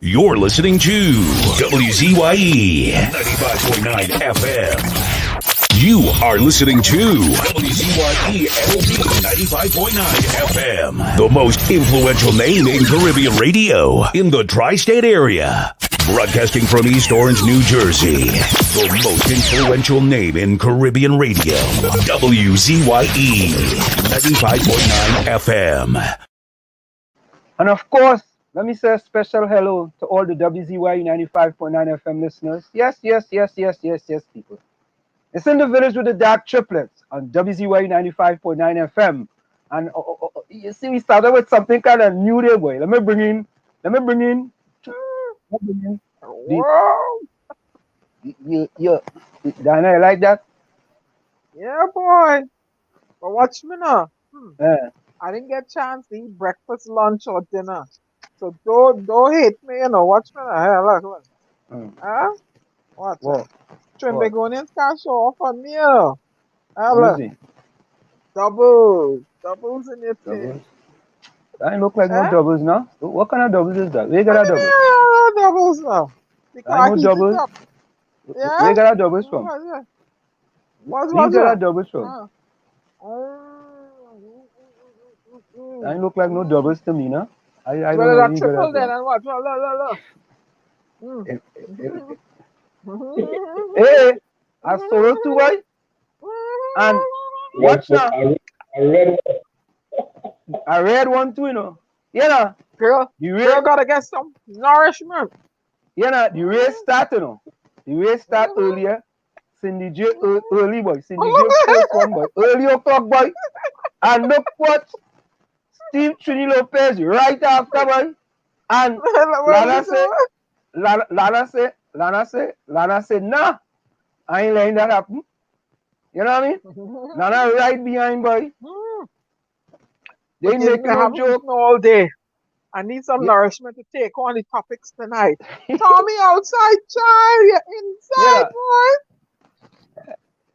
You're listening to WZYE 95.9 FM. You are listening to WZYE 95.9 FM, the most influential name in Caribbean radio in the tri-state area. Broadcasting from East Orange, New Jersey, the most influential name in Caribbean radio, WZYE 95.9 FM. And of course, let me say a special hello to all the WZYE 95.9 FM listeners. Yes, people. It's in the village with the dark triplets on WZYE 95.9 FM. And you see, we started with something kind of new there, boy. Let me bring in Dana, you like that? Yeah, boy. But watch me now. Yeah. I didn't get a chance to eat breakfast, lunch, or dinner. So don't hate me, you know. Watch me now. Hey, look. Huh? Watch it. Trinbagonians can't show off on me, you know. Hey, look. Doubles in your thing. I look like no doubles now. What kind of doubles is that? Where you got a double? Doubles now. I know doubles. Yeah? Where you got a doubles from? What's Where you got a doubles from? I look like no doubles to me, no? I don't know where you got triple that then from. and what? Look. Hey, I solo too, boy. And watch now. I read one too, you know. Yeah, Girl gotta get some nourishment. Yeah, the race start, you know. The race start earlier. Cindy J early, boy. Cindy J first one, boy. Early o'clock, boy. And look what Steve Trini Lopez right after, boy. And Lana said, nah, I ain't letting that happen. You know what I mean? Lana right behind, boy. They ain't making no joke all day. I need some nourishment to take on the topics tonight. Tommy outside, child. You're inside, boy.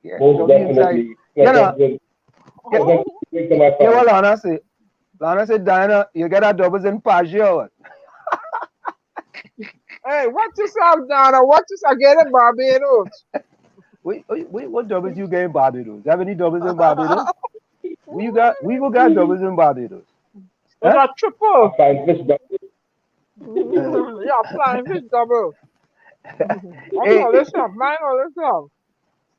Yeah, don't be inside. You know. What Lana say? Lana said, Diana, you get our doubles in Pagé or what? Hey, watch yourself, Diana. Watch yourself. Get in Barbados. Wait, what doubles you get in Barbados? You have any doubles in Barbados? We got doubles in Barbados. Those are triple. Flying fish double. Yeah, flying fish double. Hey, listen.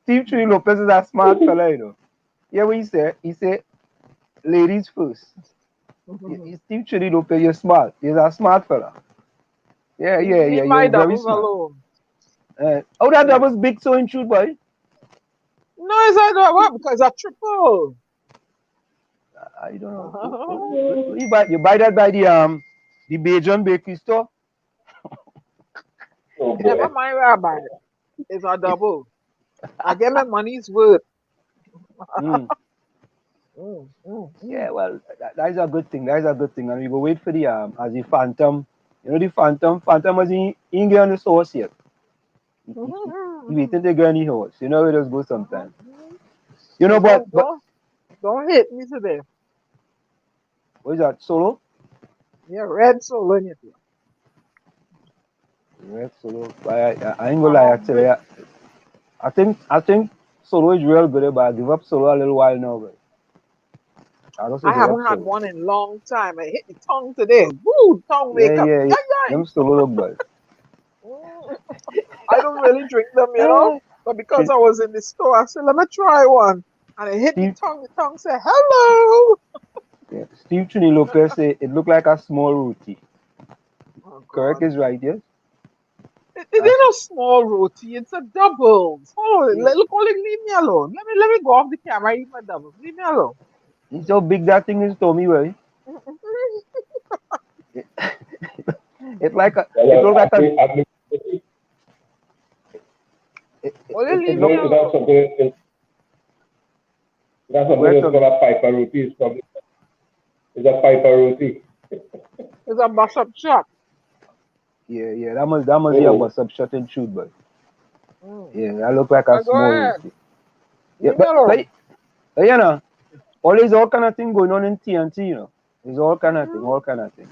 Steve Trini Lopez is a smart fella, you know. Yeah, what he said? He said, ladies first. Steve Trini Lopez, you're smart. He's a smart fella. Yeah. My you're very doubles smart. alone. That double's big so in truth, boy? No, it's not double because it's a triple. I don't know. You buy that by the Bajan bakery store? Never mind where I buy it. It's a double. I get my money's worth. Yeah, well, that is a good thing. And we will wait for the as the Phantom. You know the Phantom was in get on the source yet. He waiting to get on the horse. You know it just go sometimes. You know, but don't hit me today. What is that? Solo? Yeah, red solo in it. Red solo. I ain't gonna lie actually. I think solo is real good, but I give up solo a little while now, but I haven't had one in a long time. I hit the tongue today. Woo, tongue makeup. Yeah. Them solo look good. I don't really drink them, you know. But because I was in the store, I said, let me try one. And I hit the tongue. The tongue said, hello. Yeah. Steve Trini Lopez said it looked like a small roti. Correct is right, yes? It is a small roti. It's a double. Oh, look, leave me alone. Let me go off the camera. Eat my doubles. Leave me alone. It's how big that thing is, Tommy, boy. It looks like a. That's something that's called a piper roti. It's a piper roti. It's a bus-up shot. Yeah, that must be a bus-up shot in truth, boy. Yeah, that look like a small roti. Yeah, but you know, always all kind of thing going on in TNT, you know. There's all kind of thing.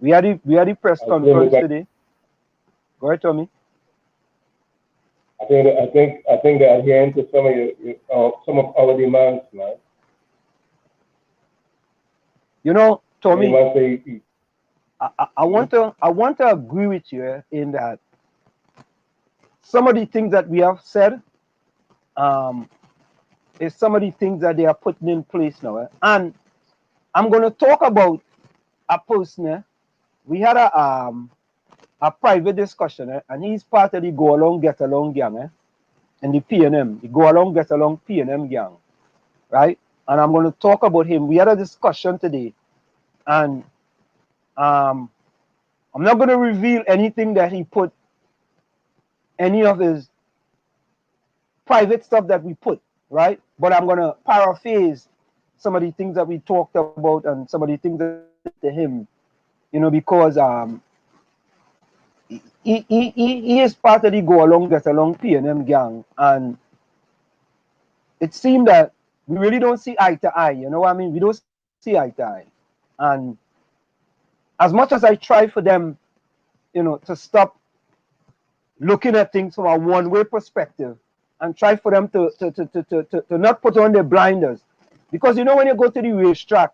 We had the press conference today. Go ahead, Tommy. I think they're adhering to some of our demands, man. You know, Tommy, I want to agree with you in that some of the things that we have said is some of the things that they are putting in place now. And I'm going to talk about a person. We had a private discussion, and he's part of the Go Along Get Along gang, and the PNM, the Go Along Get Along PNM gang, right? And I'm going to talk about him. We had a discussion today, and I'm not going to reveal anything that he put, any of his private stuff that we put, right? But I'm going to paraphrase some of the things that we talked about and some of the things that to him, you know, because he is part of the Go Along Get Along PNM gang, and it seemed that we really don't see eye to eye, you know what I mean? We don't see eye to eye. And as much as I try for them, you know, to stop looking at things from a one-way perspective and try for them to not put on their blinders. Because you know, when you go to the racetrack,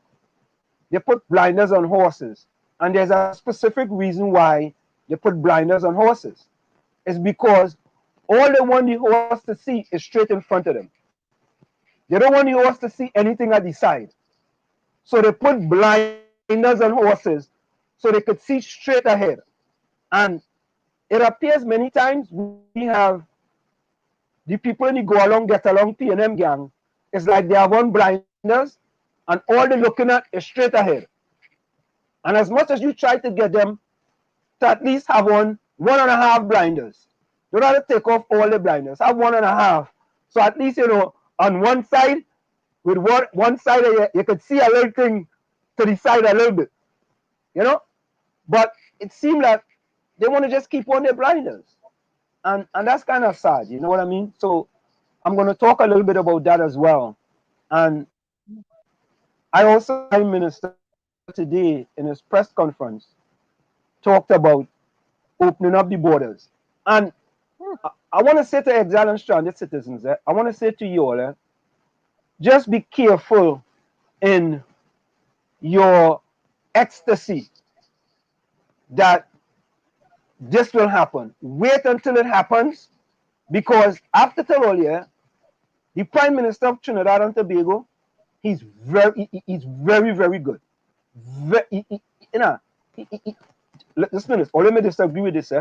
they put blinders on horses, and there's a specific reason why they put blinders on horses. It's because all they want the horse to see is straight in front of them. They don't want the horse to see anything at the side. So they put blinders on horses so they could see straight ahead. And it appears many times we have the people in the Go Along Get Along PNM gang, it's like they have on blinders and all they're looking at is straight ahead. And as much as you try to get them to at least have on 1.5 blinders, don't have to take off all the blinders, have 1.5. So at least, you know, on one side, with one side you could see a little thing to the side a little bit, you know. But it seemed like they want to just keep on their blinders, and that's kind of sad, you know what I mean? So I'm going to talk a little bit about that as well. And I also, Prime Minister today in his press conference talked about opening up the borders. And I want to say to exile and stranded citizens, I want to say to you all, just be careful in your ecstasy that this will happen. Wait until it happens, because after all, the Prime Minister of Trinidad and Tobago, he's very, very good. Listen to this. Let me disagree with this.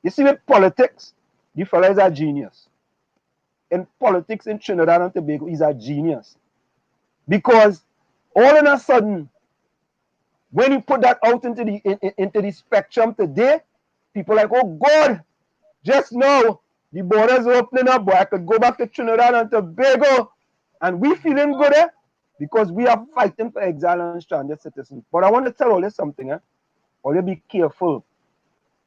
You see, with politics, the fella is a genius. In politics in Trinidad and Tobago, he's a genius. Because all of a sudden, when you put that out into the spectrum today, people are like, oh God, just now the borders are opening up, but I could go back to Trinidad and Tobago, and we feeling good, because we are fighting for exile and stranded citizens. But I want to tell all this something, all you be careful,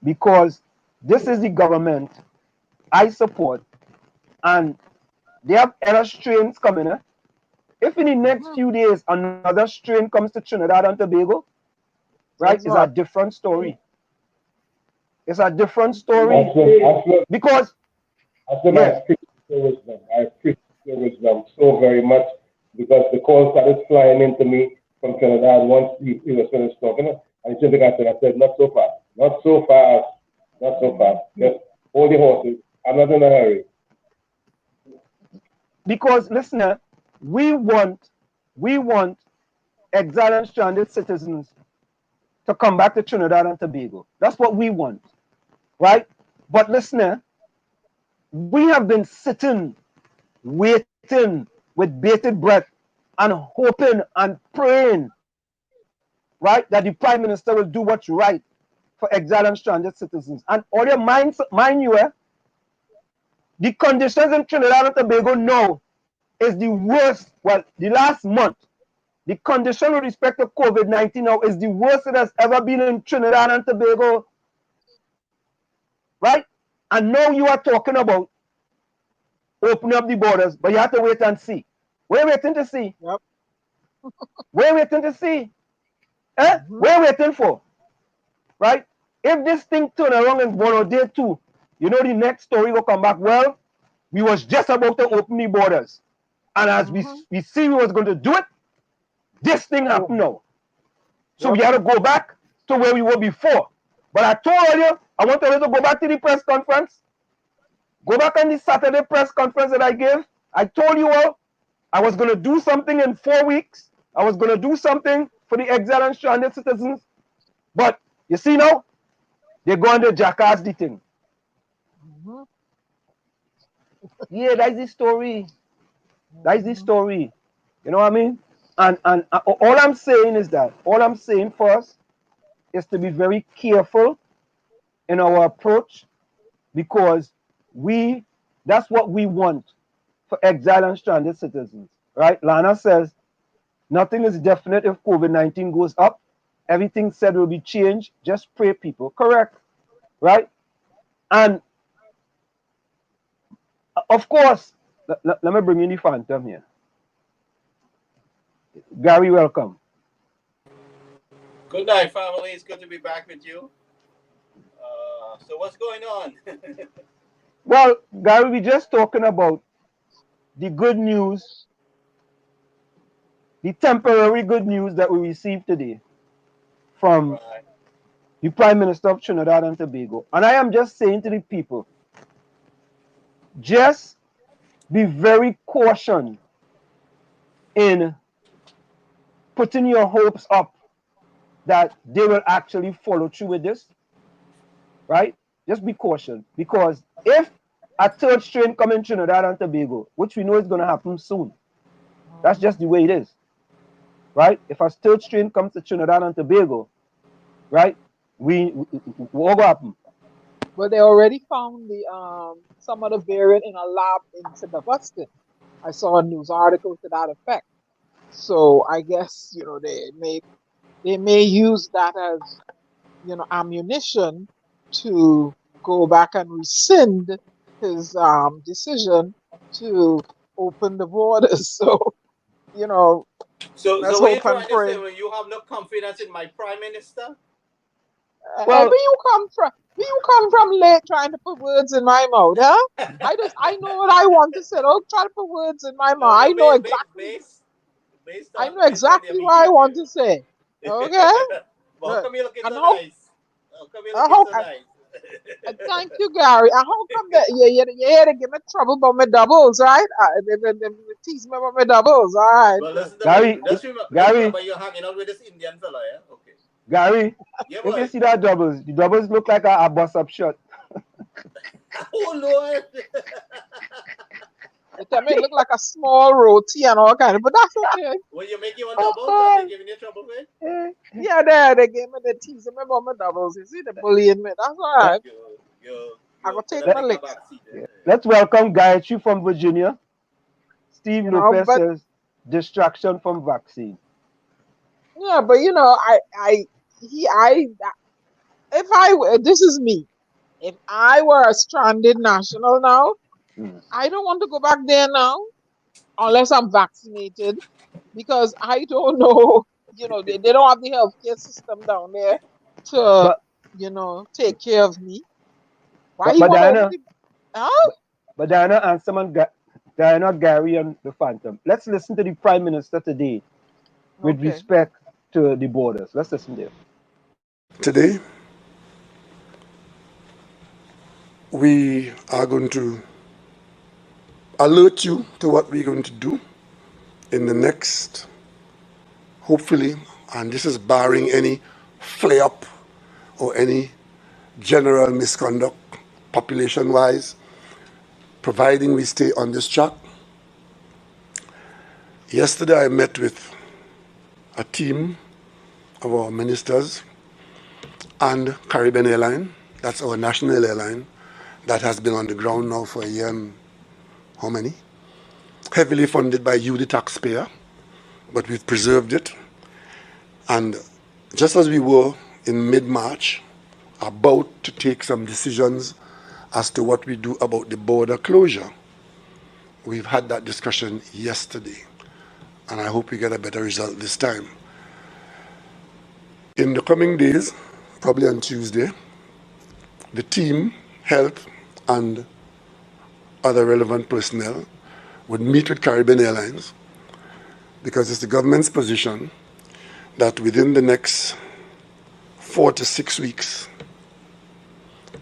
because this is the government I support, and they have other strains coming. If in the next few days another strain comes to Trinidad and Tobago, right, it's a different story. It's a different story. Because I appreciate your wisdom so very much, because the call started flying into me from Trinidad once he was finished talking. And I said, not so fast, not so fast, not so fast. Just hold the horses. I'm not in a hurry. Because, listener, we want exiled and stranded citizens to come back to Trinidad and Tobago. That's what we want, right? But listener, we have been sitting, waiting with bated breath and hoping and praying, right, that the Prime Minister will do what's right for exiled and stranded citizens. And all your mind you, the conditions in Trinidad and Tobago now is the worst. Well, the last month, the condition with respect to COVID-19 now is the worst it has ever been in Trinidad and Tobago, right? And now you are talking about opening up the borders, but you have to wait and see. We're waiting to see. Yep. We're waiting to see. We're waiting for. right? If this thing turn around in 1 or day 2, you know the next story will come back. Well, we was just about to open the borders, and as we see we was going to do it, this thing happened now. So we had to go back to where we were before. But I told you, I want you to go back to the press conference. Go back on the Saturday press conference that I gave. I told you all I was going to do something in 4 weeks. I was going to do something for the exiled and stranded citizens. But you see now, they're going to jackass the thing. Yeah, that's the story. That's the story. You know what I mean? And all I'm saying is that, all I'm saying first is to be very careful in our approach, because that's what we want for exiled and stranded citizens, right? Lana says nothing is definite if COVID-19 goes up. Everything said will be changed. Just pray, people. Correct, right? And of course, let me bring in the phantom here. Gary, welcome. Good night, family. It's good to be back with you. So what's going on? Well, Gary, we're just talking about the good news, the temporary good news that we received today from the Prime Minister of Trinidad and Tobago. And I am just saying to the people, just be very cautious in putting your hopes up that they will actually follow through with this, right? Just be cautious, because if a third strain comes in Trinidad and Tobago, which we know is going to happen soon, that's just the way it is, right? If a third strain comes to Trinidad and Tobago, right, what will happen? But they already found the some of the variant in a lab in St. Augustine. I saw a news article to that effect. So I guess, you know, they may use that as, you know, ammunition to go back and rescind his decision to open the borders. So, you know, so let's what you're hope and trying to pray. say, when you have no confidence in my prime minister? Well, where you come from late trying to put words in my mouth, huh? I know what I want to say. Don't try to put words in my mouth. I know exactly. I know exactly what I want to say. Okay? But how come you looking so hope, nice? How come you looking so nice? Thank you, Gary. I hope that you here to give me trouble about my doubles, right? They tease me about my doubles, all right? Well, listen to Gary, me. Just remember you're hanging out with this Indian fella, yeah? Okay. Gary, yeah, if you see that doubles, the doubles look like a bust-up shot. Oh, Lord. It may look like a small roti and all kind of, but that's okay. When you make your doubles, are they giving you trouble with? Yeah, they gave me the tease me about my doubles. You see, the bullying me. That's all right. I will take my licks. Let's welcome Gayatri from Virginia. Steve Lopez says distraction from vaccine. Yeah, but you know, this is me. If I were a stranded national now, I don't want to go back there now unless I'm vaccinated, because I don't know, you know, they don't have the healthcare system down there to, you know, take care of me. Why you want to open the... Huh? But Diana, Gary, and the Phantom. Let's listen to the Prime Minister today with respect to the borders. Let's listen there. Today, we are going to alert you to what we're going to do in the next, hopefully, and this is barring any flare-up or any general misconduct population-wise, providing we stay on this track. Yesterday I met with a team of our ministers and Caribbean Airline, that's our national airline, that has been on the ground now for a year and how many? Heavily funded by you, the taxpayer, but we've preserved it. And just as we were in mid-March, about to take some decisions as to what we do about the border closure, we've had that discussion yesterday, and I hope we get a better result this time. In the coming days, probably on Tuesday, the team, health, and other relevant personnel would meet with Caribbean Airlines, because it's the government's position that within the next 4 to 6 weeks,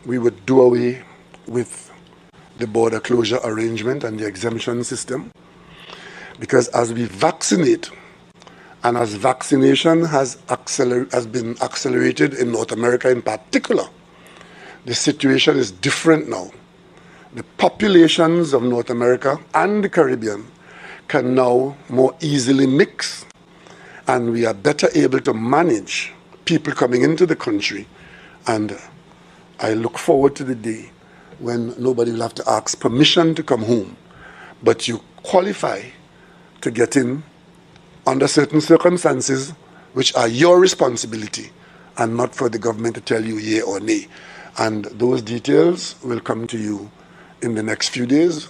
we would do away with the border closure arrangement and the exemption system. Because as we vaccinate, and as vaccination has been accelerated in North America in particular, the situation is different now. The populations of North America and the Caribbean can now more easily mix, and we are better able to manage people coming into the country. And I look forward to the day when nobody will have to ask permission to come home, but you qualify to get in under certain circumstances which are your responsibility and not for the government to tell you yea or nay. And those details will come to you in the next few days.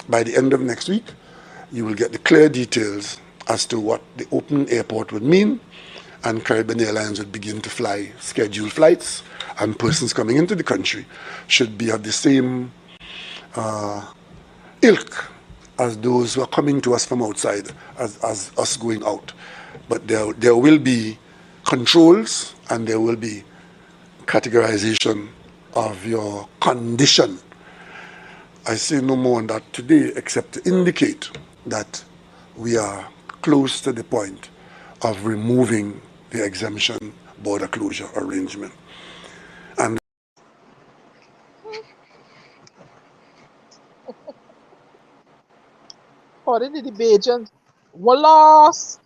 By the end of next week, you will get the clear details as to what the open airport would mean, and Caribbean Airlines would begin to fly scheduled flights, and persons coming into the country should be of the same ilk as those who are coming to us from outside, as us going out. But there will be controls, and there will be categorization of your condition. I say no more on that today, except to indicate that we are close to the point of removing the exemption border closure arrangement. And According to the Bajans, Wallace.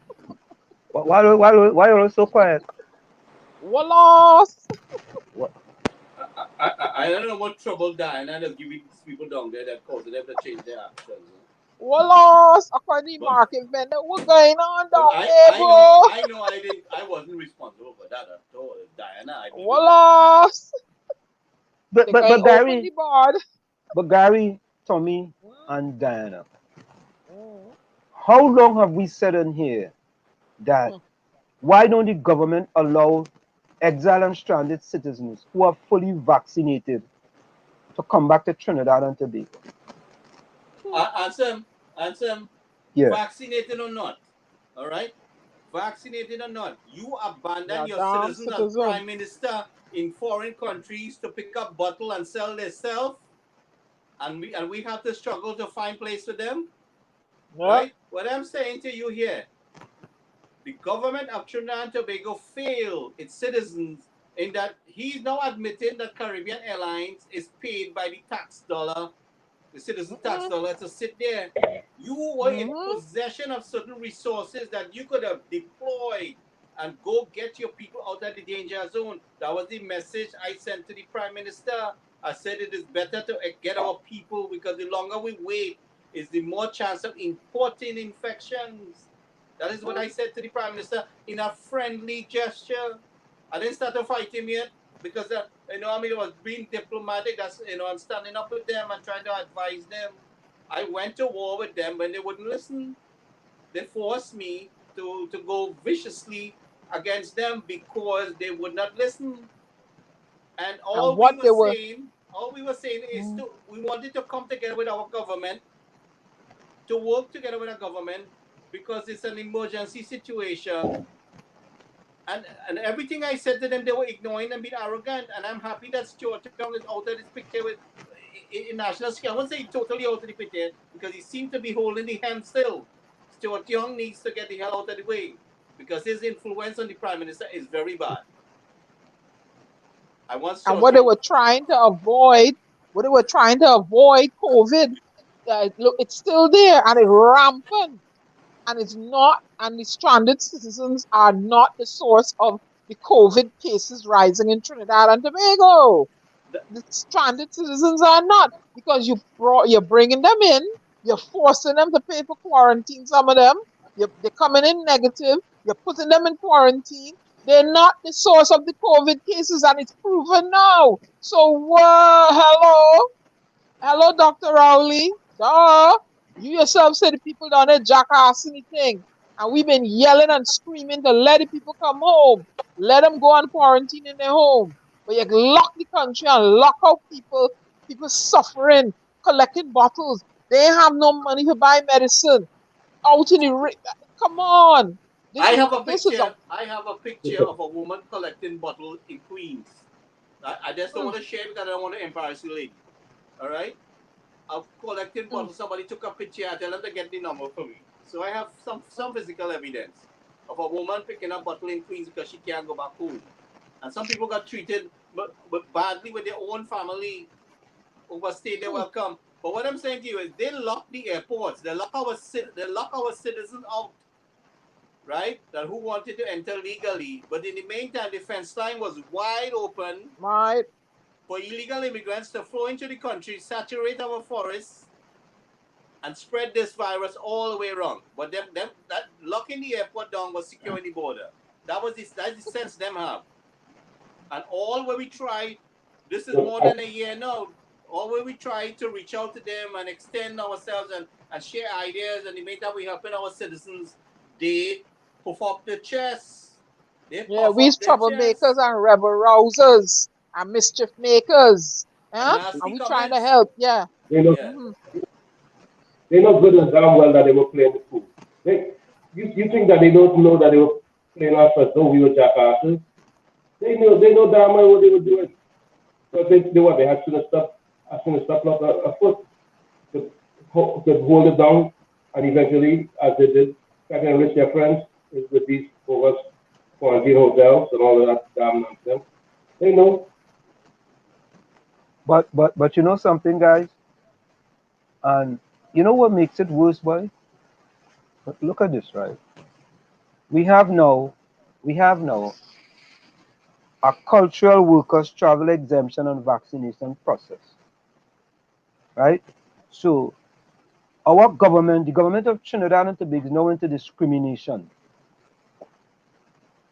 Why are you so quiet? Wallace. I don't know what trouble Diana has given these people down there that causing them to change their actions. Wallace, according to market vendor, what's going on down there, bro? I wasn't responsible for that at all. Diana, Wallace. But Gary, the board. but Gary, Tommy, and Diana, how long have we said in here that why don't the government allow exile and stranded citizens who are fully vaccinated to come back to Trinidad and Tobago? Answer. Yeah. Vaccinated or not, all right? Vaccinated or not, you abandon your citizens as prime minister in foreign countries to pick up bottle and sell themselves, and we have to struggle to find place for them, right? What I'm saying to you here, the government of Trinidad and Tobago failed its citizens in that he's now admitting that Caribbean Airlines is paid by the tax dollar, the citizen tax dollar, to sit there. You were in possession of certain resources that you could have deployed and go get your people out of the danger zone. That was the message I sent to the Prime Minister. I said it is better to get our people, because the longer we wait, is the more chance of importing infections. That is what I said to the Prime Minister in a friendly gesture. I didn't start to fight him yet, because it was being diplomatic. That's I'm standing up with them and trying to advise them. I went to war with them when they wouldn't listen. They forced me to go viciously against them because they would not listen. And all we were saying is we wanted to come together with our government, to work together with our government, because it's an emergency situation. And everything I said to them, they were ignoring and being arrogant. And I'm happy that Stuart Young is out of this picture with in national scale. I won't say totally out of the picture, because he seems to be holding the hand still. Stuart Young needs to get the hell out of the way, because his influence on the Prime Minister is very bad. And what they were trying to avoid, COVID, look, it's still there and it's rampant. And it's not, and the stranded citizens are not the source of the COVID cases rising in Trinidad and Tobago. The stranded citizens are not, because you're bringing them in, you're forcing them to pay for quarantine. Some of them, they're coming in negative. You're putting them in quarantine. They're not the source of the COVID cases, and it's proven now. So, hello, Dr. Rowley. You yourself said the people down there jackass anything. And we've been yelling and screaming to let the people come home. Let them go on quarantine in their home. But you lock the country and lock out people, people suffering, collecting bottles. They have no money to buy medicine. Out in the come on. This I is have a this is a picture. I have a picture of a woman collecting bottles in Queens. I just don't want to share it because I don't want to embarrass the lady. All right? Of collecting bottles. Somebody took a picture. I tell them to get the number for me. So I have some physical evidence of a woman picking up bottle in Queens because she can't go back home. And some people got treated but badly with their own family, overstayed their welcome. But what I'm saying to you is they lock the airports. They lock our citizens out, right? That who wanted to enter legally. But in the meantime, the fence line was wide open for illegal immigrants to flow into the country, saturate our forests, and spread this virus all the way around. But that locking the airport down was securing the border. That's the sense them have. And all where we try, this is more than a year now, all where we try to reach out to them and extend ourselves and share ideas, and in the meantime we're helping our citizens, they puff up their chests. We's troublemakers and rebel rousers and mischief makers. Huh? And we trying to help, yeah. They know good and damn well that they were playing the fool. You think that they don't know that they were playing us as though we were jackasses? They know damn well what they were doing. So they had sooner stuff like a foot to hold it down, and eventually, as they did, try to enrich their friends with these over quarantine hotels and all of that damn nonsense. They know. But you know something, guys? And you know what makes it worse, boy? But look at this, right? We have now a cultural workers travel exemption and vaccination process, right? So our government, the government of Trinidad and Tobago, is now into discrimination.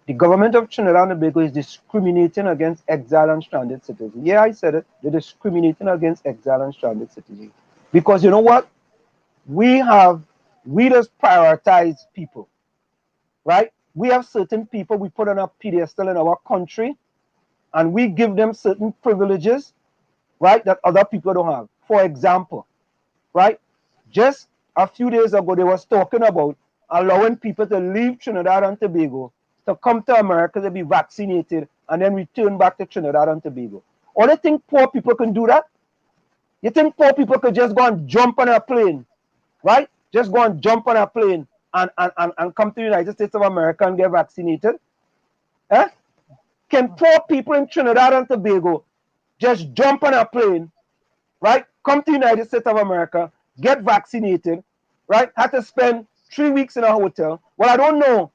The government of Trinidad and Tobago is discriminating against exile and stranded citizens. Yeah, I said it. They're discriminating against exile and stranded citizens. Because you know what? We just prioritize people, right? We have certain people we put on a pedestal in our country, and we give them certain privileges, right, that other people don't have. For example, right, just a few days ago, they was talking about allowing people to leave Trinidad and Tobago to come to America to be vaccinated and then return back to Trinidad and Tobago. Or they think poor people can do that? You think poor people could just go and jump on a plane, right? Just go and jump on a plane and come to the United States of America and get vaccinated? Eh? Can poor people in Trinidad and Tobago just jump on a plane, right? Come to the United States of America, get vaccinated, right? Had to spend 3 weeks in a hotel. Well, I don't know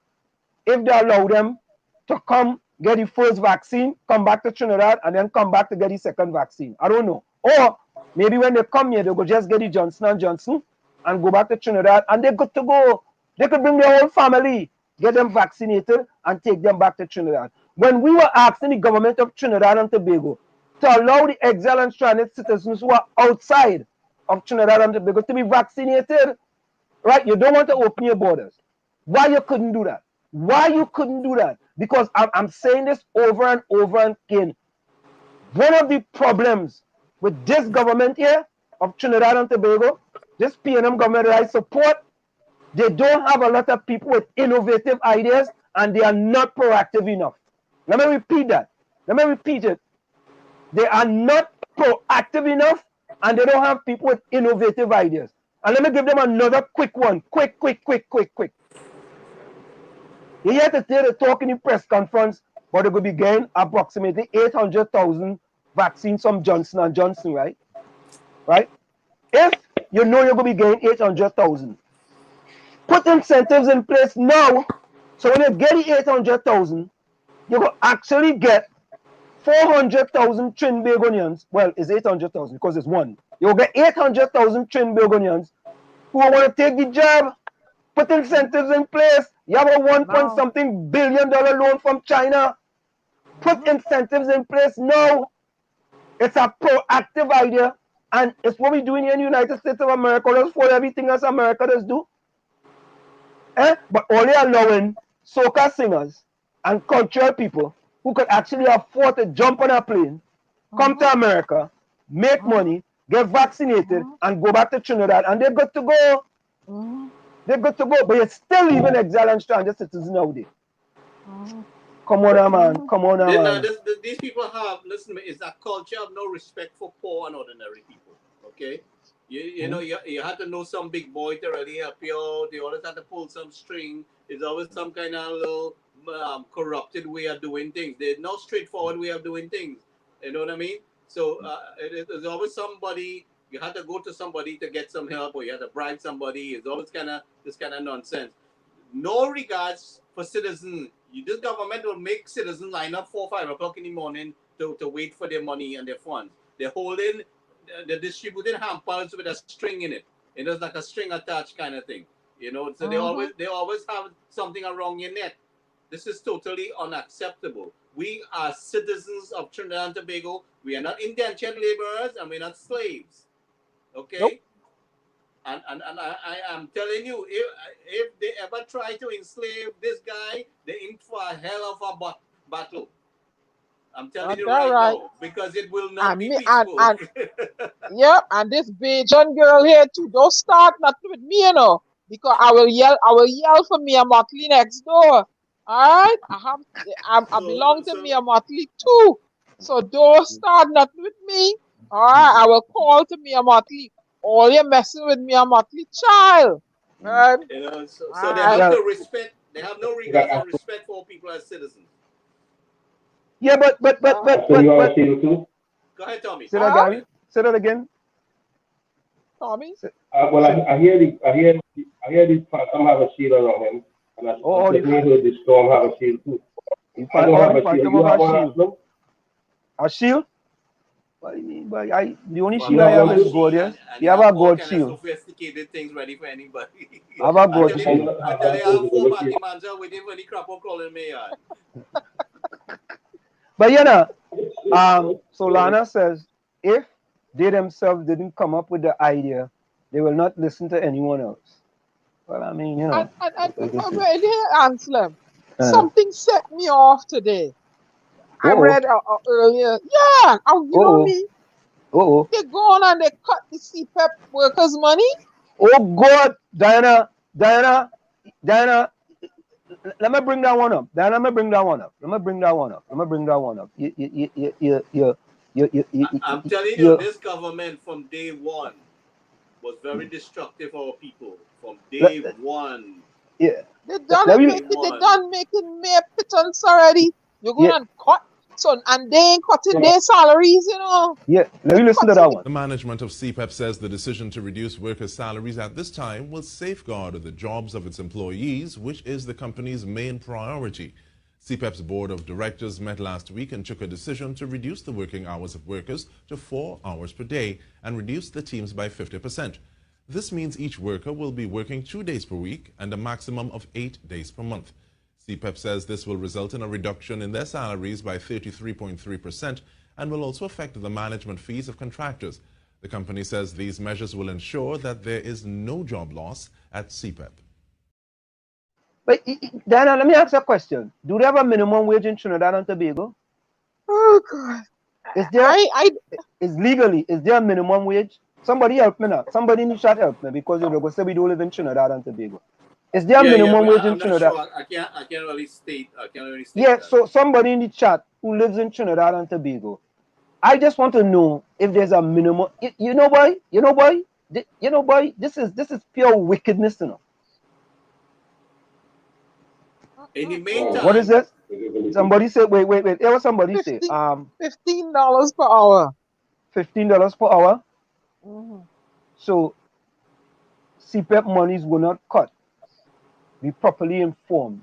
if they allow them to come get the first vaccine, come back to Trinidad, and then come back to get the second vaccine. I don't know. Or maybe when they come here, they go just get the Johnson & Johnson and go back to Trinidad, and they're good to go. They could bring their whole family, get them vaccinated, and take them back to Trinidad. When we were asking the government of Trinidad and Tobago to allow the exile and stranded citizens who are outside of Trinidad and Tobago to be vaccinated, right? You don't want to open your borders. Why you couldn't do that? Why you couldn't do that? Because I'm saying this over and over again. One of the problems with this government here of Trinidad and Tobago, this PNM government that I support, they don't have a lot of people with innovative ideas, and they are not proactive enough. Let me repeat that. Let me repeat it. They are not proactive enough, and they don't have people with innovative ideas. And let me give them another quick one. Quick. You hear the talk in the press conference, but they will be getting approximately 800,000 vaccines from Johnson & Johnson, right? Right? If you know you're going to be getting 800,000, put incentives in place now, so when you get the 800,000, you will actually get 400,000 Trinbagonians. Well, it's 800,000 because it's one. You'll get 800,000 Trinbagonians who want to take the job. Put incentives in place. You have a 1-point-something billion loan from China. Put incentives in place now. It's a proactive idea, and it's what we're doing here in the United States of America. Let's follow everything else America does do. But only allowing soca singers and cultural people who could actually afford to jump on a plane, come to America, make money, get vaccinated, and go back to Trinidad, and they're good to go. They're good to go, but you're still leaving exile and stranded citizens nowadays. Come on, man. Come on, man. These people have, listen, it's a culture of no respect for poor and ordinary people. Okay? You know, you have to know some big boy to really help you out. You always have to pull some string. There's always some kind of little corrupted way of doing things. There's no straightforward way of doing things. You know what I mean? So there's always somebody. You have to go to somebody to get some help, or you have to bribe somebody. It's always this kind of nonsense. No regards for citizens. This government will make citizens line up 4 or 5 o'clock in the morning to wait for their money and their funds. They're holding, they're distributing hampers with a string in it. It is like a string attached kind of thing. You know, so they always have something around your neck. This is totally unacceptable. We are citizens of Trinidad and Tobago. We are not indentured laborers and we're not slaves. Okay? Nope. And I am telling you, if they ever try to enslave this guy, they're in for a hell of a battle. I'm telling you right now, because it will not be peaceful. Yep, and this Bajan girl here too. Don't start nothing with me, you know, because I will yell for 𝗪𝗶𝗶𝗵 next door. All right, I belong to 𝗪𝗶𝗶𝗵 too. So don't start nothing with me. All right, I will call to 𝗪𝗶𝗵𝗵. All you're messing with 𝗪𝗶𝗵𝗵 child. Right? You know, so they have to respect. They have no regard or respect for people as citizens. Yeah, but. Go ahead, Tommy. Say that again. Tommy. Well, I hear these some have a shield around him, and I heard the storm have a shield too. I don't have a shield. You have one? A shield? What do you mean? But the only shield I have is gold. Yes, you have a gold shield. Sophisticated things ready for anybody. I have a gold shield. I tell you, I have 4 party manager waiting for the crap of calling me. But you know, Solana says if they themselves didn't come up with the idea, they will not listen to anyone else. Well, I mean, you know. Anselm, something set me off today. I read earlier. Yeah, you know me. They go on and they cut the CPEP workers' money. Oh God, Diana, let me bring that one up. Let me bring that one up. I'm telling you, this government from day one was very destructive for our people. From day one. Yeah. They done making mere pittance already. You're going to cut. So, and they ain't cutting their salaries, you know. Yeah, let me listen to that one. The management of CPEP says the decision to reduce workers' salaries at this time will safeguard the jobs of its employees, which is the company's main priority. CPEP's board of directors met last week and took a decision to reduce the working hours of workers to 4 hours per day and reduce the teams by 50%. This means each worker will be working 2 days per week and a maximum of 8 days per month. CPEP says this will result in a reduction in their salaries by 33.3% and will also affect the management fees of contractors. The company says these measures will ensure that there is no job loss at CPEP. But Diana, let me ask you a question. Do they have a minimum wage in Trinidad and Tobago? Oh God! Is there? Is there a minimum wage? Somebody help me now. Somebody in the chat help me because you're going to say we don't live in Trinidad and Tobago. Is there a minimum wage in Trinidad? Sure. I can't really state. Yeah, so somebody in the chat who lives in Trinidad and Tobago, I just want to know if there's a minimum. You know, boy. This is pure wickedness, you know. In the meantime, what is this? Somebody said, wait. What somebody say? $15 per hour. $15 per hour. So CPEP monies will not cut. Be properly informed.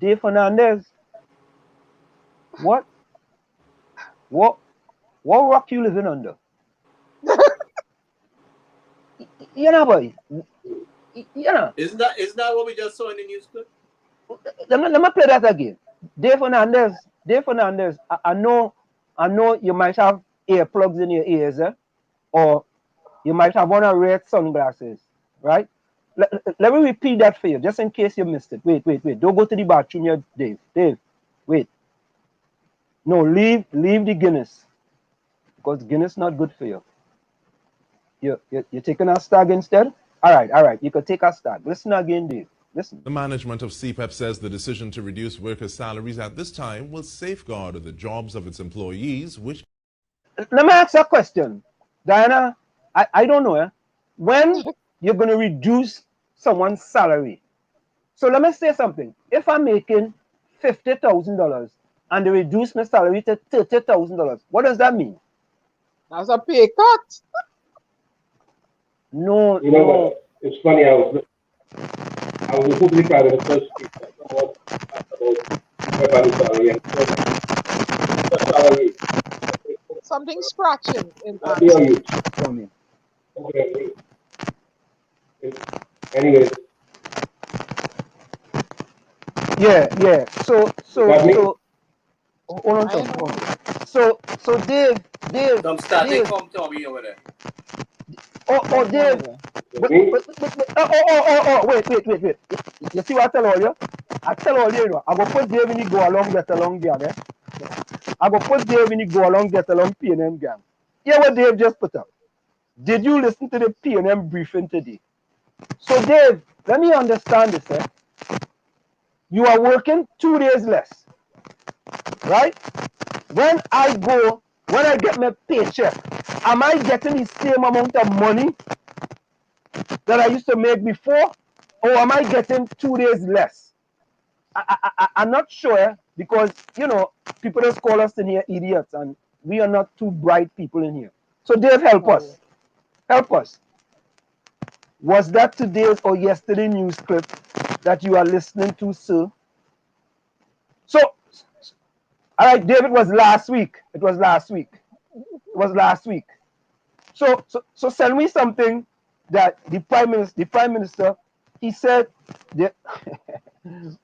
Dave Fernandez, what rock you living under? You know, boy. You know. Isn't that what we just saw in the news clip? Let me play that again. Dave Fernandez, I know you might have earplugs in your ears, or you might have one of red sunglasses, right? let me repeat that for you, just in case you missed it. Wait. Don't go to the bathroom yet, Dave. Dave, wait. No, leave the Guinness. Because Guinness not good for you. You're taking a stag instead? All right. You can take a stag. Listen again, Dave. Listen. The management of 𝗧𝗏 says the decision to reduce workers' salaries at this time will safeguard the jobs of its employees, which... Let me ask a question. Diana, I don't know. When you're going to reduce someone's salary? So let me say something. If I'm making $50,000 and they reduce my salary to $30,000, what does that mean? That's a pay cut. No. You know what? It's funny. I was hoping proud of the first speech that someone asked about everybody's salary and salary. Something scratching in Not near you. For me. Okay. Anyways. Yeah. So hold on. So Dave. Some static from Tommy over there. Dave. But, wait. You see what I tell all you? I tell all you, I go put Dave in the go along, get along gang. I go put Dave in the go along, get along P&M gang. Hear what Dave just put up. Did you listen to the P&M briefing today? So Dave, let me understand this. You are working 2 days less, right? When I get my paycheck, am I getting the same amount of money that I used to make before, or am I getting 2 days less? I'm not sure, because people just call us in here idiots, and we are not too bright people in here. So Dave, help us. Was that today's or yesterday's news clip that you are listening to, sir? So, all right, David, it was last week. So send me something that the prime minister, he said,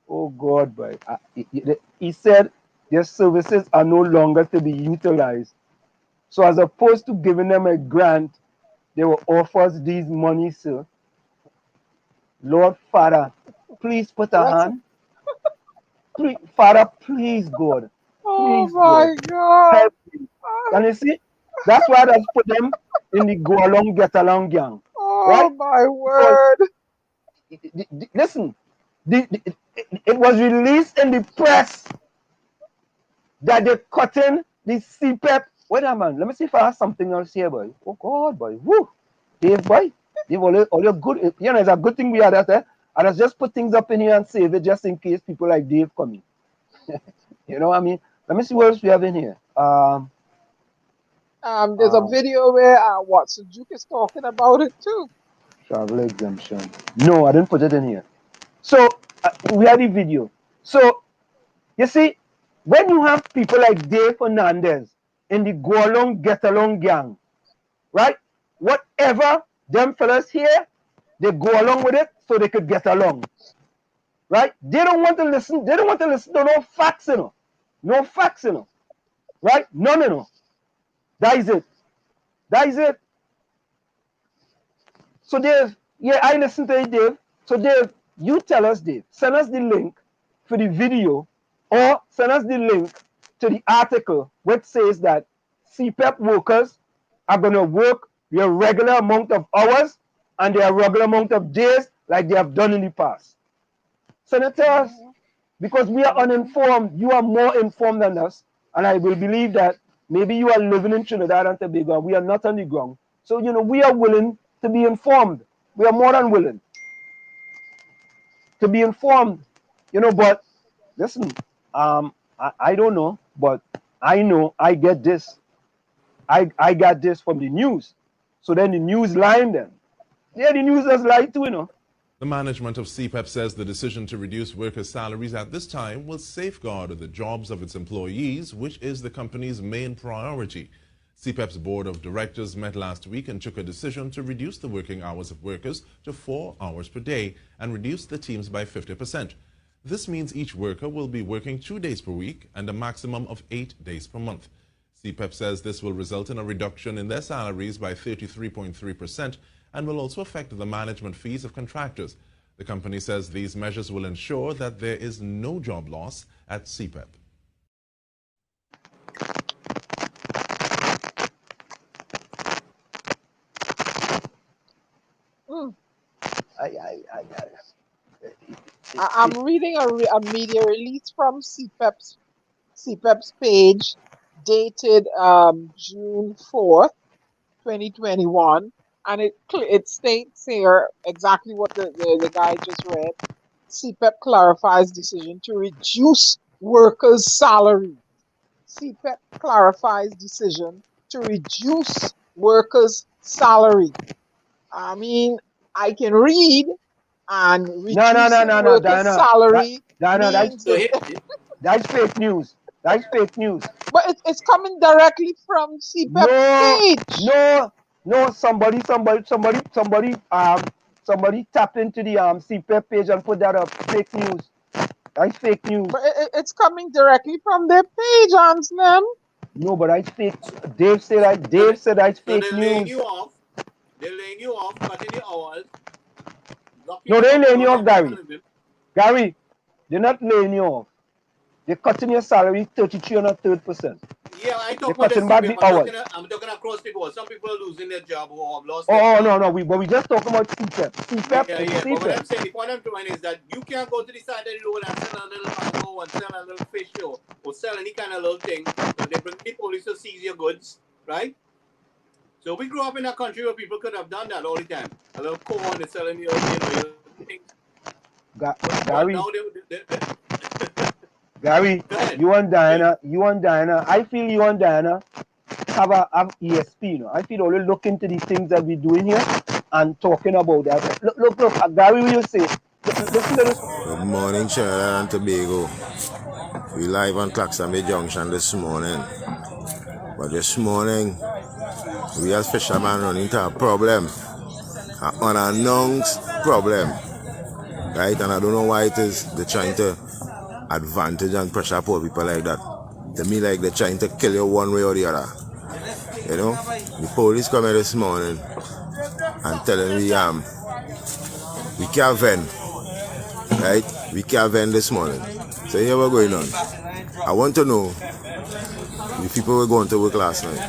oh God, boy, he said their services are no longer to be utilized. So as opposed to giving them a grant, they will offer us these money, sir. Lord Father, please put a hand. Please, Father, please, God. Oh Please, my God. Help me. Can you see? That's why I just put them in the go along, get along gang. Oh right? my word. Listen, it was released in the press that they're cutting the 𝗧𝗏. Wait a minute, let me see if I have something else here, boy. Oh God, boy. Woo. Dave, boy. Dave, all your good, it's a good thing we had that. And let's just put things up in here and save it just in case people like Dave come in. You know what I mean? Let me see what else we have in here. There's a video where 𝗧𝗥𝗑𝗣𝗟𝗧𝗦 is talking about it too. Travel exemption. No, I didn't put it in here. So we have the video. So you see, when you have people like Dave Fernandez in the go along, get along gang, right? Whatever them fellas here, they go along with it so they could get along. Right? They don't want to listen. They don't want to listen to no facts, No facts, Right? No. That is it. So Dave, yeah, I listened to it, Dave. So Dave, you tell us, Dave, send us the link for the video, or send us the link to the article which says that 𝗧𝗏 workers are going to work their regular amount of hours and their regular amount of days like they have done in the past. Send it to us, because we are uninformed. You are more informed than us, and I will believe that maybe you are living in Trinidad and Tobago. We are not on the ground. So, we are willing to be informed. We are more than willing to be informed. But listen, I don't know, but I know I get this. I got this from the news. So then the news lying then. Yeah, the news has lied too, The management of 𝗧𝗏 says the decision to reduce workers' salaries at this time will safeguard the jobs of its employees, which is the company's main priority. 𝗧𝗏's board of directors met last week and took a decision to reduce the working hours of workers to 4 hours per day and reduce the teams by 50%. This means each worker will be working 2 days per week and a maximum of 8 days per month. 𝗧𝗏 says this will result in a reduction in their salaries by 33.3% and will also affect the management fees of contractors. The company says these measures will ensure that there is no job loss at 𝗪𝗶𝗹𝗹𝗴𝗏. I'm reading a media release from 𝗪𝗶𝗹𝗃's page dated June 4th, 2021, and it states here exactly what the guy just read. 𝗪𝗶𝗹 clarifies decision to reduce workers' salary. 𝗪𝗶𝗹 clarifies decision to reduce workers' salary. I mean, I can read and reducing workers' salary means that's fake news. That's fake news. But it's coming directly from 𝗪𝗶𝗹's page. No. Somebody tap into the 𝗪𝗶𝗹 page and put that up. Fake news. That's fake news. But it's coming directly from their page, Ansnem. No, but that's fake. Dave said that's fake they're news. laying you off. They're laying you off, cutting your hours. No, they ain't laying you off, Gary. Gary, they're not laying you off. They're cutting your salary 33 and a third %. Yeah, I talk about the I'm talking across the board. Some people are losing their job who have lost their job. No. We just talking about 𝗪𝗶𝗹. 𝗪𝗶𝗹. But what I'm saying, the point I'm trying is that you can't go to the side of the road and sell a little mango and sell a little fish or sell any kind of little thing. So they bring the police to seize your goods, right? So we grew up in a country where people could have done that all the time. A little corn and selling your things. Gary. Gary, you and Diana, I feel you and Diana have ESP, you know. I feel only look into the things that we're doing here and talking about that. Look, Gary, what you say? Listen to this. Good morning, Trinidad and Tobago. We live on Claxamay Junction this morning. But this morning, we as fishermen run into a problem. An unannounced problem. Right? And I don't know why it is they're trying to advantage and pressure poor people like that. To me, like they're trying to kill you one way or the other. You know? The police come here this morning and telling me we can't vend. Right? We can't vend this morning. So here what's going on. I want to know the people were going to work last night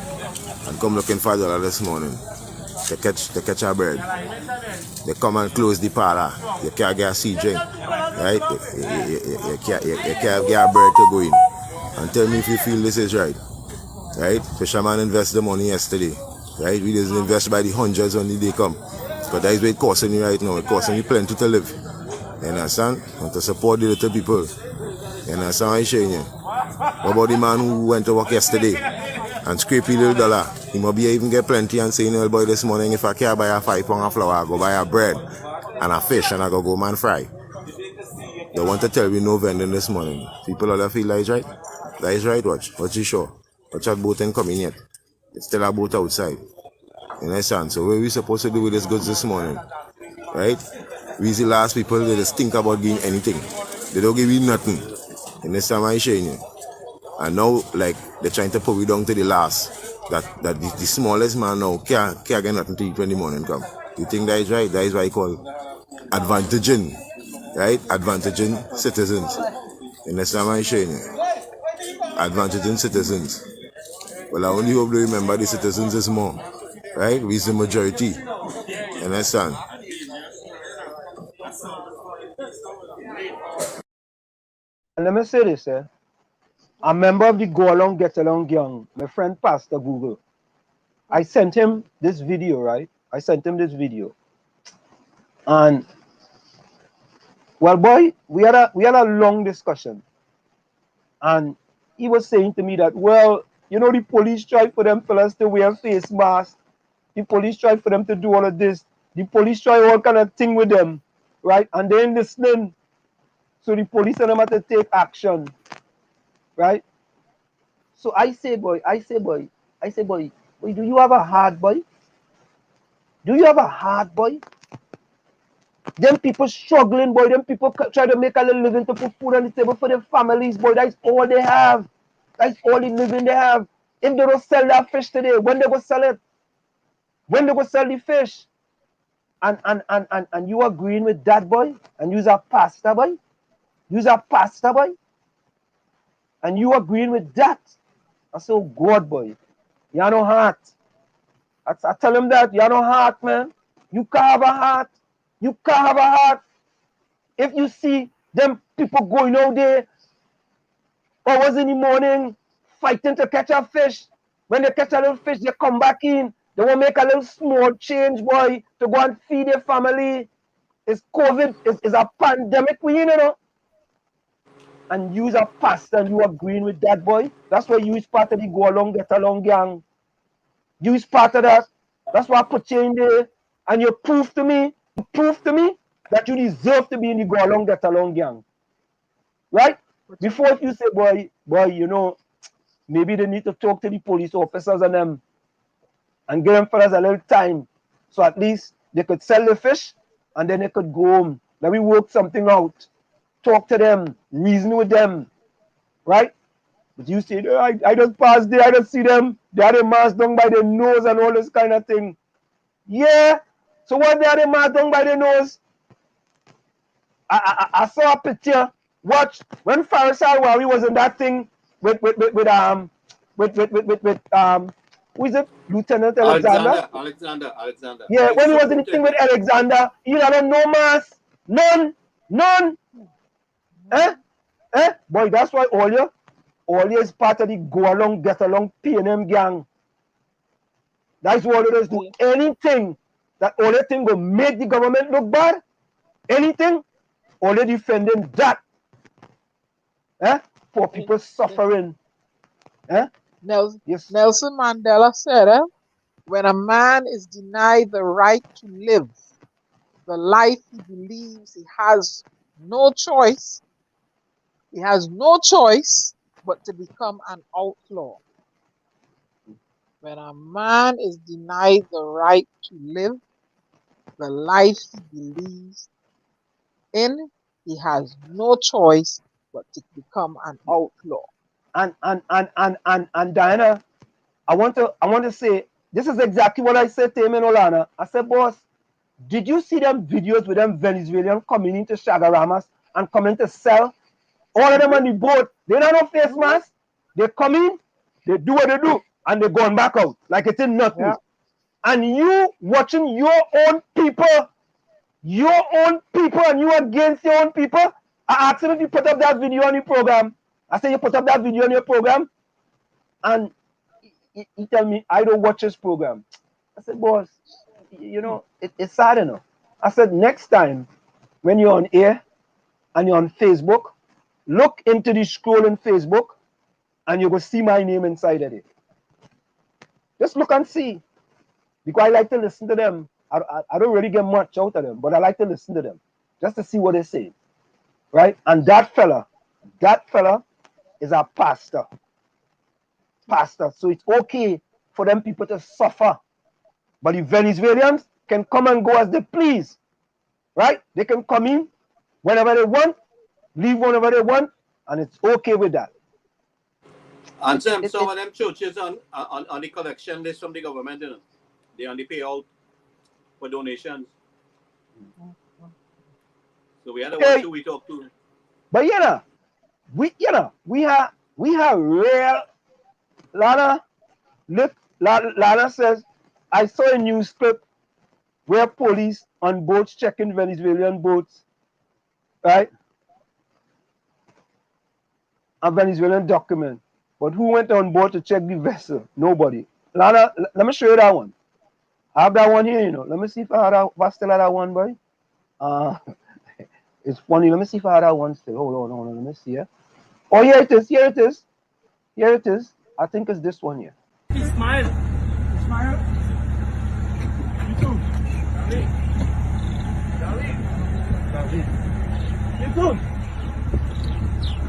and come looking for $1 this morning to catch a bread. They come and close the parlor. You can't get a sea drink. Right? You can't get a bread to go in. And tell me if you feel this is right. Right? Fisherman invest the money yesterday. Right? We didn't invest by the hundreds when the day come. But that is what it's costing you right now. It's costing you plenty to live. You understand? And to support the little people. You understand what I'm showing you? What about the man who went to work yesterday and scrape a little dollar? He might be even get plenty and saying, well, boy, this morning if I can't buy a 5 pound of flour, I go buy a bread and a fish and I go man fry. They want to tell me no vending this morning. People all feel that is right. That is right, watch. Watch you sure. Watch that boat ain't coming yet. It's still a boat outside. You understand? So what are we supposed to do with this goods this morning? Right? We the last people that just think about giving anything. They don't give you nothing. You understand what I'm showing you? And now, like, they're trying to put me down to the last. That the smallest man now can't get nothing to eat when the morning come. You think that is right? That is what I call advantaging. Right? Advantaging citizens. You understand what I'm showing you? Advantaging citizens. Well, I only hope they remember the citizens is more. Right? We're the majority. You understand? And let me say this, a member of the Go Along Get Along gang, my friend Pastor Google, I sent him this video, right? I sent him this video. And, well, boy, we had a long discussion. And he was saying to me that, well, you know, the police tried for them fellas to wear face masks. The police tried for them to do all of this. The police try all kind of thing with them, right? And they ain't listening. So the police and them have to take action, right? So I say, boy, do you have a heart, boy? Do you have a heart, boy? Them people struggling, boy. Them people try to make a little living to put food on the table for their families, boy. That's all they have. That's all the living they have. If they don't sell that fish today, when they go sell it? When they go sell the fish? And you agreeing with that, boy? And you's a pastor, boy? You's a pastor, boy? And you agreeing with that? I say, oh God, boy, you have no heart. I tell him that, you have no heart, man. You can't have a heart. You can't have a heart. If you see them people going out there hours in the morning fighting to catch a fish, when they catch a little fish, they come back in. They want to make a little small change, boy, to go and feed their family. It's COVID. It's a pandemic, you know. And you's a pastor and you agreeing with that, boy. That's why you is part of the go along, get along gang. You is part of that. That's why I put you in there. And you prove to me that you deserve to be in the go along, get along gang. Right? Before if you say, boy, you know, maybe they need to talk to the police officers and them and give them for us a little time. So at least they could sell the fish and then they could go home. Let me work something out. Talk to them, reason with them, right? But you say, oh, I just passed there, I don't see them. They had a mask down by their nose and all this kind of thing. Yeah. So what they had a mask down by their nose? I saw a picture. Watch when 𝗪𝗶𝗹𝗶𝗴 was in that thing with who is it? Lieutenant Alexander? Alexander. Yeah, when he was in the thing with Alexander, he had no mask, none. Boy, that's why all you is part of the go along, get along PNM gang. That's what it is. Do anything that all you think will make the government look bad, anything, all you defending that. For people suffering. Yes. Nelson Mandela said, when a man is denied the right to live the life he believes he has no choice, but to become an outlaw. When a man is denied the right to live the life he believes in, he has no choice but to become an outlaw. And Diana, I want to say this is exactly what I said to him in Olana. I said, boss, did you see them videos with them Venezuelans coming into Shagaramas and coming to sell? All of them on the boat, they don't have face masks. They come in, they do what they do, and they're going back out like it's in nothing. Yeah. And you watching your own people, and you against your own people. I asked him if you put up that video on your program. I said, you put up that video on your program? And he tell me, I don't watch his program. I said, boss, you know, it's sad enough. I said, next time when you're on air and you're on Facebook, look into the scroll in Facebook and you will see my name inside of it. Just look and see. Because I like to listen to them. I don't really get much out of them, but I like to listen to them just to see what they say. Right? And that fella is a pastor. So it's okay for them people to suffer. But the Venezuelans can come and go as they please. Right? They can come in whenever they want, leave whenever they want, and it's okay with that. And some of them churches on the collection list from the government, you know, they only pay out for donations. So we had a one we talked to. But we have real Lana. Look, Lana says, I saw a news clip where police on boats checking Venezuelan boats, right? A Venezuelan document. But who went on board to check the vessel? Nobody. Lana, let me show you that one. I have that one here, you know. Let me see if I still have that one, boy. It's funny. Let me see if I have that one still. Hold on. Let me see here. Oh, here it is. I think it's this one here. Smile. You too. David. You too.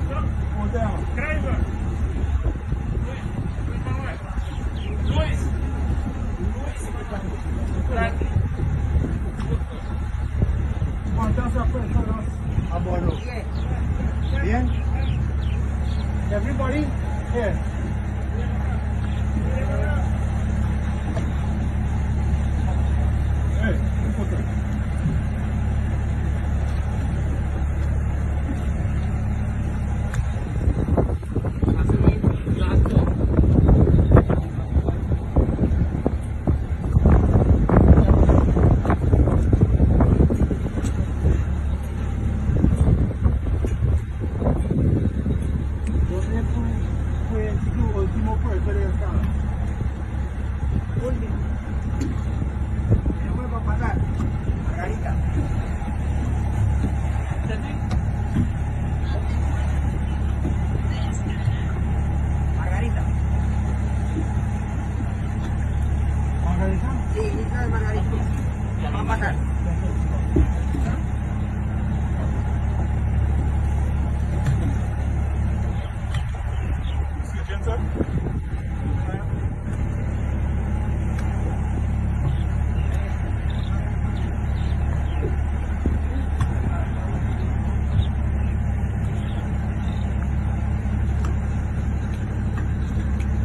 Go down. Luis. ¿Cuántas personas a bordo? Bien. Everybody here. Hey, último puerto del carro. Último. ¿Me puede pasar? Margarita. Margarita. ¿Margarita? Sí, esa es Margarita. Vamos a pasar.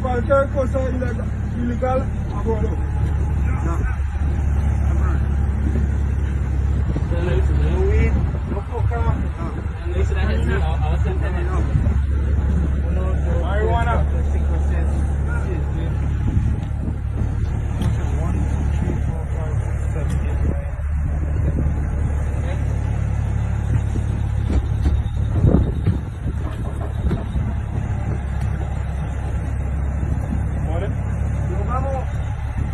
Cualquier cosa ilegal, a bordo. Marijuana. Nos vamos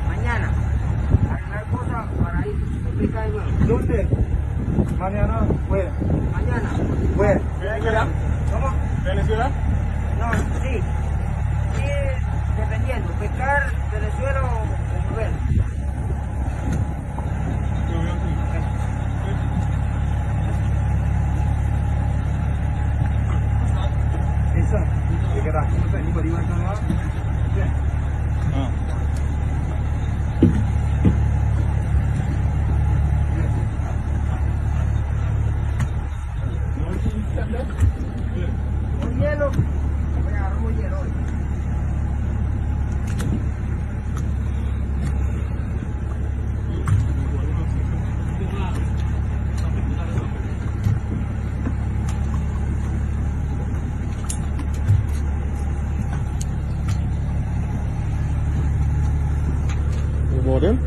mañana a arreglar cosas para ir. Explica de nuevo. ¿Dónde? Mañana, fuera. Mañana, fuera. ¿Venezuela? ¿Cómo? ¿Venezuela? No, sí. Sí, dependiendo. Pescar, Venezuela o volver. Eso. ¿Qué queda? ¿Cómo se anybody want to know? Un hielo. Voy a agarrar un hielo hoy. Morning.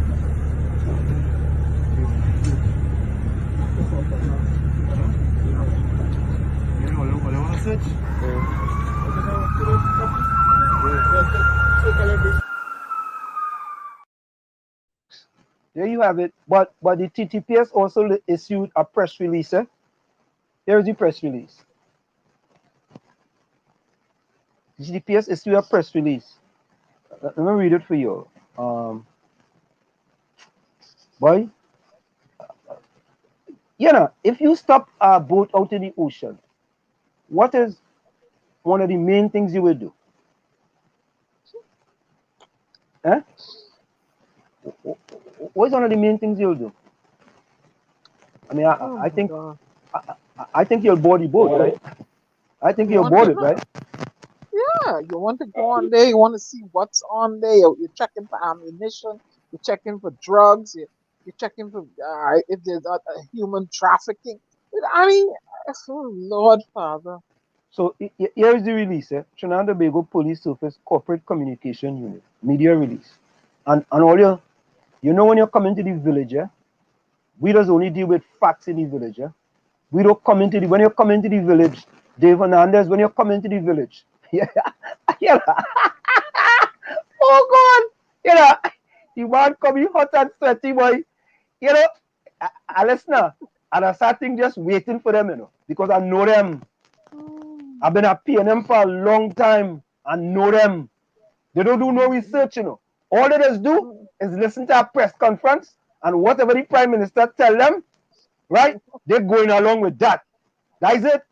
There you have it. But the TTPS also issued a press release. Here's the press release. The TTPS issued a press release. Let me read it for you. Boy, you know, if you stop a boat out in the ocean, what is one of the main things you will do? Huh? What is one of the main things you'll do? I mean, I think you'll board the boat, right? I think you'll board it, right? Yeah, you want to go on there, you want to see what's on there. You're checking for ammunition, you're checking for drugs, you're checking for if there's human trafficking. I mean, oh, Lord Father. So here is the release, Trinidad and Tobago Police Service Corporate Communication Unit, media release. And all you know when you're coming to the village, we just only deal with facts in the village. We don't come into when you're coming to the village, Dave Hernandez, when you're coming to the village. Yeah. Yeah. Oh God. You know, the man coming hot and sweaty, boy. You know, I listen, and I starting just waiting for them, you know, because I know them. I've been paying them for a long time and know them. They don't do no research, you know. All they just do is listen to a press conference and whatever the Prime Minister tell them, right? They're going along with that. That is it.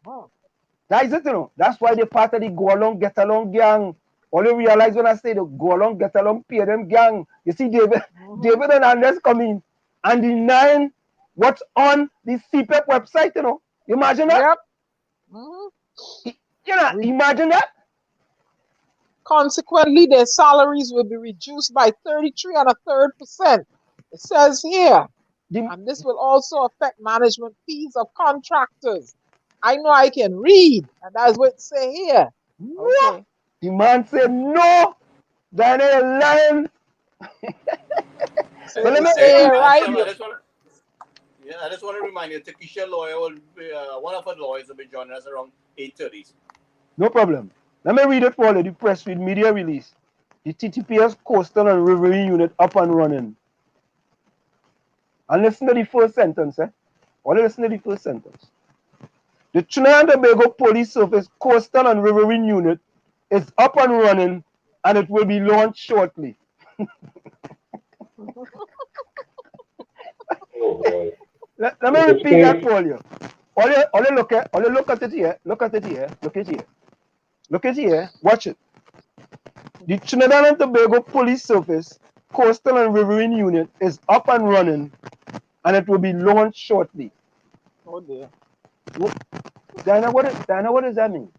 That is it, you know. That's why they're part of the go along, get along gang. All you realize when I say the go along, get along, pay them gang. You see David and Anders coming and denying what's on the CPEP website, you know. Imagine that? Yep. You know, imagine that. Consequently, their salaries will be reduced by 33.33%. It says here, and this will also affect management fees of contractors. I know I can read, and that's what it say here. Okay. The man said no. Daniel lying. So let me say right. I just want to remind you, Takisha lawyer will be one of our lawyers will be joining us around 8:30. No problem. Let me read it for you. The press read media release. The TTPS coastal and riverine unit up and running. And listen to the first sentence, eh? Only listen to the first sentence. The Trinidad and Tobago Police Service coastal and riverine unit is up and running, and it will be launched shortly. Let me repeat that for you. Only look at it here. Look at it here. Look at it here. Look at it here. Watch it. The Trinidad and Tobago Police Service coastal and riverine unit is up and running, and it will be launched shortly. Oh dear. Diana, what does that mean?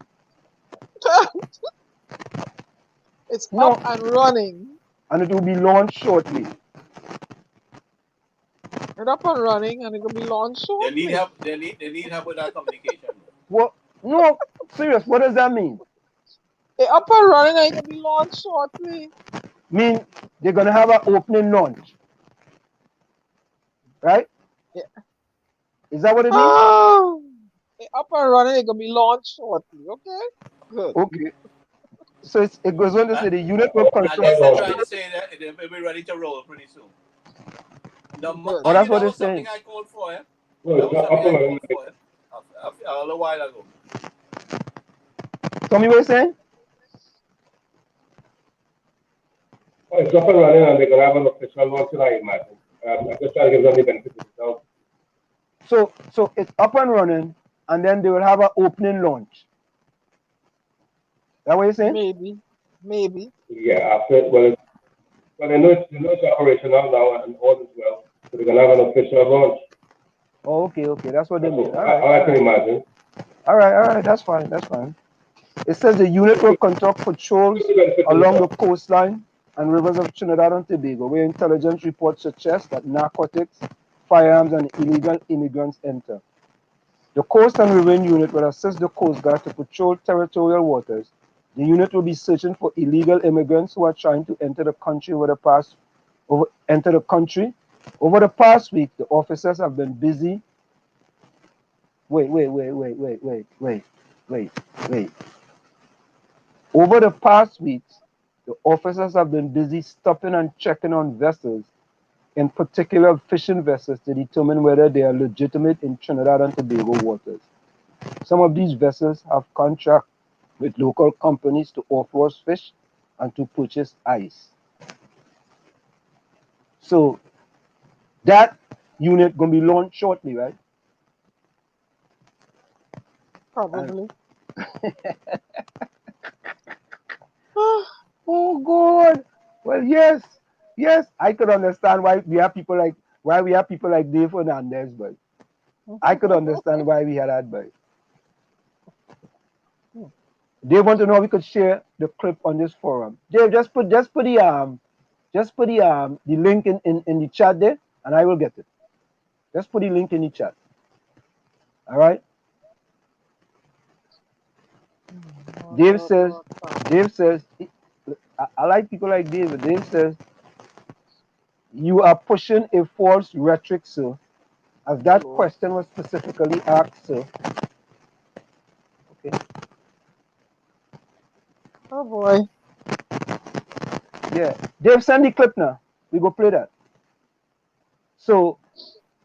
It's up and running. And it will be launched shortly. It's up and running, and it will be launched shortly. They need help. They need help with that communication. What? No, serious. What does that mean? It's up and running, and it will be launched shortly. Mean they're gonna have an opening launch, right? Yeah. Is that what it means? It's up and running, it's gonna be launched shortly. Okay. Good. Okay. So it goes on to say the unit will I guess they're trying to say that they'll be ready to roll pretty soon. That's what it's saying. Something I called for, that was something I called for a little while ago. Tell me what you're saying? It's up and running, and they're going to have an official launch tonight, imagine. I'm just trying to give them the benefit of the doubt. So it's up and running, and then they will have an opening launch. Is that what you're saying? Maybe. Yeah, after well, they know it's operational now and all as well, so they're gonna have an official launch. Oh, okay, that's what they mean. I can imagine. All right, that's fine. It says the unit will conduct patrols along the coastline and rivers of Trinidad and Tobago, where intelligence reports suggest that narcotics, firearms, and illegal immigrants enter. The Coast and Riverine Unit will assist the Coast Guard to patrol territorial waters. The unit will be searching for illegal immigrants who are trying to enter the country over the past week. The officers have been busy. Wait. Over the past weeks, the officers have been busy stopping and checking on vessels, in particular fishing vessels, to determine whether they are legitimate in Trinidad and Tobago waters. Some of these vessels have contracts with local companies to offload fish and to purchase ice. So that unit gonna be launched shortly, right? Probably. Oh God. Well, yes. I could understand why we have people like Dave Fernandez, but I could understand why we had that, but they want to know we could share the clip on this forum. Dave, just put the link in the chat there, and I will get it. Just put the link in the chat. All right. Dave says, I like people like Dave, but Dave says, you are pushing a false rhetoric, sir, as that question was specifically asked, sir. Okay. Oh boy. Yeah. Dave, send the clip now. We go play that. So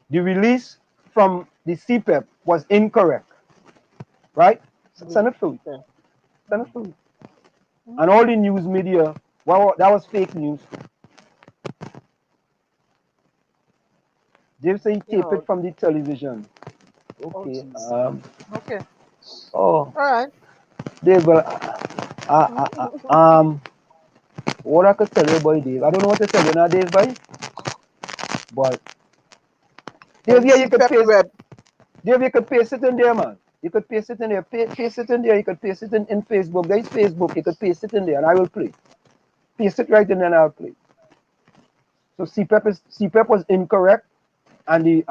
the release from the CPEP was incorrect. Right? Send it through. Send it through. And all the news media, well, that was fake news. Dave said he taped it from the television. Okay. Okay. Oh. All right. Dave, well, what I could tell you about Dave, I don't know what to tell you now, Dave, boy. But Dave, yeah, you could paste. Dave, you could paste it in there, man. You could paste it in there. Paste it in there. You could paste it in Facebook. There's Facebook. You could paste it in there, and I will play. Paste it right in there, and I'll play. So CPEP was incorrect, and the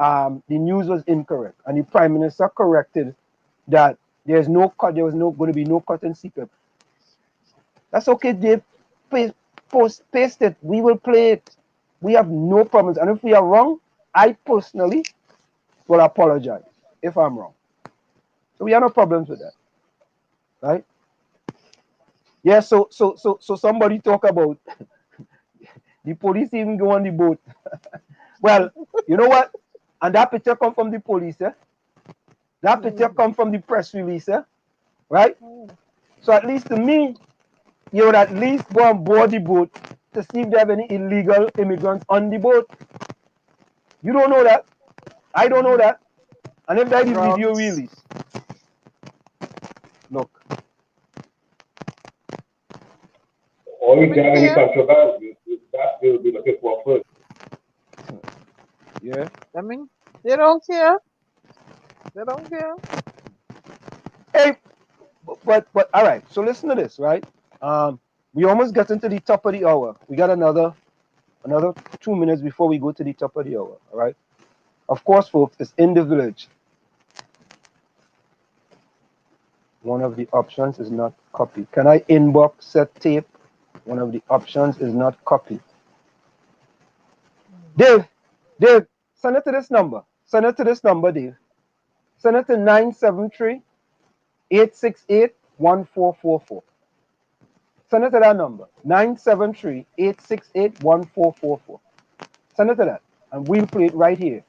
news was incorrect, and the Prime Minister corrected that there was no going to be no cut in CPEP. That's okay, Dave. Paste it. We will play it. We have no problems, and if we are wrong, I personally will apologize if I'm wrong. So we have no problems with that, right? Yeah, so somebody talk about the police even go on the boat. Well, you know what? And that picture come from the police, eh? That picture come from the press release, eh? Right? So at least to me, you would at least go on board the boat to see if there have any illegal immigrants on the boat. You don't know that. I don't know that. And if that is video release, look. Only got any controversy that will be looking for first. Yeah. I mean, they don't care. They don't care. Hey, but all right. So listen to this, right? We almost get into the top of the hour. We got another 2 minutes before we go to the top of the hour. All right. Of course, folks, it's in the village. One of the options is not copy. Can I inbox set tape? One of the options is not copy. Dave, send it to this number. Send it to this number, Dave. Send it to 973-868-1444. Send it to that number. 973-868-1444. Send it to that. And we'll play it right here.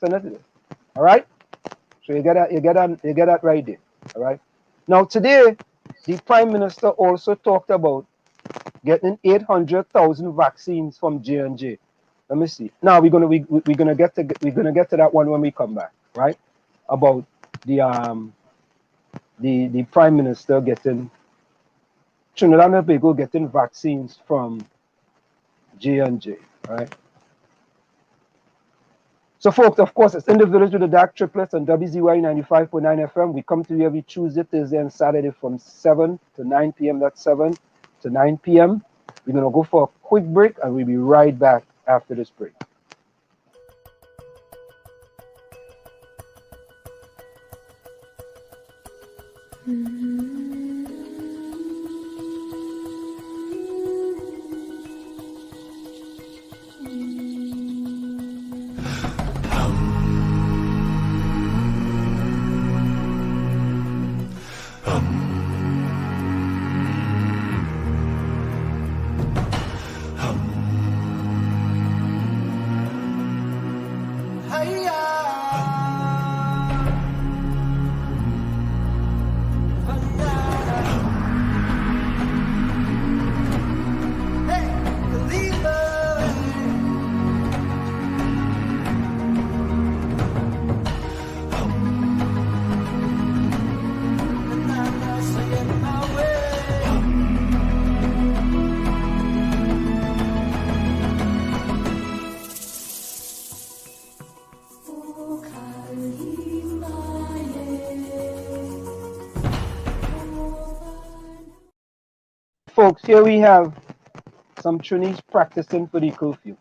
Send it to this. All right? So you get that right there. All right? Now today, the Prime Minister also talked about getting 800,000 vaccines from J&J. Let me see. Now we're gonna get to that one when we come back, right? About the Prime Minister getting Trinidad and Tobago getting vaccines from J&J, right? So folks, of course, it's in the village with the dark triplets on WZY 95.9 FM. We come to you every Tuesday, Thursday, and Saturday from 7 to 9 p.m. That's 7 to 9 p.m. We're going to go for a quick break, and we'll be right back after this break. Folks, here we have some Trinis practicing for the curfew.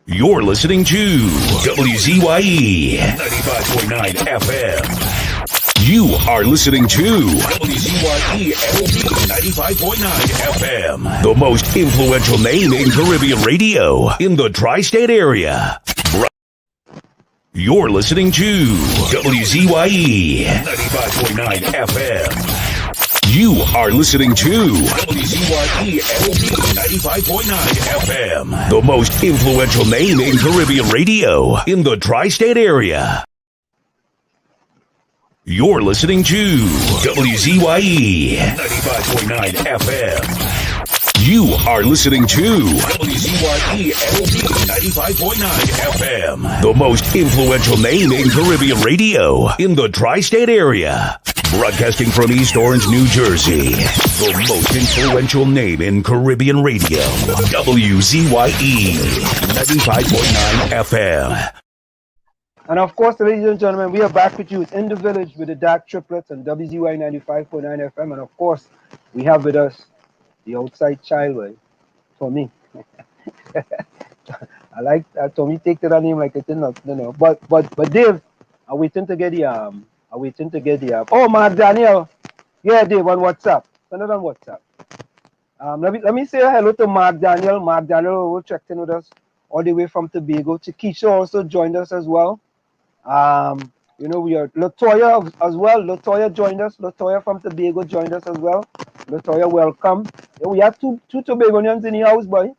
You're listening to WZYE 95.9 FM. You are listening to WZYE 95.9 FM, the most influential name in Caribbean radio in the tri-state area. You're listening to WZYE 95.9 FM. You are listening to WZYE 95.9 FM, the most influential name in Caribbean radio in the tri-state area. You're listening to WZYE 95.9 FM. You are listening to WZYE 95.9 FM, the most influential name in Caribbean radio in the tri-state area. Broadcasting from East Orange, New Jersey, the most influential name in Caribbean radio, WZYE 95.9 FM. And of course, ladies and gentlemen, we are back with you in the village with the Dark Triplets and WZY 95.9 FM. And of course, we have with us the outside child, right? For me. I like that Tommy take to that name like it's not, you know. But Dave, I'm waiting to get the oh, Mark Daniel. Yeah, Dave, on WhatsApp. Send it on WhatsApp. Let me say hello to Mark Daniel. Mark Daniel will check in with us all the way from Tobago. Chiquisha also joined us as well. You know, we are Latoya as well. Latoya joined us. Latoya from Tobago joined us as well. Latoya, welcome. Yeah, we have two Tobagonians in the house, boy.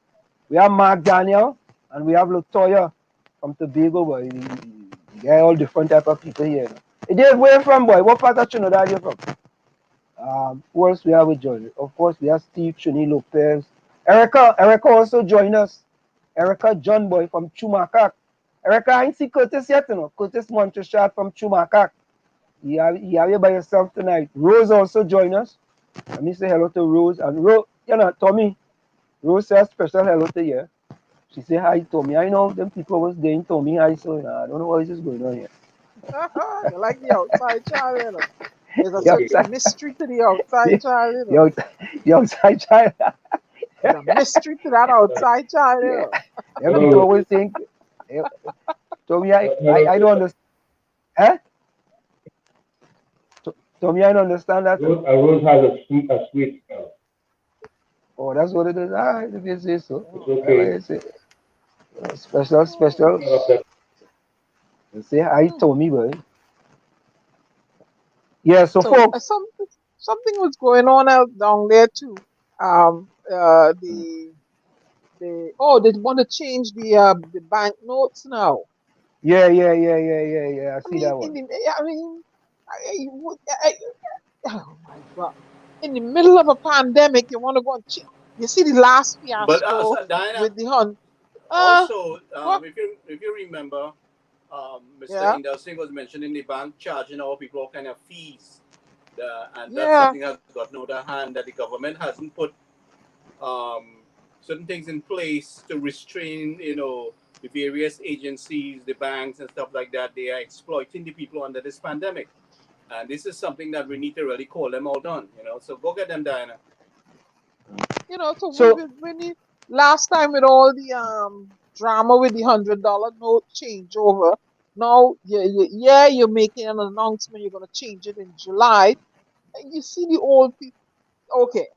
We have Mark Daniel and we have Latoya from Tobago, boy. Yeah, all different type of people here. Hey, Dave, where you from, boy? What part of Trinidad you from? Who else we have with join? Of course, we have Steve, Trini Lopez. Erica also joined us. Erica John Boy from Chumakak. Erica, I ain't see Curtis yet, you know. Curtis Montreshat from Chumakak. You are here by yourself tonight. Rose also joined us. Let me say hello to Rose. And Rose, you know, Tommy, Rose says special hello to you. She said hi, Tommy. I know them people was doing Tommy hi, so you know, I don't know what is going on here. You like the outside child, you know. There's a The certain outside, mystery to the outside child, you know. the outside child. There's a mystery to that outside child, you Yeah. know. Them people always think, Tommy, I don't understand. Eh? Tommy, I don't understand that. Rose has a sweet smell. Oh, that's what it is. All right, if you say so. It's okay. You say. Special. You say hi, Tommy, boy. Yeah, so So folks. something was going on out down there too. They want to change the bank notes now. Yeah. I see that one. Oh my God! In the middle of a pandemic, you want to go and change. You see the last But fiasco Diana, with the hunt. also, What? if you remember, Mr. Yeah, Indelson was mentioning the bank charging our people all kind of fees, and that's yeah. something has gotten out of hand that the government hasn't put certain things in place to restrain, the various agencies, the banks, and stuff like that. They are exploiting the people under this pandemic, and this is something that we need to really call them out on. So go get them, Diana. So So when you last time with all the drama with the $100 note changeover, now you're making an announcement you're gonna change it in July. And you see the old people. Okay,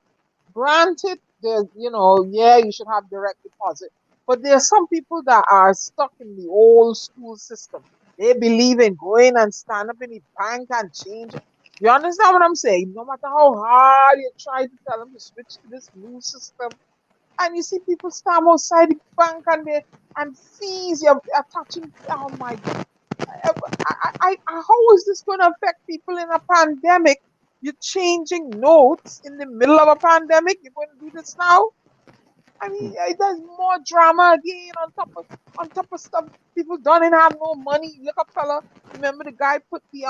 granted, there's you should have direct deposit, but there are some people that are stuck in the old school system. They believe in going and stand up in the bank and change it. You understand what I'm saying? No matter how hard you try to tell them to switch to this new system, and you see people stand outside the bank and fees you're attaching. Oh my God. How is this going to affect people in a pandemic? You're changing notes in the middle of a pandemic. You're going to do this now? I mean, there's more drama again on top of stuff. People don't even have no money. Look up, fella. Remember the guy put the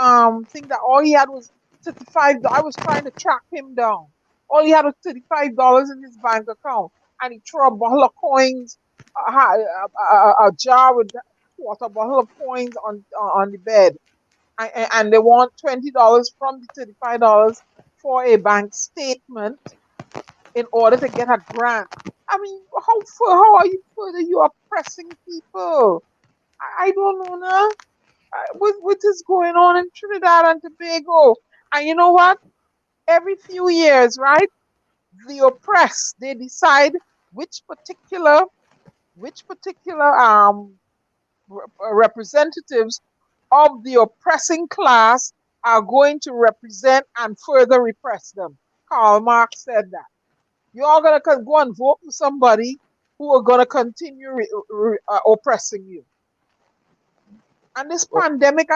thing that all he had was $35. I was trying to track him down. All he had was $35 in his bank account, and he threw a bottle of coins, a jar with a bottle of coins on the bed, and they want $20 from the $35 for a bank statement in order to get a grant. I mean, how are you further? You are oppressing people. I don't know now. What is going on in Trinidad and Tobago? And you know what? Every few years, right? The oppressed, they decide which particular representatives of the oppressing class are going to represent and further repress them. Karl Marx said that. You're all going to go and vote for somebody who are going to continue oppressing you. And this pandemic,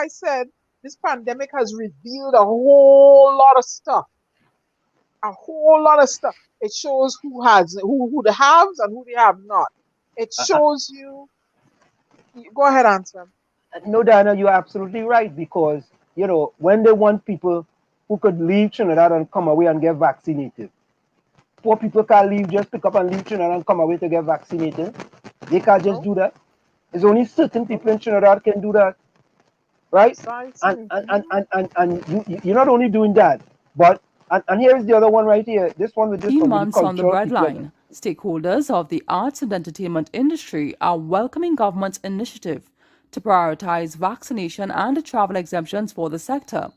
this pandemic has revealed a whole lot of stuff. A whole lot of stuff. It shows who the haves and who they have not. It shows you. Go ahead, answer. no, Diana, you're absolutely right because when they want people who could leave Trinidad and come away and get vaccinated, poor people can't leave, just pick up and leave Trinidad and come away to get vaccinated. They can't just do that. There's only certain people in Trinidad can do that. right? Precisely. You're not only doing that, but and here is the other one right here. This one with this 18 one with the months on the cultural people. breadline, stakeholders of the arts and entertainment industry are welcoming government's initiative to prioritize vaccination and travel exemptions for the sector,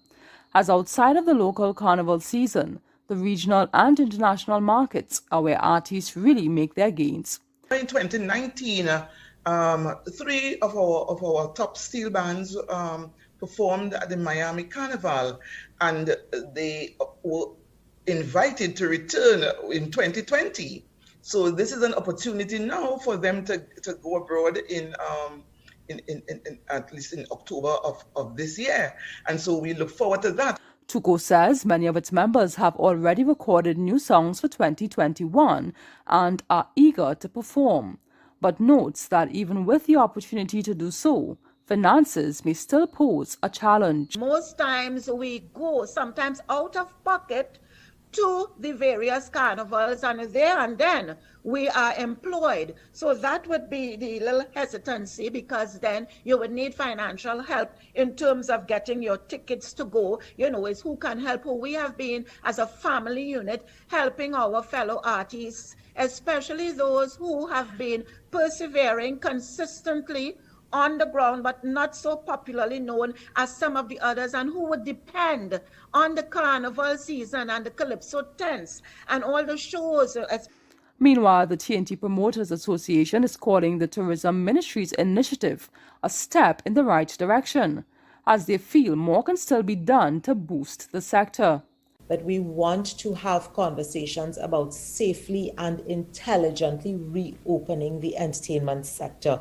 as outside of the local carnival season, the regional and international markets are where artists really make their gains. In 2019, 3 of our top steel bands performed at the Miami Carnival, and they were invited to return in 2020. So this is an opportunity now for them to go abroad in at least in October of this year. And so we look forward to that. 𝗪𝗶𝗹𝗏𝗡 says many of its members have already recorded new songs for 2021 and are eager to perform, but notes that even with the opportunity to do so, finances may still pose a challenge. Most times we go, sometimes out of pocket, to the various carnivals, and there and then we are employed. So that would be the little hesitancy, because then you would need financial help in terms of getting your tickets to go. You know, is who can help who. We have been, as a family unit, helping our fellow artists, especially those who have been persevering consistently on the ground, but not so popularly known as some of the others, and who would depend on the carnival season and the calypso tents and all the shows. Meanwhile, the TNT Promoters Association is calling the Tourism Ministry's initiative a step in the right direction, as they feel more can still be done to boost the sector. But we want to have conversations about safely and intelligently reopening the entertainment sector.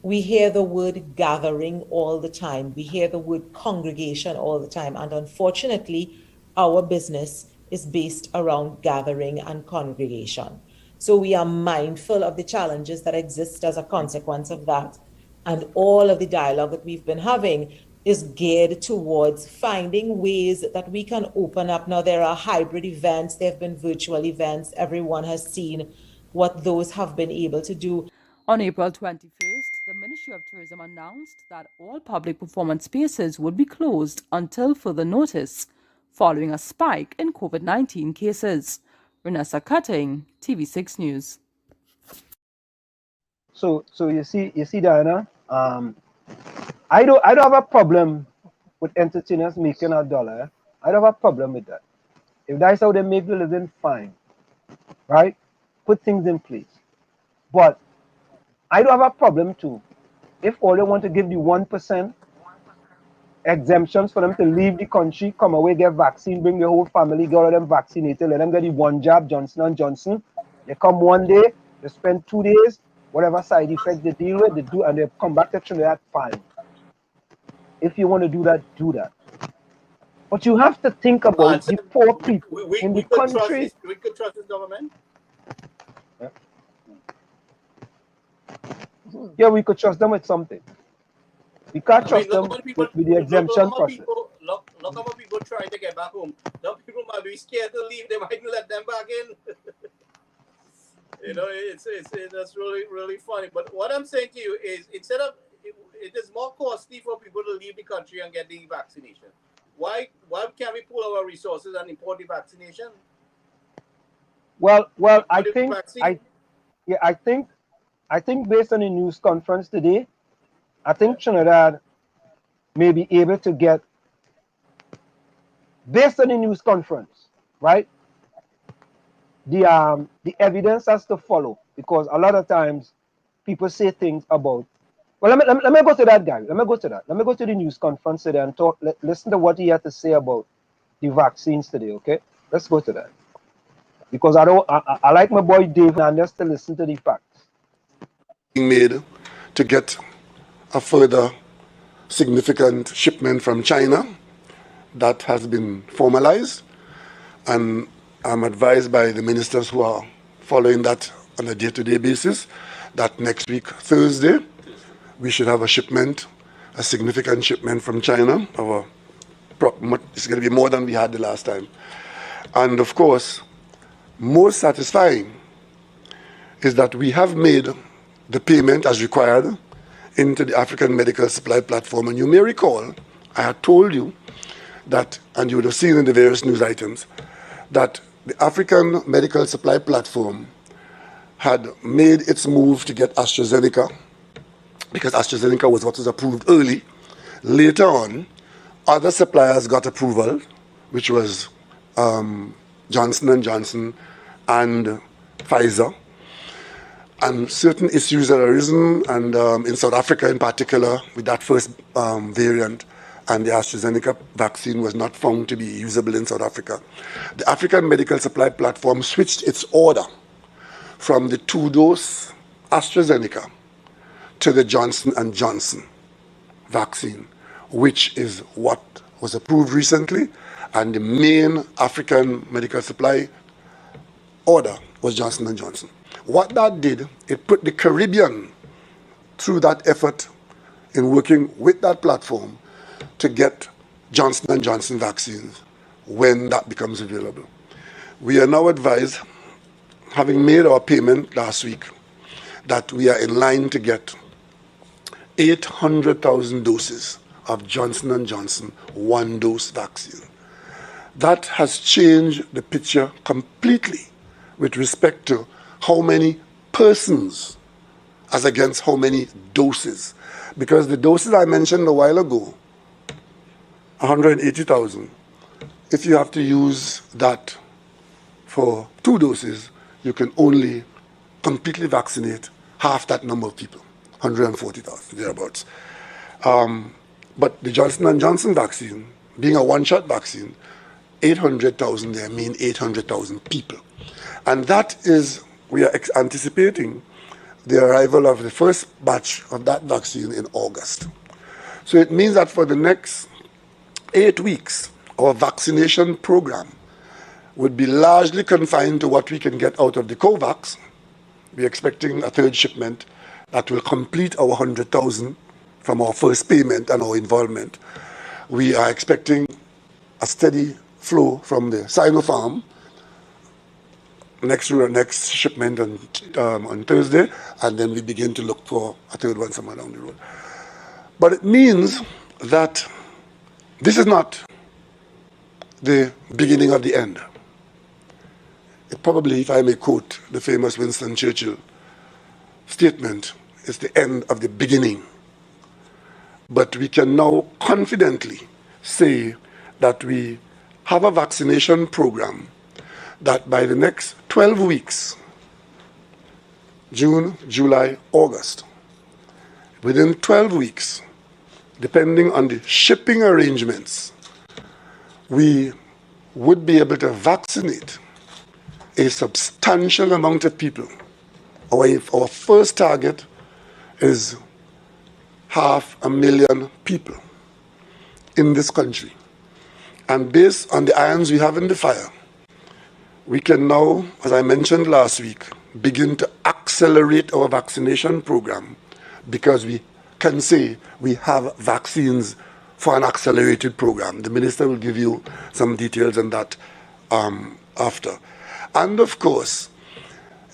We hear the word gathering all the time. We hear the word congregation all the time. And unfortunately, our business is based around gathering and congregation. So we are mindful of the challenges that exist as a consequence of that. And all of the dialogue that we've been having is geared towards finding ways that we can open up. Now, there are hybrid events, there have been virtual events. Everyone has seen what those have been able to do. On April 21st, the Ministry of Tourism announced that all public performance spaces would be closed until further notice, following a spike in COVID-19 cases. Renessa Cutting, TV6 News. So you see, Diana, I don't have a problem with entertainers making $1. I don't have a problem with that. If that's how they make the living, fine, right? Put things in place. But I don't have a problem too if all they want to give the 1% exemptions for them to leave the country, come away, get vaccine, bring their whole family, get all of them vaccinated, let them get the one jab, Johnson & Johnson. They come one day, they spend 2 days, whatever side effects they deal with, they do, and they come back to Trinidad, fine. If you want to do that, do that. But you have to think about the poor people in the country. We could trust this government. Yeah, we could trust them with something. We can't trust them with the exemption process. Look how many people trying to get back home. Now people might be scared to leave. They might let them back in. You know, that's really funny. But what I'm saying to you is, instead of it is more costly for people to leave the country and get the vaccination. Why can't we pull our resources and import the vaccination? Well, I think based on the news conference today, I think Trinidad may be able to get, based on the news conference, right? The evidence has to follow, because a lot of times people say things about. Well, let me go to that guy. Let me go to the news conference today and talk. Listen to what he had to say about the vaccines today. Okay, let's go to that, because I like my boy Dave Hernandez to listen to the facts. Made to get a further significant shipment from China that has been formalized, and I'm advised by the ministers who are following that on a day-to-day basis that next week, Thursday, we should have a significant shipment from China. It's going to be more than we had the last time. And of course, most satisfying is that we have made the payment as required into the African Medical Supply Platform. And you may recall, I had told you that, and you would have seen in the various news items, that the African Medical Supply Platform had made its move to get AstraZeneca, because AstraZeneca was what was approved early. Later on, other suppliers got approval, which was Johnson & Johnson and Pfizer. And certain issues had arisen, and in South Africa in particular, with that first variant, and the AstraZeneca vaccine was not found to be usable in South Africa. The African Medical Supply Platform switched its order from the 2-dose AstraZeneca to the Johnson & Johnson vaccine, which is what was approved recently, and the main African medical supply order was Johnson & Johnson. What that did, it put the Caribbean through that effort in working with that platform to get Johnson & Johnson vaccines when that becomes available. We are now advised, having made our payment last week, that we are in line to get 800,000 doses of Johnson & Johnson 1-dose vaccine. That has changed the picture completely with respect to how many persons as against how many doses. Because the doses I mentioned a while ago, 180,000, if you have to use that for 2 doses, you can only completely vaccinate half that number of people, 140,000, thereabouts. But the Johnson & Johnson vaccine, being a one-shot vaccine, 800,000 there mean 800,000 people. And that is, we are anticipating the arrival of the first batch of that vaccine in August. So it means that for the next 8 weeks, our vaccination program would be largely confined to what we can get out of the COVAX. We're expecting a 3rd shipment that will complete our 100,000 from our first payment and our involvement. We are expecting a steady flow from the Sinopharm, next shipment on Thursday, and then we begin to look for a 3rd one somewhere down the road. But it means that this is not the beginning of the end. It probably, if I may quote the famous Winston Churchill statement, is the end of the beginning. But we can now confidently say that we have a vaccination program that by the next 12 weeks, June, July, August, within 12 weeks, depending on the shipping arrangements, we would be able to vaccinate a substantial amount of people. Our first target is 500,000 people in this country. And based on the irons we have in the fire, we can now, as I mentioned last week, begin to accelerate our vaccination program because we can say we have vaccines for an accelerated program. The minister will give you some details on that after. And of course,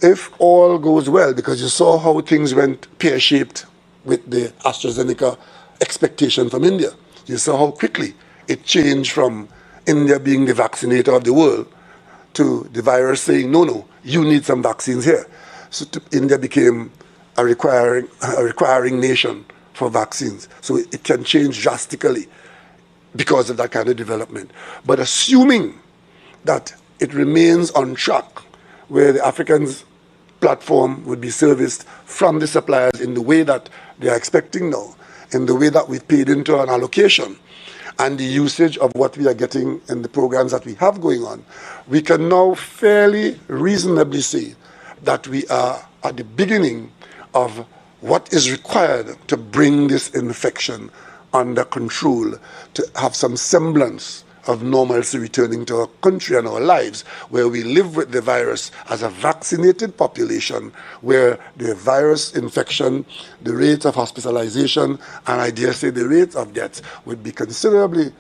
if all goes well, because you saw how things went pear-shaped with the AstraZeneca expectation from India. You saw how quickly it changed from India being the vaccinator of the world to the virus saying, no, you need some vaccines here. So India became a requiring nation for vaccines. So it can change drastically because of that kind of development. But assuming that it remains on track, where the Africans platform would be serviced from the suppliers in the way that they are expecting now, in the way that we've paid into an allocation, and the usage of what we are getting in the programs that we have going on, we can now fairly reasonably say that we are at the beginning of what is required to bring this infection under control, to have some semblance of normalcy returning to our country and our lives, where we live with the virus as a vaccinated population, where the virus infection, the rate of hospitalization, and I dare say the rate of death would be considerably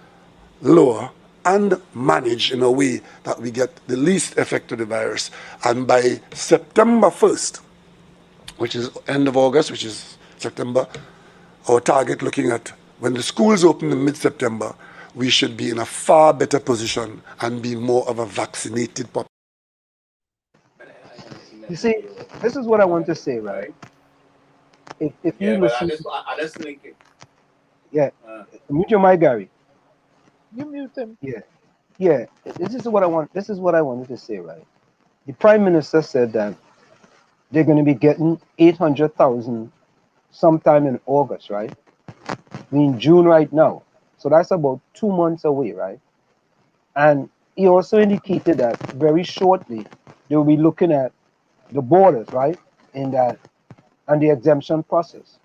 lower and managed in a way that we get the least effect of the virus. And by September 1st, which is end of August, which is September, our target looking at when the schools open in mid-September, we should be in a far better position and be more of a vaccinated population. You see, this is what I want to say, right? If you listen, I just thinking. Yeah, mute your mic, Gary. You mute him. Yeah. This is what I want. This is what I wanted to say, right? The Prime Minister said that they're going to be getting 800,000 sometime in August, right? We're in June right now, so that's about 2 months away, right? And he also indicated that very shortly they will be looking at the borders, right, in that and the exemption process.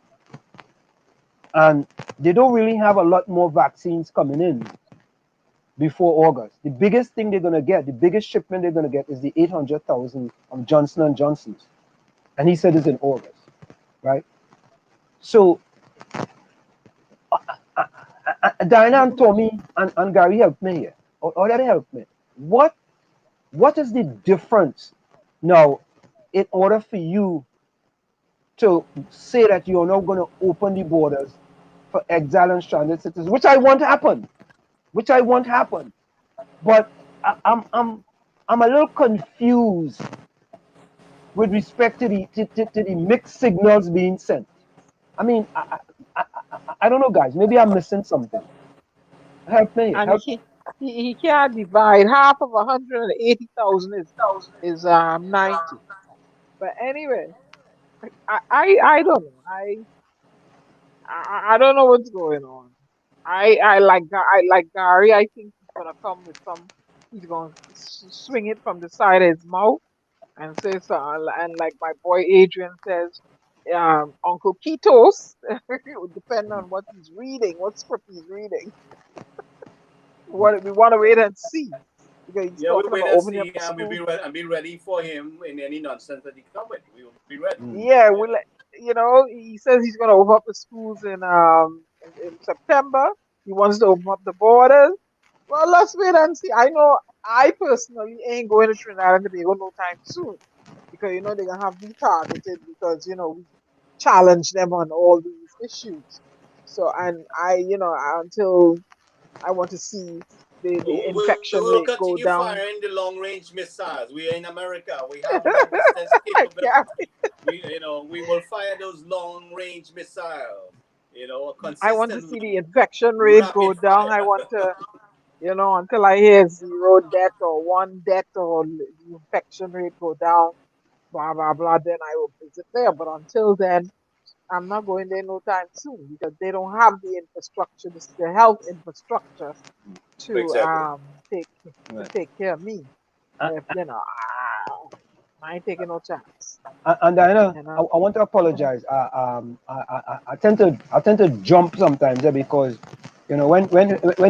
And they don't really have a lot more vaccines coming in before August. The biggest thing they're going to get, the biggest shipment they're going to get is the 800,000 of Johnson & Johnson's. And he said it's in August, right? So, Diana and Tommy and Gary helped me here. Or that helped me. What is the difference now in order for you to say that you're not going to open the borders for exile and stranded citizens, which I want happen, but I'm a little confused with respect to the mixed signals being sent. I mean, I don't know, guys. Maybe I'm missing something. Help me. And he can't divide half of 180,000 is 90. But anyway, I don't know. I don't know what's going on. I like Gary. I think he's gonna come with some. He's gonna swing it from the side of his mouth and say so. And like my boy Adrian says, Uncle Ketos. It would depend on what he's reading, what script he's reading. We want to wait and see. Because he's talking we wait about and opening up see, the school. and be ready for him in any nonsense that he come with. We will be ready. Yeah, he says he's going to open up the schools in September. He wants to open up the borders. Well, let's wait and see. I know I personally ain't going to Trinidad and Tobago no time soon because they're gonna have me targeted because we challenge them on all these issues. So until I want to see the infection We will rate go continue down. firing the long-range missiles. We are in America. We have long-distance capability. We will fire those long-range missiles. I want to Consistent, see the infection rate go rapid down. fire. I want to, until I hear 0 death or 1 death or the infection rate go down, blah, blah, blah, then I will visit there. But until then, I'm not going there no time soon because they don't have the infrastructure, the health infrastructure to take care of me. If, I ain't taking no chance. And Diana, I want to apologize. I tend to jump sometimes because when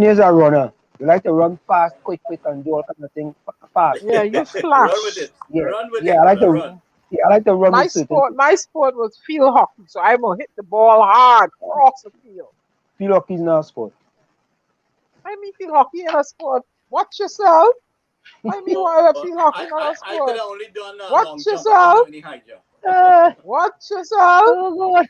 you're a runner, you like to run fast, quick, and do all kind of things fast. Yeah, you flash. Run with it. Run with it. I like to run. Yeah, I like to run with certain. My sport was field hockey, so I'm gonna hit the ball hard across the field. Field hockey is not a sport. I mean, field hockey is a sport. Watch yourself. I mean, why field hockey not a sport? I could have only done Watch long yourself. jump. High jump. Watch yourself. Oh God.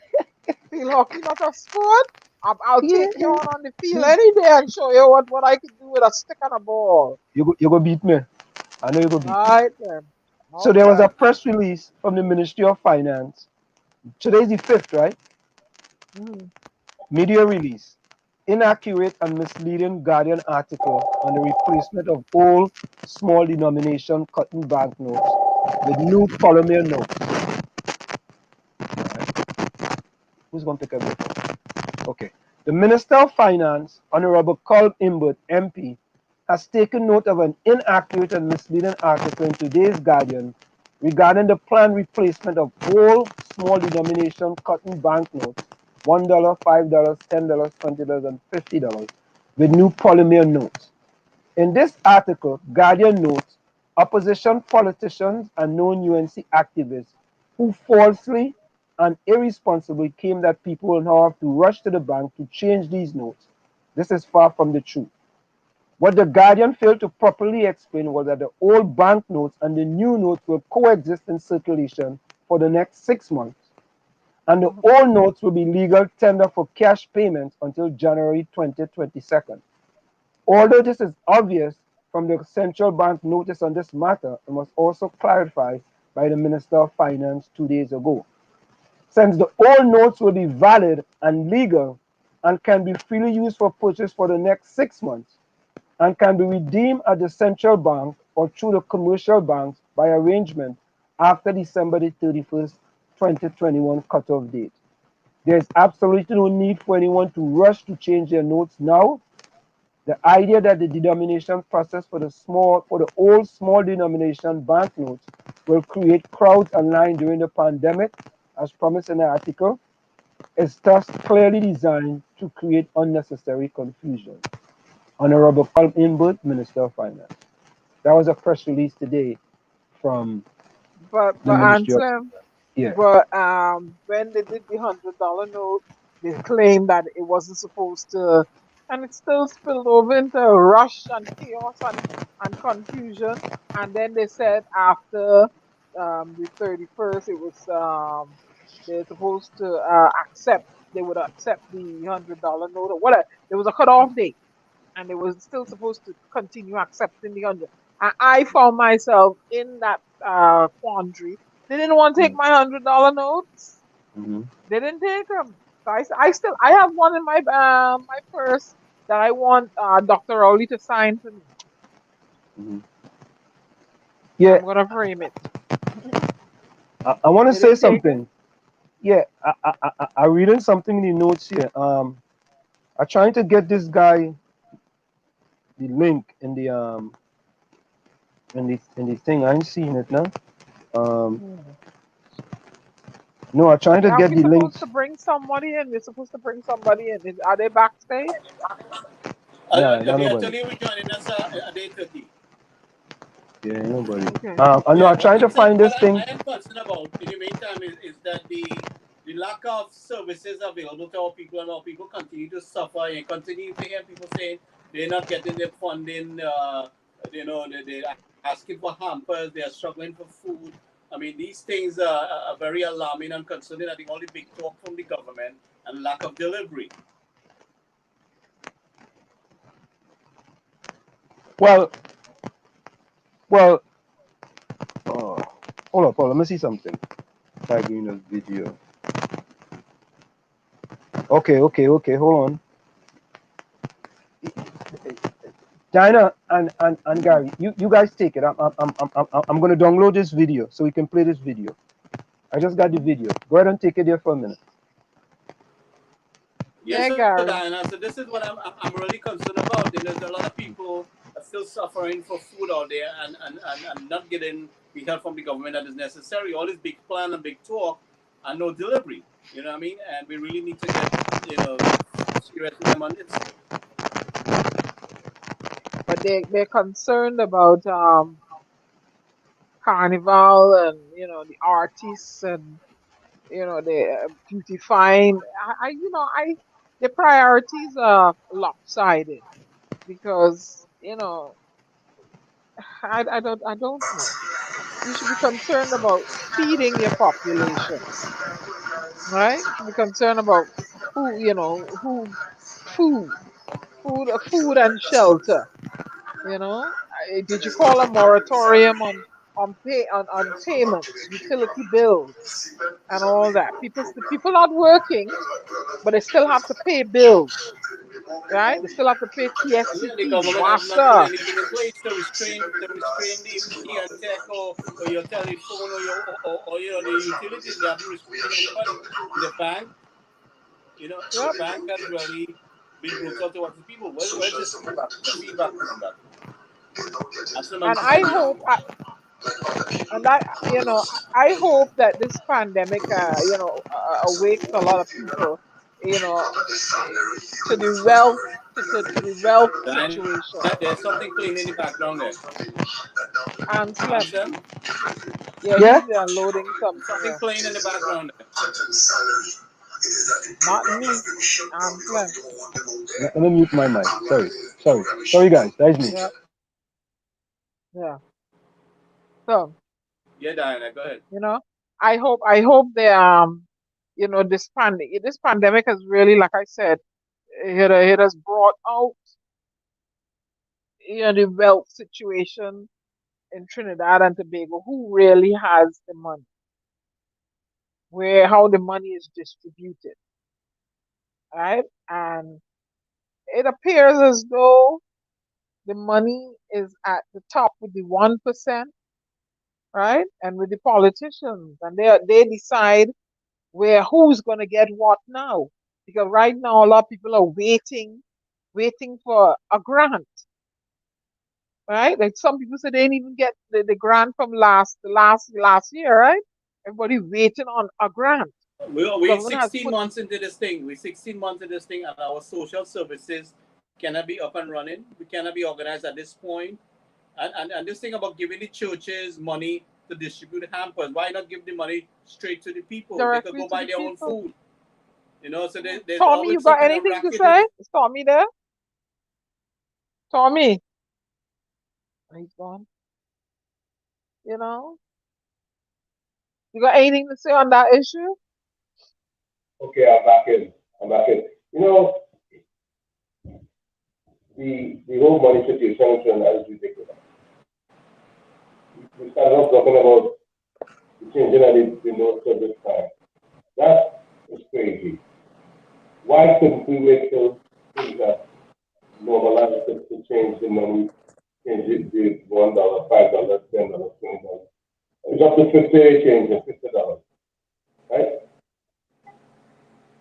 Field hockey not a sport. I'll take you on the field any day and show you what I can do with a stick and a ball. You go beat me. I know you go beat me. Right then. So there was a press release from the Ministry of Finance. Today's the 5th, right? Media release. Inaccurate and misleading Guardian article on the replacement of old small denomination cotton banknotes with new polymer notes. Who's going to pick up this? Okay. The Minister of Finance, Honorable 𝗪𝗶𝗹𝗶𝗴𝗏 MP, has taken note of an inaccurate and misleading article in today's Guardian regarding the planned replacement of old small denomination cotton banknotes, $1, $5, $10, $20, and $50, with new polymer notes. In this article, Guardian notes opposition politicians and known UNC activists who falsely and irresponsibly claim that people will now have to rush to the bank to change these notes. This is far from the truth. What the Guardian failed to properly explain was that the old banknotes and the new notes will coexist in circulation for the next 6 months, and the old notes will be legal tender for cash payments until January 2022. Although this is obvious from the central bank notice on this matter, it was also clarified by the Minister of Finance 2 days ago. Since the old notes will be valid and legal and can be freely used for purchase for the next 6 months and can be redeemed at the central bank or through the commercial banks by arrangement after December the 31st, 2021 cutoff date. There is absolutely no need for anyone to rush to change their notes now. The idea that the denomination process for the old small denomination banknotes will create crowds online during the pandemic, as promised in the article, is thus clearly designed to create unnecessary confusion. Honorable 𝗪𝗶𝗹𝗵𝗡, Minister of Finance. That was a press release today from But the Ministry of Anselm, Yeah. but when they did the $100 note, they claimed that it wasn't supposed to, and it still spilled over into rush and chaos and confusion. And then they said after the 31st, it was they're supposed to accept. They would accept the $100 note or whatever. There was a cutoff date, and they were still supposed to continue accepting the 100. And I found myself in that quandary. They didn't want to take my $100 notes. They didn't take them. So I have one in my my purse that I want Dr. Rowley to sign for me. Yeah. I'm gonna frame it. I want to They say didn't take it. something. Yeah, I'm reading something in the notes here. I'm trying to get this guy the link in the thing. I ain't seeing it now. No, I'm trying to Are get we the supposed links. to bring somebody in? We're supposed to bring somebody in. Are they backstage? Nah, They're nobody. actually rejoining us at 8:30. Yeah, nobody. Okay. I know. Yeah, I'm trying to find this what thing. I am concerned about in the meantime is that the lack of services available to our people, and our people continue to suffer, and continue to hear people saying they're not getting their funding. They're asking for hampers, they're struggling for food. I mean, these things are very alarming and concerning. I think all the big talk from the government and lack of delivery. Well, hold up. Let me see something. Tagging this video. Okay. Hold on. Dinah and Gary, you guys take it. I'm gonna download this video so we can play this video. I just got the video. Go ahead and take it there for a minute. Yes, Yeah, Gary. Diana. So this is what I'm really concerned about. There's a lot of people are still suffering for food out there and not getting the help from the government that is necessary. All this big plan and big talk and no delivery. You know what I mean? And we really need to get serious with them on this. But they're concerned about carnival and the artists and the beautifying. The priorities are lopsided because I don't know. You should be concerned about feeding your population, right? You should be concerned about who food, food and shelter. Did you call a moratorium on payments, utility bills, and all that? People not working, but they still have to pay bills, right? They still have to pay Yeah, the TSCP, government have not put WASA. anything in place to restrain the key and tech or your telephone or the utilities. They haven't restrained anybody. The bank, the Yep. bank has really been brutal towards the people. Where's this feedback from that? And I hope, I hope that this pandemic, awakes a lot of people, you know, to the wealth, to the wealth And situation. there's something playing in the background there. And Slim, Answer? yeah, Yeah. he's loading something. Something Yeah, playing in the background there. not me. And Slim. Let me mute my mic. Sorry, guys. That is me. Yeah, yeah. So Yeah, Diana, go ahead. I hope they you know, this pandemic has really, like I said, it has brought out, you know, the wealth situation in Trinidad and Tobago. Who really has the money? How the money is distributed, right? And it appears as though the money is at the top with the 1%, right? And with the politicians, and they decide who's going to get what now. Because right now, a lot of people are waiting for a grant, right? Like some people say they didn't even get the grant from last year, right? Everybody waiting on a grant. We're 16 months into this thing. We're 16 months into this thing, and our social services cannot be up and running. We cannot be organized at this point. And this thing about giving the churches money to distribute hampers, why not give the money straight to the people? They could go buy their own food. You know, so there's Tommy, always you got anything to say? Is Tommy there? Tommy. He's gone. You know? You got anything to say on that issue? Okay, I'm back in. You know, the whole money situation is ridiculous. We started off talking about the changing of the notes of this time. That is crazy. Why couldn't we wait till things are normalized to change the money, change it to $1, $5, $10, $20? It's up to 50 change and $50, right?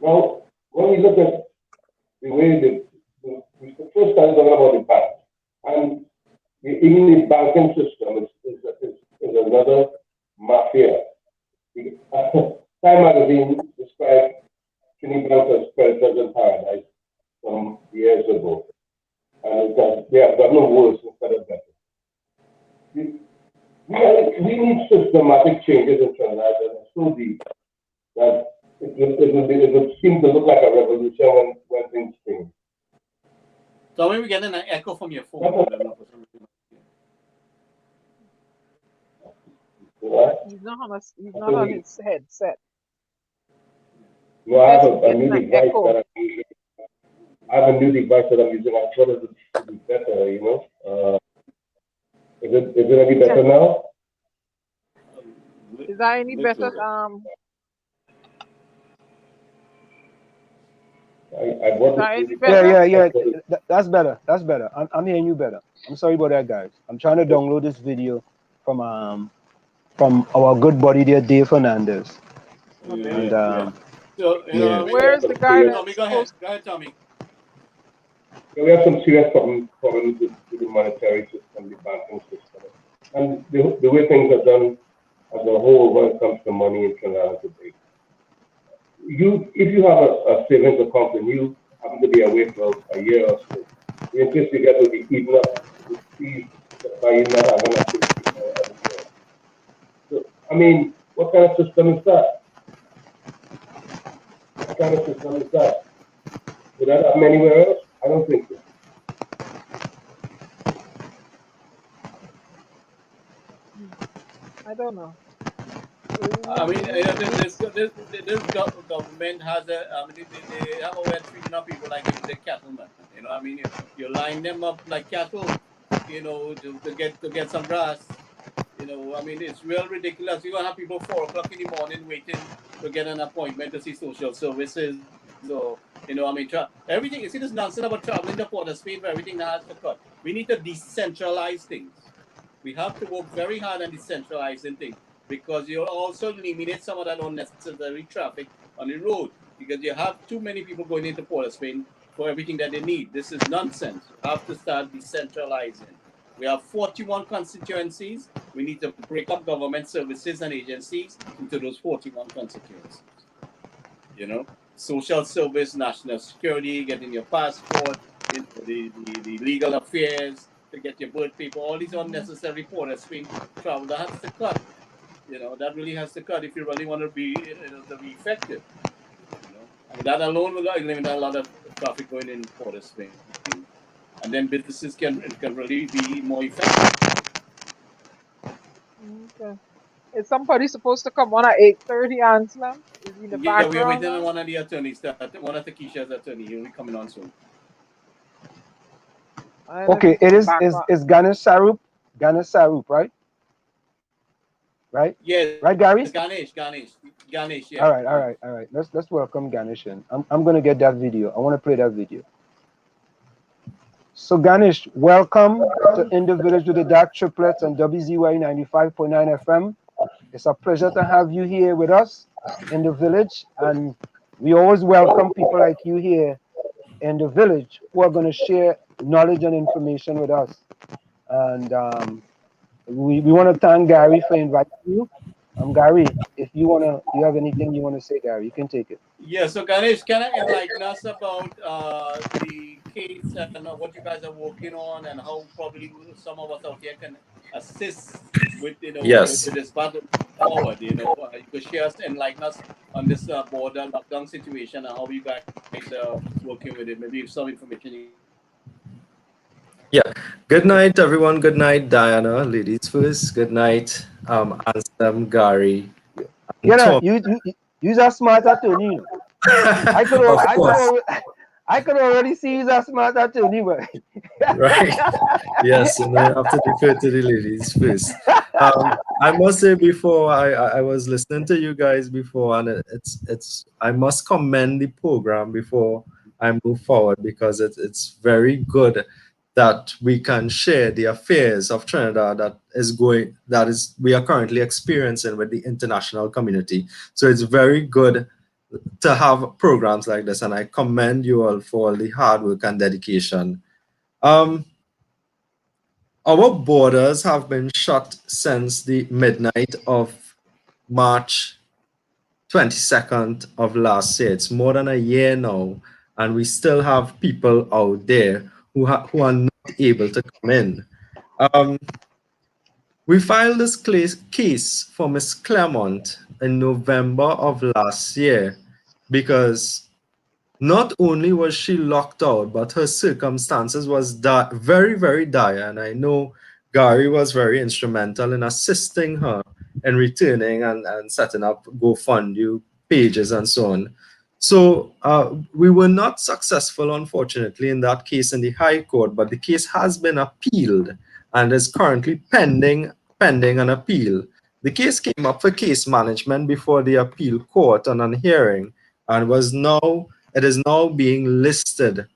Now, when we look at the way we first started talking about the bank, and even the banking system is another mafia. Time magazine described Trinidad as predators in paradise some years ago, and they have gotten worse instead of better. We need systematic changes in Trinidad that are so deep that it would seem to look like a revolution when things change. So maybe we get an echo from your phone. He's not on his headset. No, I have a new device that I'm using. I thought it would be better, you know. Is it any better now? Is that any better? Yeah. That's better. I'm hearing you better. I'm sorry about that, guys. I'm trying to download this video from our good buddy there, Dave Fernandez. So, where's the guy that's Tommy, go ahead, Tommy. Yeah, we have some serious problems with the monetary system, the banking system, and the way things are done as a whole when it comes to money in Trinidad and Tobago. If you have a savings account and you happen to be away for a year or so, the interest you get will be eaten up with fees by you not having activity every year. So, I mean, what kind of system is that? Would that happen anywhere else? I don't think so. I don't know. I mean, this government has they have a way of treating up people like the cattlemen. You know, I mean, you line them up like cattle, you know, to get some grass. You know, I mean, it's real ridiculous. You're gonna have people 4 o'clock in the morning waiting to get an appointment to see social services. So, you know, I mean, everything. You see this nonsense about traveling to Port of Spain for everything that has to cut. We need to decentralize things. We have to work very hard on decentralizing things, because you'll also eliminate some of that unnecessary traffic on the road, because you have too many people going into Port of Spain for everything that they need. This is nonsense. You have to start decentralizing. We have 41 constituencies. We need to break up government services and agencies into those 41 constituencies. You know, social service, national security, getting your passport, you know, the legal affairs, to get your birth paper, all these unnecessary Port of Spain travel, that has to cut. You know, that really has to cut if you really want to be, to be effective. You know, I mean, that alone will eliminate a lot of traffic going in Port of Spain, and then businesses can really be more effective. Okay. Is somebody supposed to come on at 8:30, Anselm? Is he in the Yeah, we're background waiting on now? one of the attorneys, one of Takesha's attorney. He'll be coming on soon. I don't know if Okay, he's it in the is background. Ghana Sarup, right? Right? Yes, Right, Gary? Ganesh, yeah. All right. Let's welcome Ganesh in. I'm gonna get that video. I want to play that video. So Ganesh, welcome to In the Village with the Dark Triplets on WZY 95.9 FM. It's a pleasure to have you here with us in the village, and we always welcome people like you here in the village who are going to share knowledge and information with us. And we want to thank Gary for inviting you. Gary, if you have anything you want to say, Gary, you can take it. Yeah, so Ganesh, can I enlighten us about the case and what you guys are working on, and how probably some of us out here can assist with Yes. with this battle forward? You could share us, enlighten us on this border lockdown situation and how you guys are working with it. Maybe some information. Yeah. Good night, everyone. Good night, Diana. Ladies first. Good night, Anselm, Gary. You're a smart attorney. I could already see you're a smart attorney, but right. Yes, and I have to defer to the ladies first. I must say before I was listening to you guys before, and it's I must commend the program before I move forward, because it's very good that we can share the affairs of Trinidad we are currently experiencing with the international community. So it's very good to have programs like this, and I commend you all for all the hard work and dedication. Our borders have been shut since the midnight of March 22nd of last year. It's more than a year now, and we still have people out there who are not able to come in. We filed this case for Ms. Claremont in November of last year because not only was she locked out, but her circumstances was very, very dire. And I know Gary was very instrumental in assisting her in returning and setting up GoFundMe pages and so on. So we were not successful, unfortunately, in that case in the High Court, but the case has been appealed and is currently pending an appeal. The case came up for case management before the appeal court on a hearing, and it is now being listed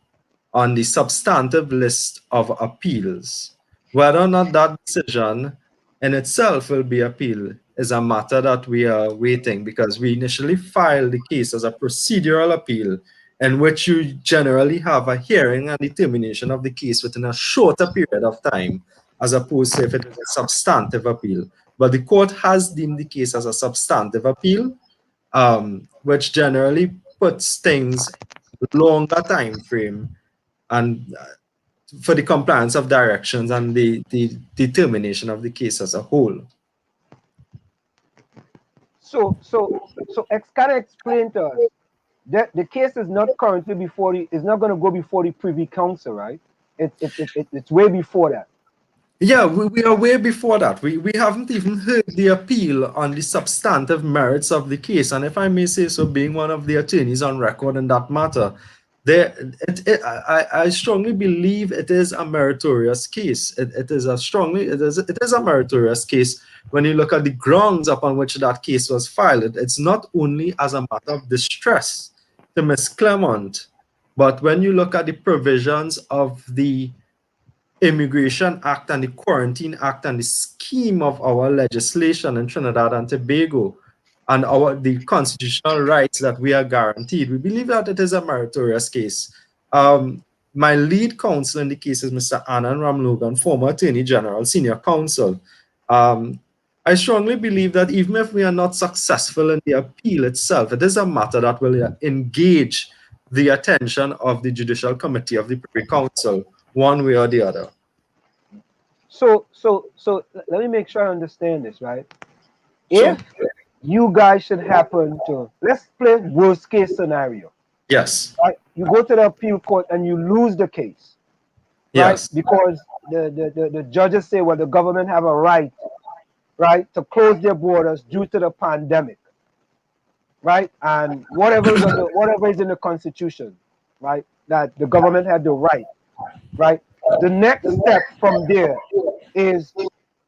on the substantive list of appeals. Whether or not that decision in itself will be appealed is a matter that we are waiting, because we initially filed the case as a procedural appeal, in which you generally have a hearing and determination of the case within a shorter period of time, as opposed to if it is a substantive appeal. But the court has deemed the case as a substantive appeal, which generally puts things longer time frame and for the compliance of directions and the determination of the case as a whole. So kind of explain to us that the case is not currently it's not going to go before the Privy Council, right? It's way before that. Yeah, we are way before that. We haven't even heard the appeal on the substantive merits of the case. And if I may say so, being one of the attorneys on record in that matter, I strongly believe it is a meritorious case. It is a meritorious case when you look at the grounds upon which that case was filed. It's not only as a matter of distress to Ms. Claremont, but when you look at the provisions of the Immigration Act and the Quarantine Act and the scheme of our legislation in Trinidad and Tobago and the constitutional rights that we are guaranteed, we believe that it is a meritorious case. My lead counsel in the case is Mr. Anand Ramlogan, former Attorney General, Senior Counsel. I strongly believe that even if we are not successful in the appeal itself, it is a matter that will engage the attention of the Judicial Committee of the Privy Council, one way or the other. So let me make sure I understand this, right? Sure. If you guys should happen to, let's play worst case scenario. Yes. Right? You go to the appeal court and you lose the case. Right? Yes. Because the judges say, well, the government have a right right, to close their borders due to the pandemic, right? And whatever is in the Constitution, right, that the government had the right, right? The next step from there is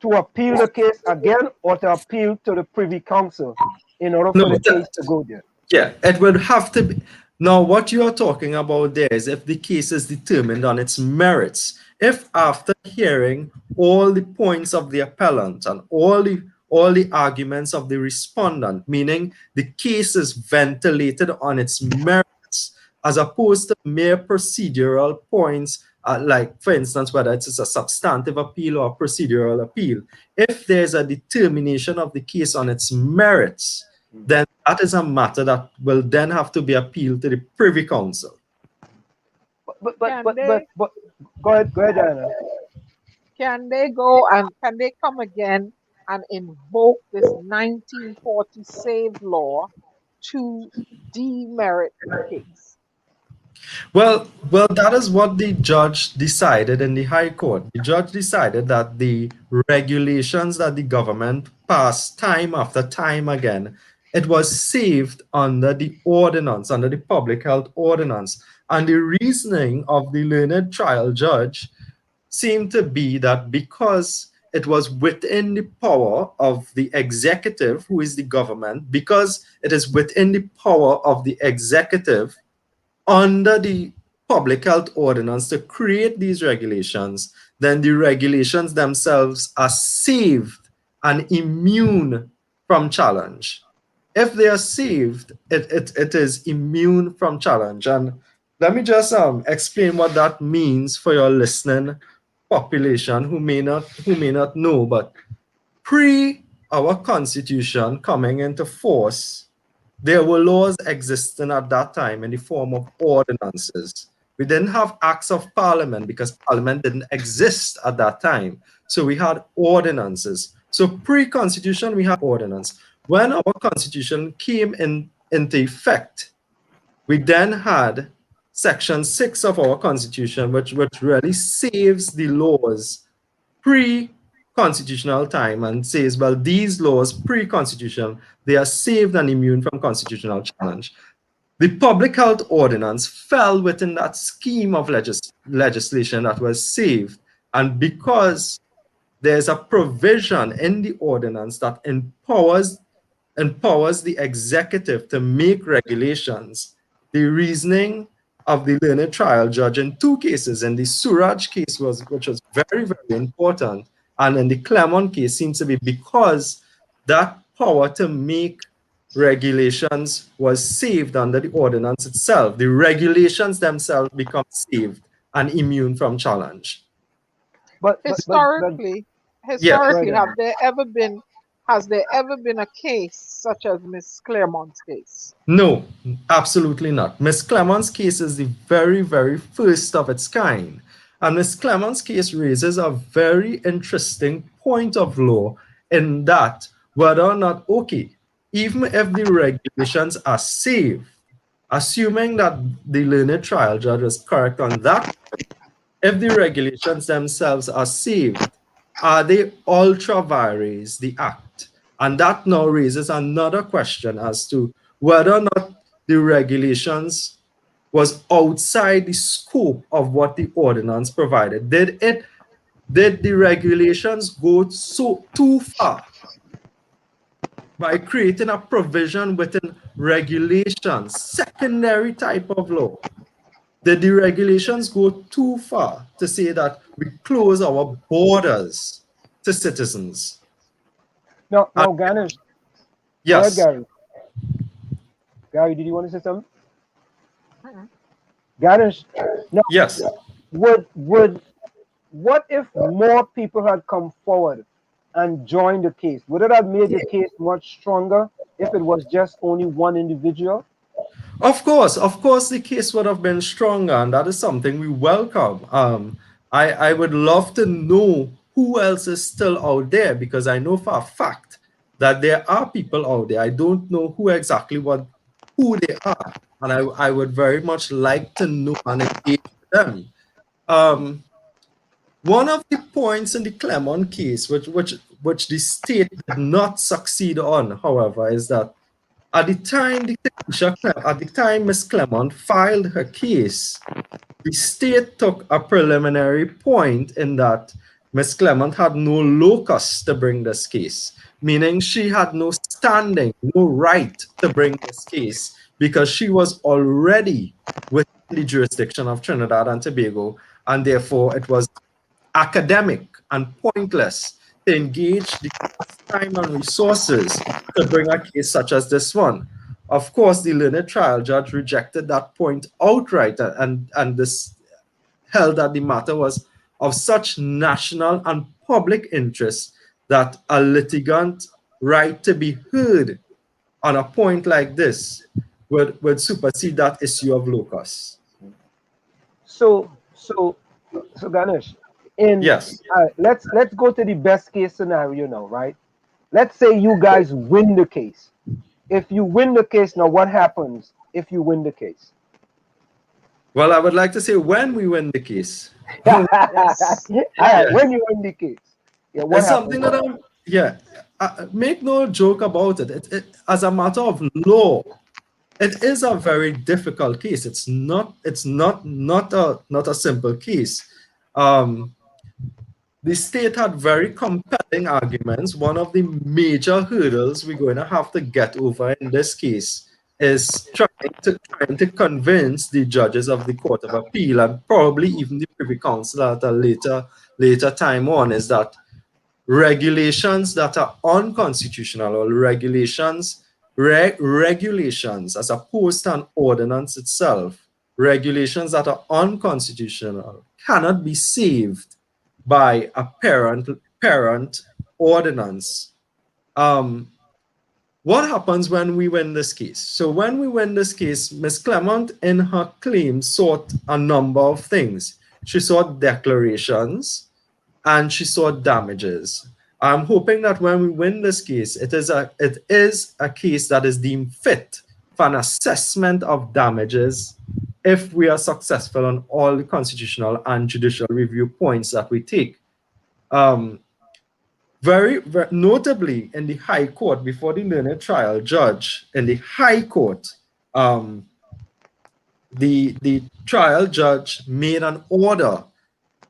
to appeal the case again or to appeal to the Privy Council in order for No, the case to go there. yeah, it would have to be. Now, what you are talking about there is if the case is determined on its merits. If after hearing all the points of the appellant and all the arguments of the respondent, meaning the case is ventilated on its merits, as opposed to mere procedural points, like, for instance, whether it's a substantive appeal or a procedural appeal. If there's a determination of the case on its merits, then that is a matter that will then have to be appealed to the Privy Council. But go ahead, Diana. Can they go and can they come again and invoke this 1940 save law to demerit the case? Well, that is what the judge decided in the High Court. The judge decided that the regulations that the government passed time after time again, it was saved under the ordinance, under the public health ordinance. And the reasoning of the learned trial judge seemed to be that because it was within the power of the executive, who is the government, because it is within the power of the executive under the public health ordinance to create these regulations, then the regulations themselves are saved and immune from challenge. If they are saved, it is immune from challenge. And let me just explain what that means for your listening population who may not know. But pre our Constitution coming into force, there were laws existing at that time in the form of ordinances. We didn't have acts of parliament because parliament didn't exist at that time. So we had ordinances. So pre-constitution, we had ordinance. When our constitution came into effect, we then had section 6 of our constitution, which really saves the laws pre-constitutional time and says, well, these laws pre-constitution, they are saved and immune from constitutional challenge. The public health ordinance fell within that scheme of legislation that was saved. And because there's a provision in the ordinance that empowers the executive to make regulations, the reasoning of the learned trial judge in 2 cases, in the Suraj case, which was very, very important, and in the Claremont case seems to be because that power to make regulations was saved under the ordinance itself. The regulations themselves become saved and immune from challenge. But historically, has there ever been a case such as Miss Claremont's case? No, absolutely not. Miss Claremont's case is the very, very first of its kind. And Miss Claremont's case raises a very interesting point of law in that whether or not, okay, even if the regulations are saved, assuming that the learned trial judge is correct on that, if the regulations themselves are saved, are they ultra vires the act? And that now raises another question as to whether or not the regulations was outside the scope of what the ordinance provided. Did the regulations go too far by creating a provision within regulations, secondary type of law? Did the regulations go too far to say that we close our borders to citizens? No, Ganesh. Yes. Gary, did you want to say something? Ganesh. No. Yes. What if more people had come forward and joined the case? Would it have made the case much stronger if it was just only one individual? Of course, the case would have been stronger, and that is something we welcome. I would love to know who else is still out there, because I know for a fact that there are people out there. I don't know who they are, and I would very much like to know and engage with them. One of the points in the Claremont case, which which the state did not succeed on, however, is that at the time Ms. Clement filed her case, the state took a preliminary point in that Ms. Clement had no locus to bring this case, meaning she had no standing, no right to bring this case because she was already within the jurisdiction of Trinidad and Tobago, and therefore it was academic and pointless to engage the time and resources to bring a case such as this one. Of course, the learned trial judge rejected that point outright, and this held that the matter was of such national and public interest that a litigant right to be heard on a point like this would supersede that issue of locus. So Ganesh, yes, let's go to the best case scenario now, right? Let's say you guys win the case. If you win the case, now what happens if you win the case? Well, I would like to say when we win the case. When you win the case. Yeah, what it's something that make no joke about it. As a matter of law, it is a very difficult case. It's not a simple case. The state had very compelling arguments. One of the major hurdles we're going to have to get over in this case is trying to convince the judges of the Court of Appeal and probably even the Privy Council at a later time on, is that regulations that are unconstitutional, or regulations as opposed to an ordinance itself, regulations that are unconstitutional cannot be saved by a parent ordinance. What happens when we win this case? So when we win this case, Ms. Clement in her claim sought a number of things. She sought declarations and she sought damages. I'm hoping that when we win this case, it is a case that is deemed fit for an assessment of damages if we are successful on all the constitutional and judicial review points that we take. Very notably in the High Court, before the learned trial judge, in the High Court, the trial judge made an order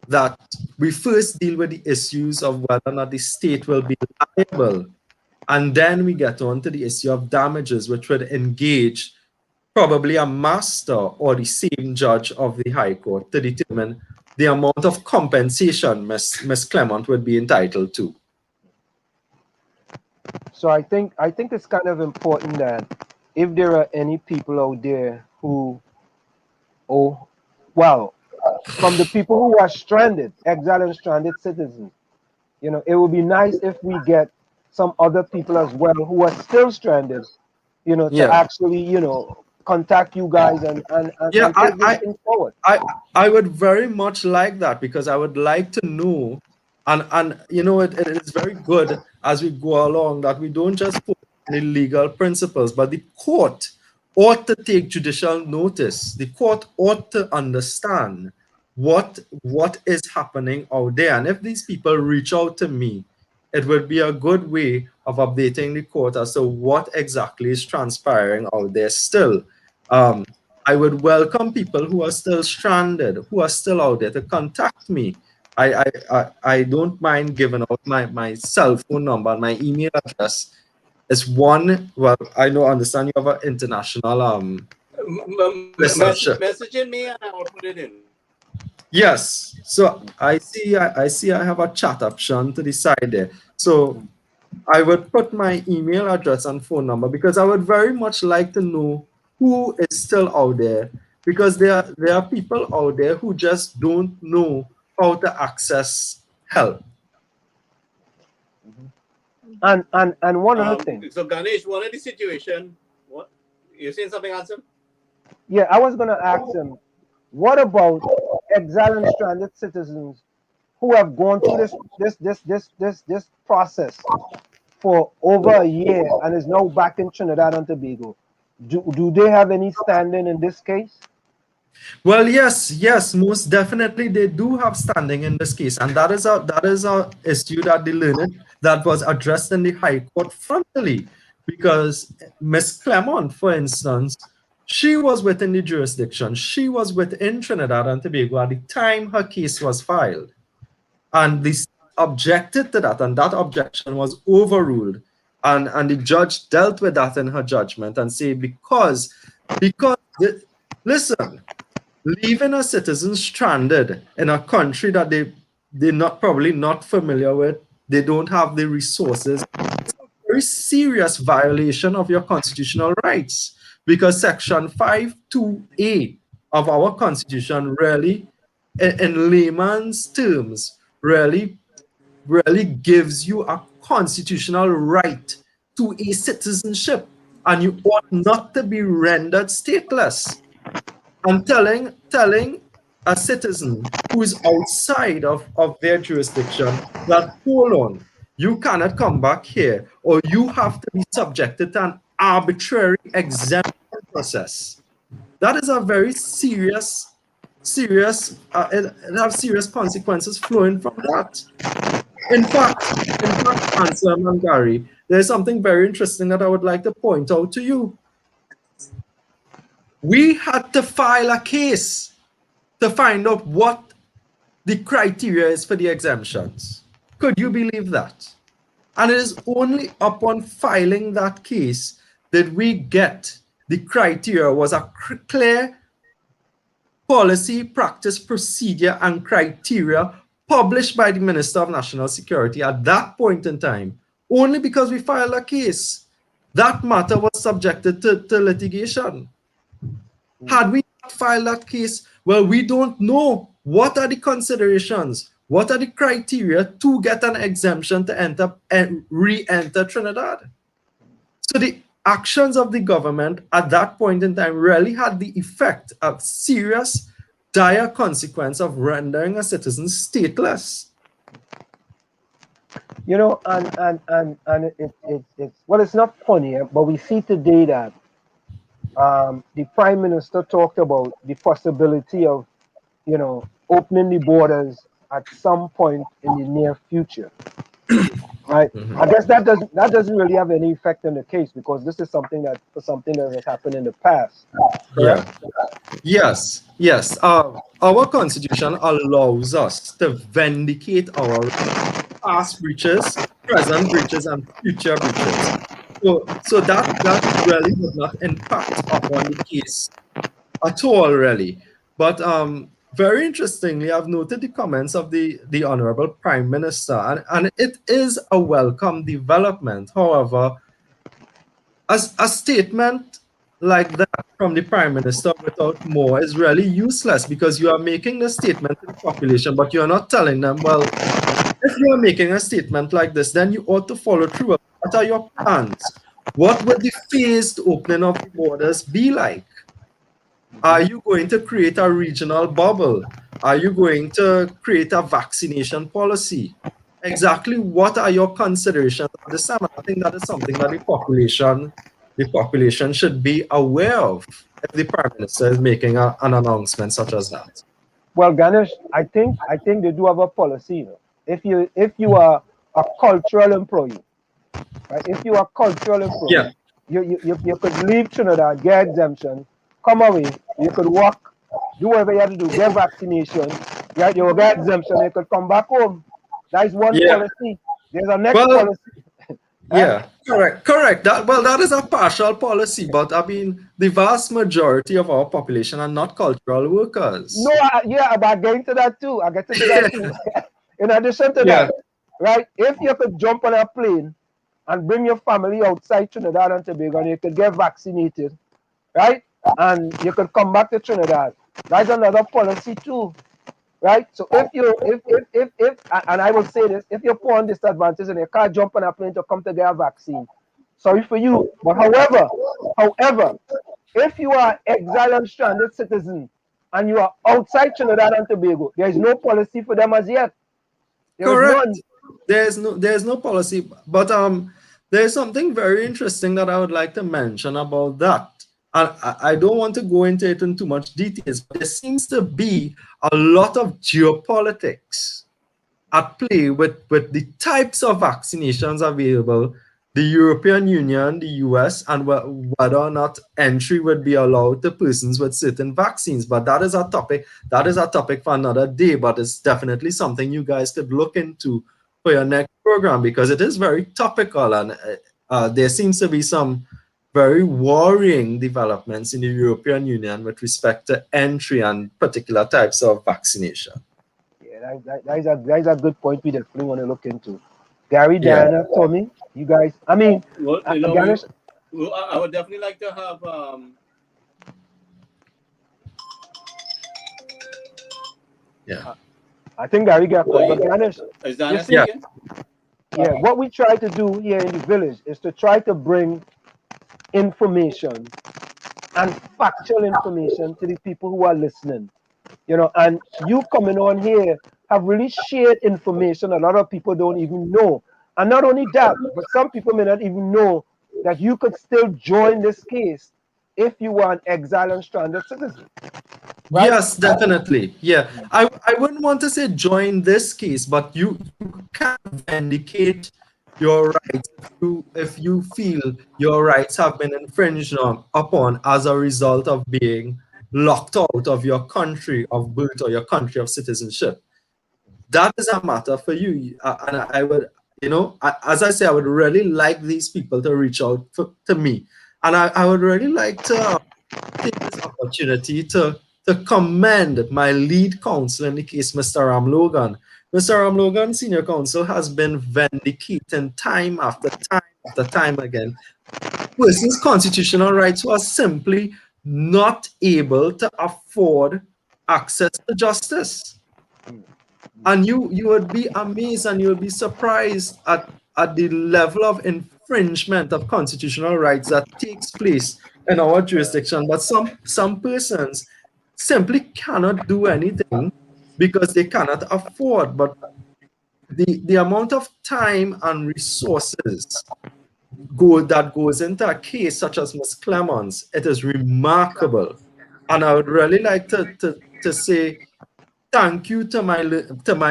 that we first deal with the issues of whether or not the state will be liable, and then we get on to the issue of damages, which would engage probably a master or the same judge of the High Court to determine the amount of compensation Ms. Clement would be entitled to. So I think it's kind of important that if there are any people out there who, from the people who are stranded, exiled and stranded citizens, it would be nice if we get some other people as well who are still stranded, to actually, contact you guys and take this thing forward. I would very much like that, because I would like to know, and it is very good as we go along that we don't just put the legal principles, but the court ought to take judicial notice. The court ought to understand what is happening out there. And if these people reach out to me, it would be a good way of updating the court as to what exactly is transpiring out there still. I would welcome people who are still stranded, who are still out there, to contact me. I don't mind giving out my cell phone number and my email address. It's understand you have an international messaging me and I'll put it in. Yes, so I see I have a chat option to the side there. So I would put my email address and phone number, because I would very much like to know who is still out there, because there are people out there who just don't know how to access help. And one other thing. So Ganesh, one of the situation, what you saying something, Ansem? Yeah, I was gonna ask him, what about exiled and stranded citizens who have gone through this process for over a year and is now back in Trinidad and Tobago? Do they have any standing in this case? Well, yes, most definitely they do have standing in this case, and that is a issue that the that was addressed in the High Court frontally, because Ms. Clermont, for instance, she was within the jurisdiction. She was within Trinidad and Tobago at the time her case was filed. And they objected to that, and that objection was overruled. And the judge dealt with that in her judgment and say, because listen, leaving a citizen stranded in a country that they're probably not familiar with, they don't have the resources, it's a very serious violation of your constitutional rights, because Section 5(2)(a) of our Constitution really, in layman's terms, really gives you a constitutional right to a citizenship, and you ought not to be rendered stateless. And telling a citizen who is outside of their jurisdiction that, hold on, you cannot come back here, or you have to be subjected to an arbitrary exemption process. That is a very serious, it has serious consequences flowing from that. In fact, Chancellor and Gary, there's something very interesting that I would like to point out to you. We had to file a case to find out what the criteria is for the exemptions. Could you believe that? And it is only upon filing that case did we get the criteria was a clear policy, practice, procedure, and criteria published by the Minister of National Security at that point in time, only because we filed a case. That matter was subjected to litigation. Had we not filed that case, well, we don't know what are the considerations, what are the criteria to get an exemption to enter and re-enter Trinidad. So the actions of the government at that point in time really had the effect of serious, dire consequence of rendering a citizen stateless. You know, and it's well, it's not funny, but we see today that the Prime Minister talked about the possibility of, you know, opening the borders at some point in the near future. Right? I guess that doesn't really have any effect on the case, because this is something that has happened in the past. Correct? Yeah. Yes. Our Constitution allows us to vindicate our past breaches, present breaches, and future breaches. So that really does not impact upon the case at all, really. But very interestingly, I've noted the comments of the Honorable Prime Minister, and it is a welcome development. However, as a statement like that from the Prime Minister without more is really useless, because you are making a statement to the population, but you're not telling them, well, if you are making a statement like this, then you ought to follow through. What are your plans? What would the phased opening of the borders be like? Are you going to create a regional bubble? Are you going to create a vaccination policy? Exactly what are your considerations at this time? I think that is something that the population should be aware of if the Prime Minister is making an announcement such as that. Well, Ganesh, I think they do have a policy. You know? If you are a cultural employee, right? If you are a cultural employee, you could leave Trinidad, get exemption, come away, you could work, do whatever you have to do, get vaccination, right? You will get exemption, you could come back home. That is one policy. There's a next policy. Correct. That is a partial policy, but I mean, the vast majority of our population are not cultural workers. No, but I'm getting to that too. In addition to that, right? If you could jump on a plane and bring your family outside Trinidad and Tobago, and you could get vaccinated, right? And you could come back to Trinidad. That's another policy too, right? So if and I will say this, if you're poor and disadvantaged and you can't jump on a plane to come to get a vaccine, sorry for you. But however, if you are exiled and stranded citizen and you are outside Trinidad and Tobago, there is no policy for them as yet. Correct. There's no policy, but there's something very interesting that I would like to mention about that. And I don't want to go into it in too much details, but there seems to be a lot of geopolitics at play with the types of vaccinations available, the European Union, the US, and whether or not entry would be allowed to persons with certain vaccines. But that is a topic. That is a topic for another day. But it's definitely something you guys could look into for your next program, because it is very topical, and there seems to be some very worrying developments in the European Union with respect to entry and particular types of vaccination. Yeah, that is a good point we definitely want to look into. Gary, Diana, Tommy, you guys. I mean, well, you know, Ganesh, I would definitely like to have I think Gary got caught. But Ganesh, is Diana you see, speaking? yeah, what we try to do here in the village is to try to bring information and factual information to the people who are listening. You know, and you coming on here have really shared information a lot of people don't even know. And not only that, but some people may not even know that you could still join this case if you are an exile and stranded citizen. Right? Yes, definitely. Yeah. I wouldn't want to say join this case, but you can vindicate your rights if you feel your rights have been infringed upon as a result of being locked out of your country of birth or your country of citizenship. That is a matter for you. And I would, as I say, I would really like these people to reach out to me. And I would really like to take this opportunity to commend my lead counsel in the case, Mr. Ram-Logan. Mr. Ram-Logan, senior counsel, has been vindicating time after time after time again persons' constitutional rights who are simply not able to afford access to justice. And you would be amazed and you would be surprised at the level of infringement of constitutional rights that takes place in our jurisdiction. But some persons simply cannot do anything because they cannot afford. But the amount of time and resources that goes into a case such as Ms. Clemons, it is remarkable. And I would really like to say thank you to my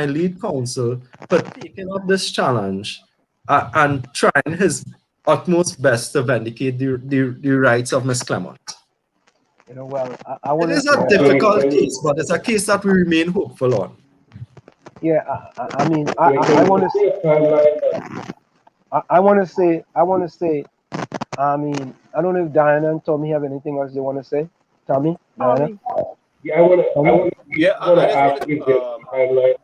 lead counsel for taking up this challenge and trying his utmost best to vindicate the rights of Ms. Clemons. You know, well, I want to. It is a difficult case, but it's a case that we remain hopeful on. Yeah, I mean, I want to say, I want to say, I mean, I don't know if Diana and Tommy have anything else they want to say. Tommy, Diana. Yeah, I want to ask if there's a timeline.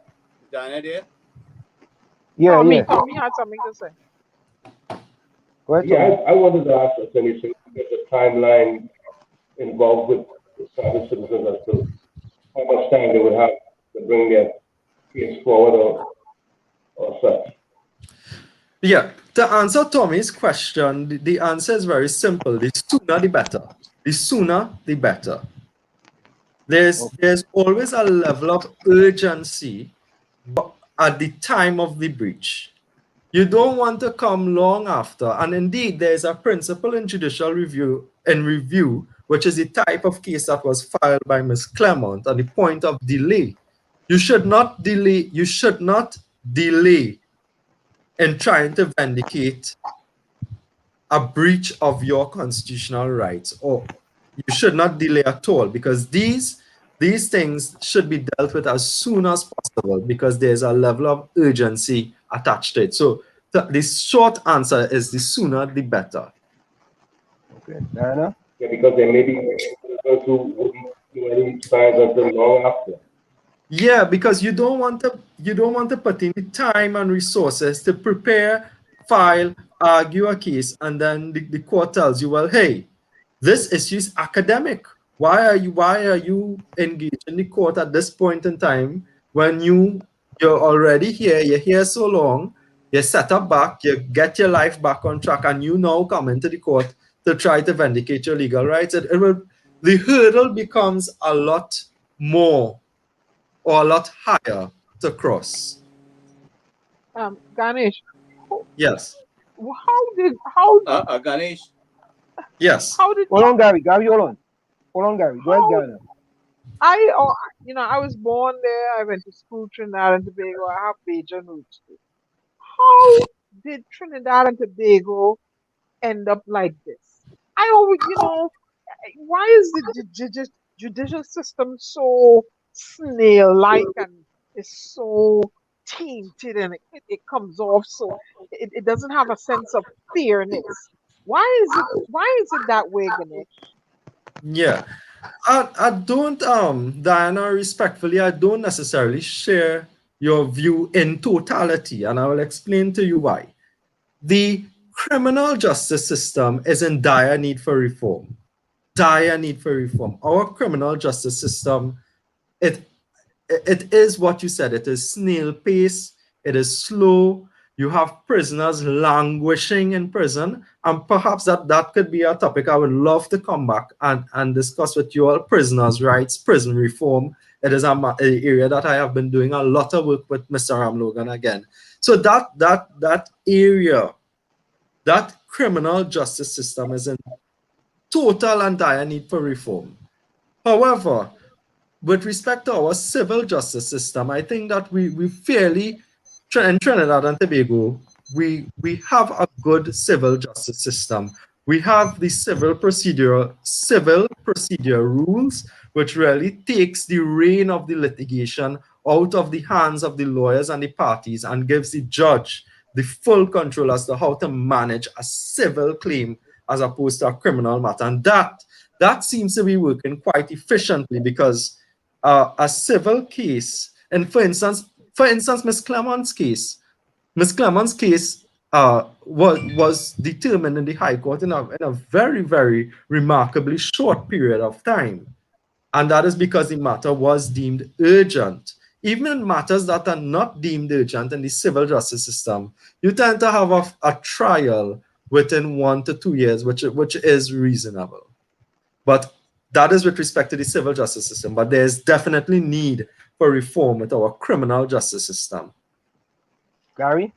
Diana there? Yeah, Tommy had something to say. Go ahead, yeah, I wanted to ask if there's a timeline involved with the private citizens as to how much time they would have to bring their case forward or such. Yeah, to answer Tommy's question, the answer is very simple. The sooner the better. The sooner the better. There's always a level of urgency at the time of the breach. You don't want to come long after. And indeed, there's a principle in judicial review, which is the type of case that was filed by Ms. Clement at the point of delay. You should not delay. You should not delay in trying to vindicate a breach of your constitutional rights, or you should not delay at all, because these things should be dealt with as soon as possible because there's a level of urgency attached to it. So the short answer is the sooner the better. Okay, Diana? Yeah, because there may be those who wouldn't do any signs until long after. Yeah, because you don't want to put in the time and resources to prepare, file, argue a case, and then the court tells you, well, hey, this issue is academic. Why are you engaged in the court at this point in time when you're already here, you're here so long, you're set up back, you get your life back on track, and you now come into the court to try to vindicate your legal rights? The hurdle becomes a lot more or a lot higher to cross. Ganesh. Yes. How Ganesh? Yes. How did hold on, Gary? Hold on. Hold on, Gary. Go ahead, Diana. I was born there. I went to school, Trinidad and Tobago. I have Bajan roots too. How did Trinidad and Tobago end up like this? I always, why is the judicial system so snail-like and is so tainted and it comes off so it doesn't have a sense of fairness? Why is it that way, Ganesh? Yeah. I don't, Diana, respectfully, I don't necessarily share your view in totality, and I will explain to you why. The criminal justice system is in dire need for reform. Dire need for reform. Our criminal justice system, it is what you said. It is snail pace. It is slow. You have prisoners languishing in prison, and perhaps that could be a topic I would love to come back and discuss with you all. Prisoners' rights, prison reform. It is an area that I have been doing a lot of work with Mr. Logan again. So that area, that criminal justice system is in total and dire need for reform. However, with respect to our civil justice system, I think that we fairly, in Trinidad and Tobago, we have a good civil justice system. We have the civil procedure rules, which really takes the reign of the litigation out of the hands of the lawyers and the parties and gives the judge the full control as to how to manage a civil claim as opposed to a criminal matter. And that seems to be working quite efficiently because a civil case, and for instance, Ms. Clement's case was determined in the High Court in a very, very remarkably short period of time. And that is because the matter was deemed urgent. Even in matters that are not deemed urgent in the civil justice system, you tend to have a trial within 1 to 2 years, which is reasonable. But that is with respect to the civil justice system. But there's definitely need for reform with our criminal justice system. Gary?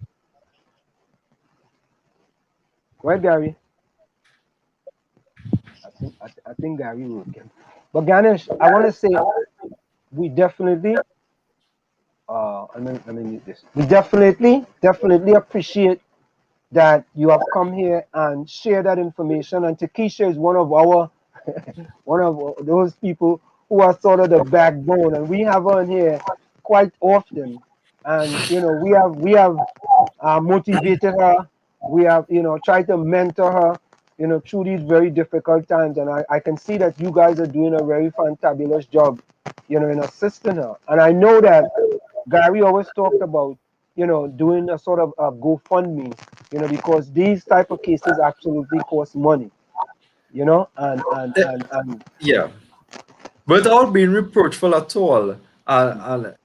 Go ahead, Gary. I think Gary will get. But Ganesh, I want to say we definitely let me use this. We definitely appreciate that you have come here and share that information. And Takesha is one of our one of those people who are sort of the backbone, and we have her on here quite often. And we have motivated her. We have tried to mentor her through these very difficult times. And I can see that you guys are doing a very fantabulous job in assisting her. And I know that Gary always talked about doing a sort of a GoFundMe, because these type of cases absolutely cost money, and yeah, without being reproachful at all,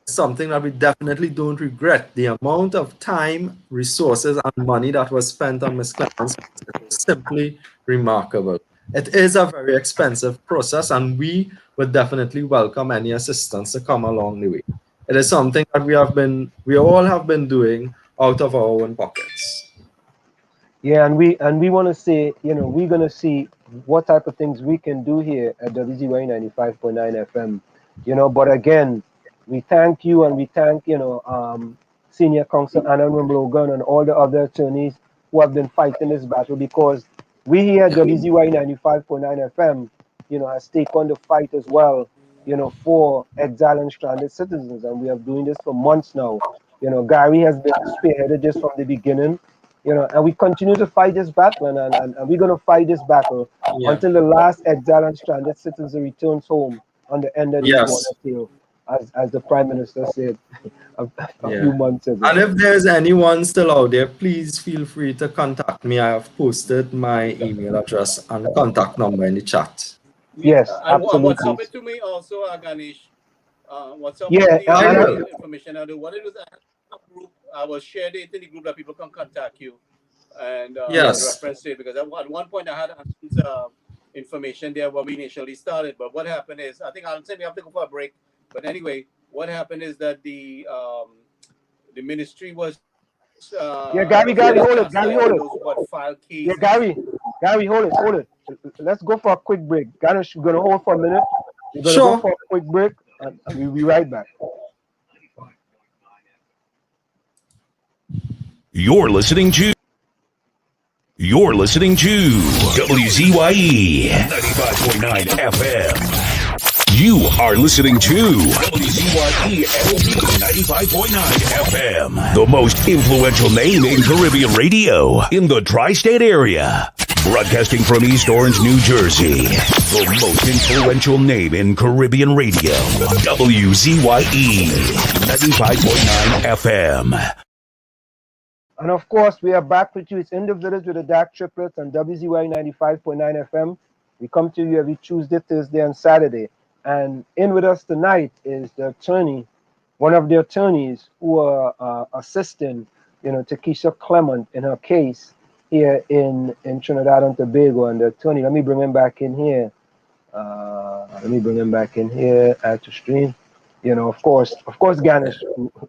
something that we definitely don't regret. The amount of time, resources, and money that was spent on Ms. Clemens is simply remarkable. It is a very expensive process, and we would definitely welcome any assistance to come along the way. It is something that we all have been doing out of our own pockets. Yeah, and we want to say, we're gonna see what type of things we can do here at WZY 95.9 FM. But again, we thank you, and we thank Senior Counsel Anna Logan and all the other attorneys who have been fighting this battle, because we here at WZY 95.9 FM, has taken the fight as well, for exile and stranded citizens, and we have doing this for months now. Gary has been spearheaded this from the beginning. And we continue to fight this battle, and we're going to fight this battle until the last exile and stranded citizen returns home on the end of this water tail, as the Prime Minister said a few months ago. And if there's anyone still out there, please feel free to contact me. I have posted my email address and contact number in the chat. Yes, absolutely. What's up to me also, Ganesh? What's up with the information? What it was group, I will share it in the group that people can contact you and reference it, because at one point I had information there when we initially started, but what happened is, I think I'll say we have to go for a break, but anyway, what happened is that the ministry was Gary, hold it. Yeah, Gary, hold it. Let's go for a quick break. Ganesh, we're gonna hold for a minute. We're going to go for a quick break, and we'll be right back. You're listening to WZYE 95.9 FM. You are listening to WZYE 95.9 FM, the most influential name in Caribbean radio in the tri-state area. Broadcasting from East Orange, New Jersey, the most influential name in Caribbean radio, WZYE 95.9 FM. And of course, we are back with you. It's In the Village with the 𝗪𝗶𝗹𝗵𝗏 on WZYE 95.9 FM. We come to you every Tuesday, Thursday, and Saturday. And in with us tonight is the attorney, one of the attorneys who are assisting, 𝗪𝗶𝗪𝗏𝗏 in her case here in Trinidad and Tobago. And the attorney, let me bring him back in here. Add to stream. Of course, Ganesh,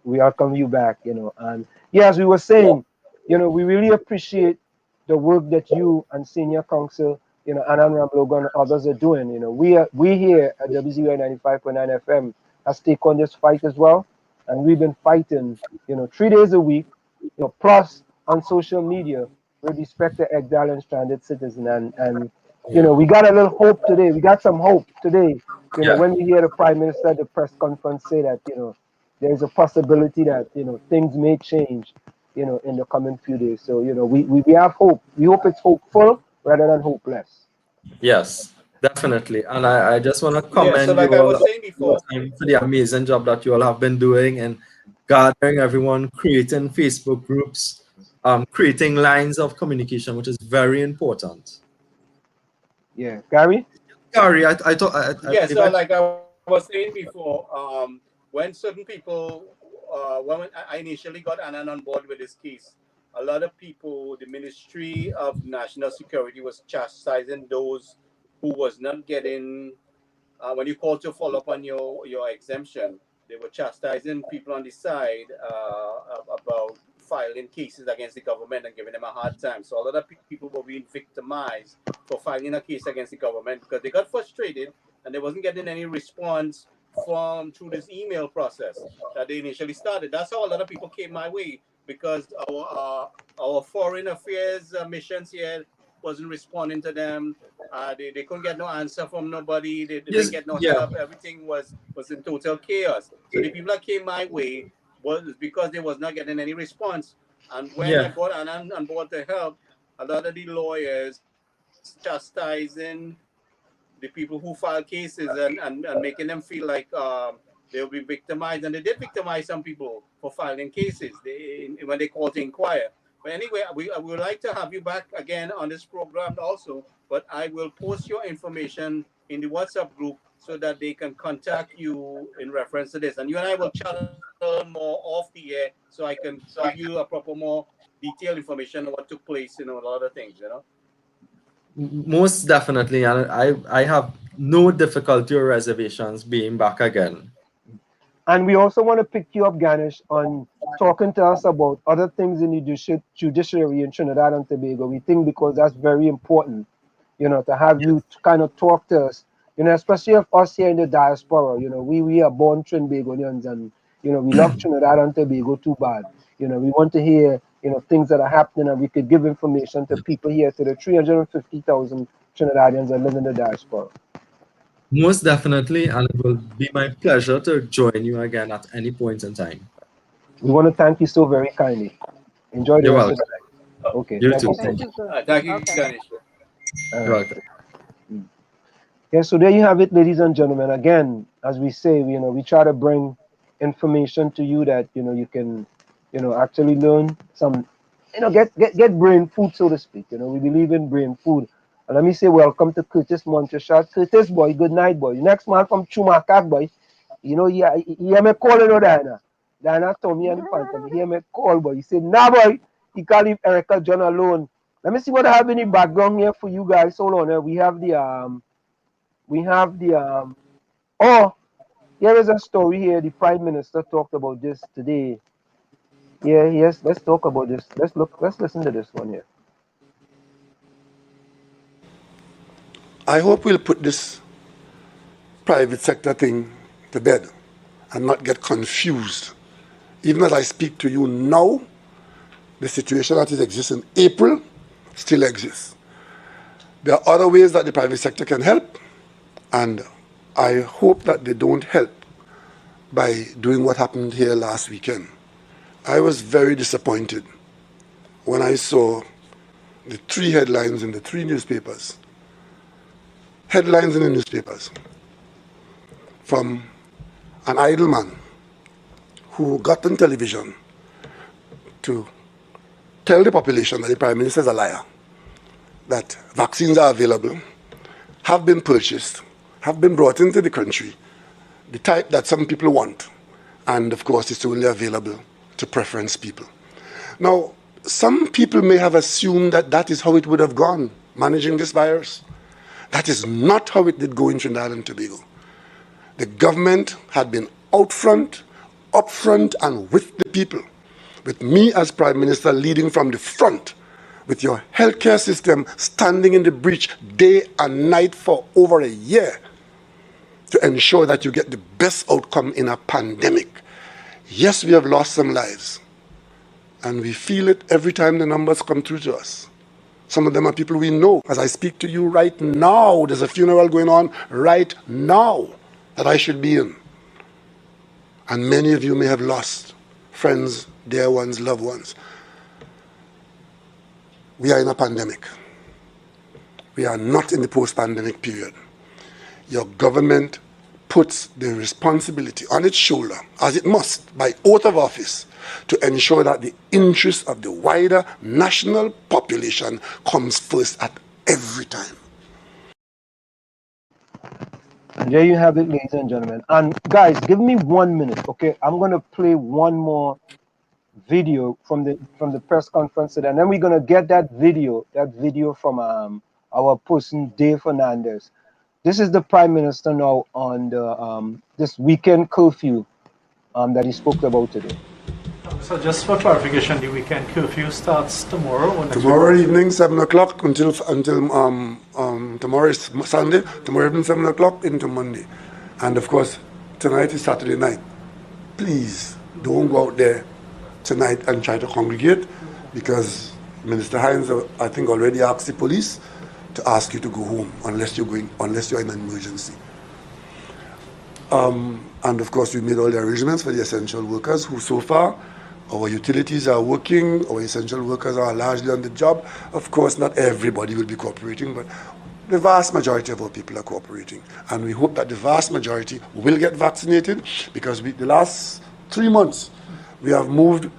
we welcome you back, and yeah, as we were saying, we really appreciate the work that you and senior counsel, Anand Ramlogan and others are doing. We here at WZYE 95.9 FM has taken on this fight as well, and we've been fighting, 3 days a week, plus on social media with respect to exile and stranded citizen, and we got a little hope today. We got some hope today. When we hear the Prime Minister at the press conference say that, there's a possibility that, things may change, in the coming few days. So, we have hope. We hope it's hopeful rather than hopeless. Yes, definitely. And I just want to commend so like you I all was saying before, for the amazing job that you all have been doing and gathering everyone, creating Facebook groups, creating lines of communication, which is very important. Yeah, Gary, I thought. So like I was saying before, when certain people, when I initially got Anand on board with this case, a lot of people, the Ministry of National Security was chastising those who was not getting, when you called to follow up on your exemption, they were chastising people on the side about filing cases against the government and giving them a hard time. So a lot of people were being victimized for filing a case against the government because they got frustrated and they wasn't getting any response through this email process that they initially started. That's how a lot of people came my way, because our foreign affairs missions here wasn't responding to them. They couldn't get no answer from nobody. They didn't get no help. Everything was in total chaos. So the people that came my way was because they was not getting any response. And when I got on board to help, a lot of the lawyers chastising the people who file cases and making them feel like they'll be victimized. And they did victimize some people for filing cases when they called to inquire. But anyway, I would like to have you back again on this program also, but I will post your information in the WhatsApp group so that they can contact you in reference to this. And you and I will chat a little more off the air so I can give you a proper, more detailed information on what took place, a lot of things, Most definitely, and I have no difficulty or reservations being back again. And we also want to pick you up, Ganesh, on talking to us about other things in the judiciary in Trinidad and Tobago. We think because that's very important, to have you kind of talk to us, especially of us here in the diaspora. We are born Trinbagonians, and, we love Trinidad and Tobago too bad. We want to hear, things that are happening, and we could give information to people here, to the 350,000 Trinidadians that live in the diaspora. Most definitely, and it will be my pleasure to join you again at any point in time. We want to thank you so very kindly. Enjoy the rest of the night. Okay. You too. Thank you, Ganesh. You're welcome. Yeah, so there you have it, ladies and gentlemen. Again, as we say, we try to bring information to you that you can, actually learn some, get brain food, so to speak. We believe in brain food. And let me say welcome to Curtis Montreshat. Curtis, boy, good night, boy. Next man from Chumakak, boy. He hear me calling her Diana. Diana told me on the phone, he hear me call, boy. He said, nah, boy, he can't leave Erica John alone. Let me see what I have in the background here for you guys. Hold on, we have the oh, here is a story here. The Prime Minister talked about this today. Yeah, yes, let's talk about this. Let's listen to this one here. I hope we'll put this private sector thing to bed and not get confused. Even as I speak to you now, the situation that exists in April still exists. There are other ways that the private sector can help, and I hope that they don't help by doing what happened here last weekend. I was very disappointed when I saw the 3 headlines in the 3 newspapers. Headlines in the newspapers from an idle man who got on television to tell the population that the Prime Minister is a liar, that vaccines are available, have been purchased, have been brought into the country, the type that some people want, and of course it's only available to preference people. Now, some people may have assumed that that is how it would have gone, managing this virus. That is not how it did go in Trinidad and Tobago. The government had been out front, up front, and with the people, with me as Prime Minister leading from the front, with your healthcare system standing in the breach day and night for over a year to ensure that you get the best outcome in a pandemic. Yes, we have lost some lives, and we feel it every time the numbers come through to us. Some of them are people we know. As I speak to you right now, there's a funeral going on right now that I should be in. And many of you may have lost friends, dear ones, loved ones. We are in a pandemic. We are not in the post-pandemic period. Your government puts the responsibility on its shoulder, as it must, by oath of office, to ensure that the interests of the wider national population comes first at every time. And there you have it, ladies and gentlemen. And guys, give me 1 minute, okay? I'm gonna play one more video from the press conference today, and then we're gonna get that video from our person Dave Fernandez. This is the Prime Minister now on the this weekend curfew that he spoke about today. So just for clarification, the weekend curfew starts tomorrow or next tomorrow week? Evening, 7 o'clock until tomorrow is Sunday. Tomorrow evening, 7 o'clock into Monday, and of course tonight is Saturday night. Please don't go out there tonight and try to congregate, because Minister Hines, I think, already asked the police to ask you to go home unless you're in an emergency. And of course, we made all the arrangements for the essential workers who so far, our utilities are working, our essential workers are largely on the job. Of course, not everybody will be cooperating, but the vast majority of our people are cooperating. And we hope that the vast majority will get vaccinated, because the last 3 months, we have moved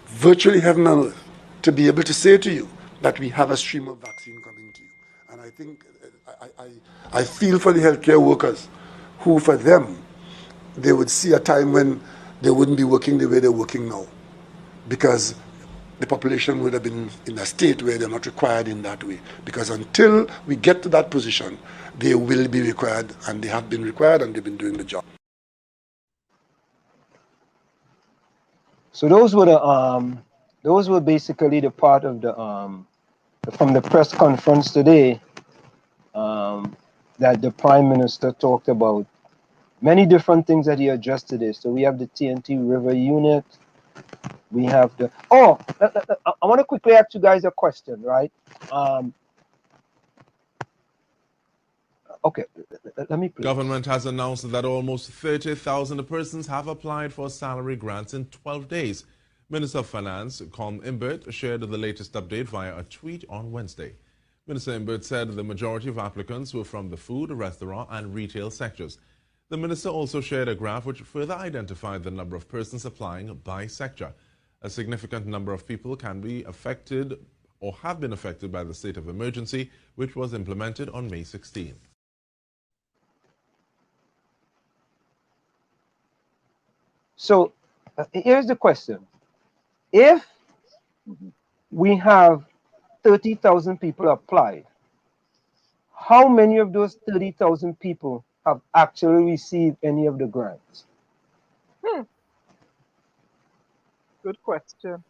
virtually heaven and earth to be able to say to you that we have a stream of vaccine coming to you. And I think, I feel for the healthcare workers who, for them, they would see a time when they wouldn't be working the way they're working now, because the population would have been in a state where they're not required in that way. Because until we get to that position, they will be required, and they have been required, and they've been doing the job. So those were basically the part of the from the press conference today that the Prime Minister talked about. Many different things that he addressed today. So we have the TNT River unit. We have the... Oh, I want to quickly ask you guys a question, right? Okay, let me play. Government has announced that almost 30,000 persons have applied for salary grants in 12 days. Minister of Finance, 𝗪𝗂𝗪𝗏, shared the latest update via a tweet on Wednesday. Minister 𝗪𝗪𝗏 said the majority of applicants were from the food, restaurant, and retail sectors. The minister also shared a graph which further identified the number of persons applying by sector. A significant number of people can be affected or have been affected by the state of emergency, which was implemented on May 16. So here's the question. If we have 30,000 people applied, how many of those 30,000 people have actually received any of the grants? Good question.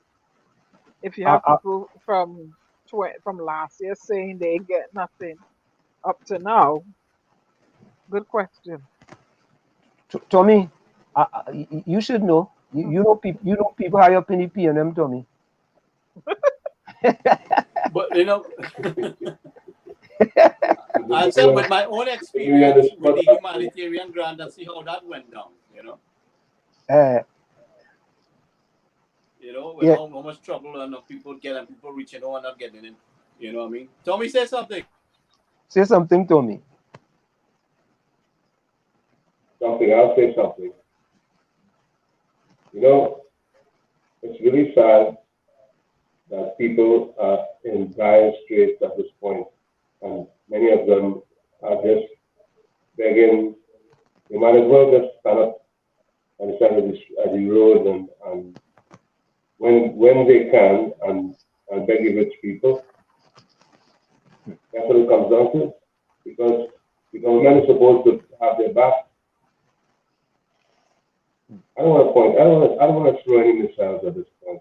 If you have people from last year saying they get nothing up to now, good question. Tommy, you should know. You know people high up in the P&M, Tommy. But I'll say with my own experience with the humanitarian grant and see how that went down. With how much trouble and people get and people reaching out and not getting in. You know what I mean? Tommy, say something. Say something, Tommy. I'll say something. It's really sad that people are in dire straits at this point, and many of them are just begging. You might as well just stand up on the side of the road and when they can and beg the rich people. That's what it comes down to, because the government is supposed to have their back. I don't want to throw any missiles at this point,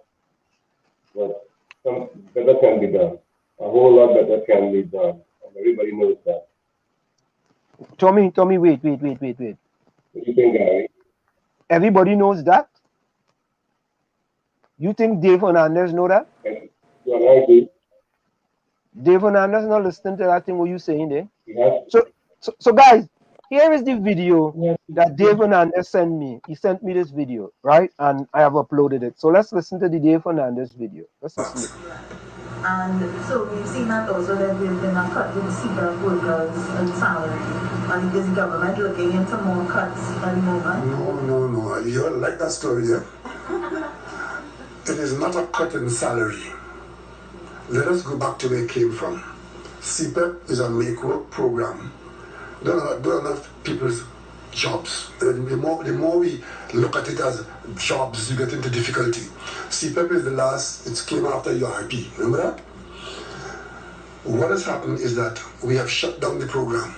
but some better can be done. A whole lot better can be done, and everybody knows that. Tommy, wait. What do you think, Gary? Everybody knows that? You think Dave Hernandez know that? Dave Hernandez not listening to that thing what you saying there? So guys, here is the video that Dave Hernandez sent me. He sent me this video, right? And I have uploaded it. So let's listen to the Dave Hernandez video. Let's listen. And so we've seen that also that there's been a cut in CPAP workers and salary. And is government looking into more cuts at the moment? No. You like that story, yeah? It is not a cut in salary. Let us go back to where it came from. CPAP is a make-work program. Don't have people's jobs. The more we look at it as jobs, you get into difficulty. CPAP is the last, it came after URP. Remember that? What has happened is that we have shut down the program.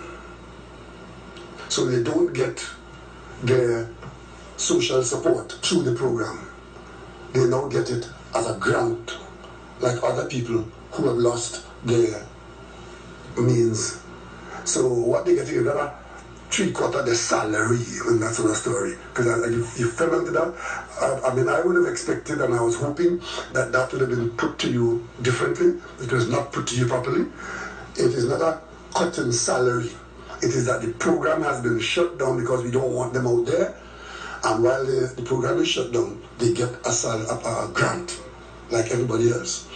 So they don't get their social support through the program. They now get it as a grant, like other people who have lost their means. So what they get is another 3/4 their salary, and that's another story. Because you fell into that. I would have expected and I was hoping that would have been put to you differently. It was not put to you properly. It is not a cut in salary. It is that the program has been shut down because we don't want them out there. And while the program is shut down, they get a grant, like everybody else.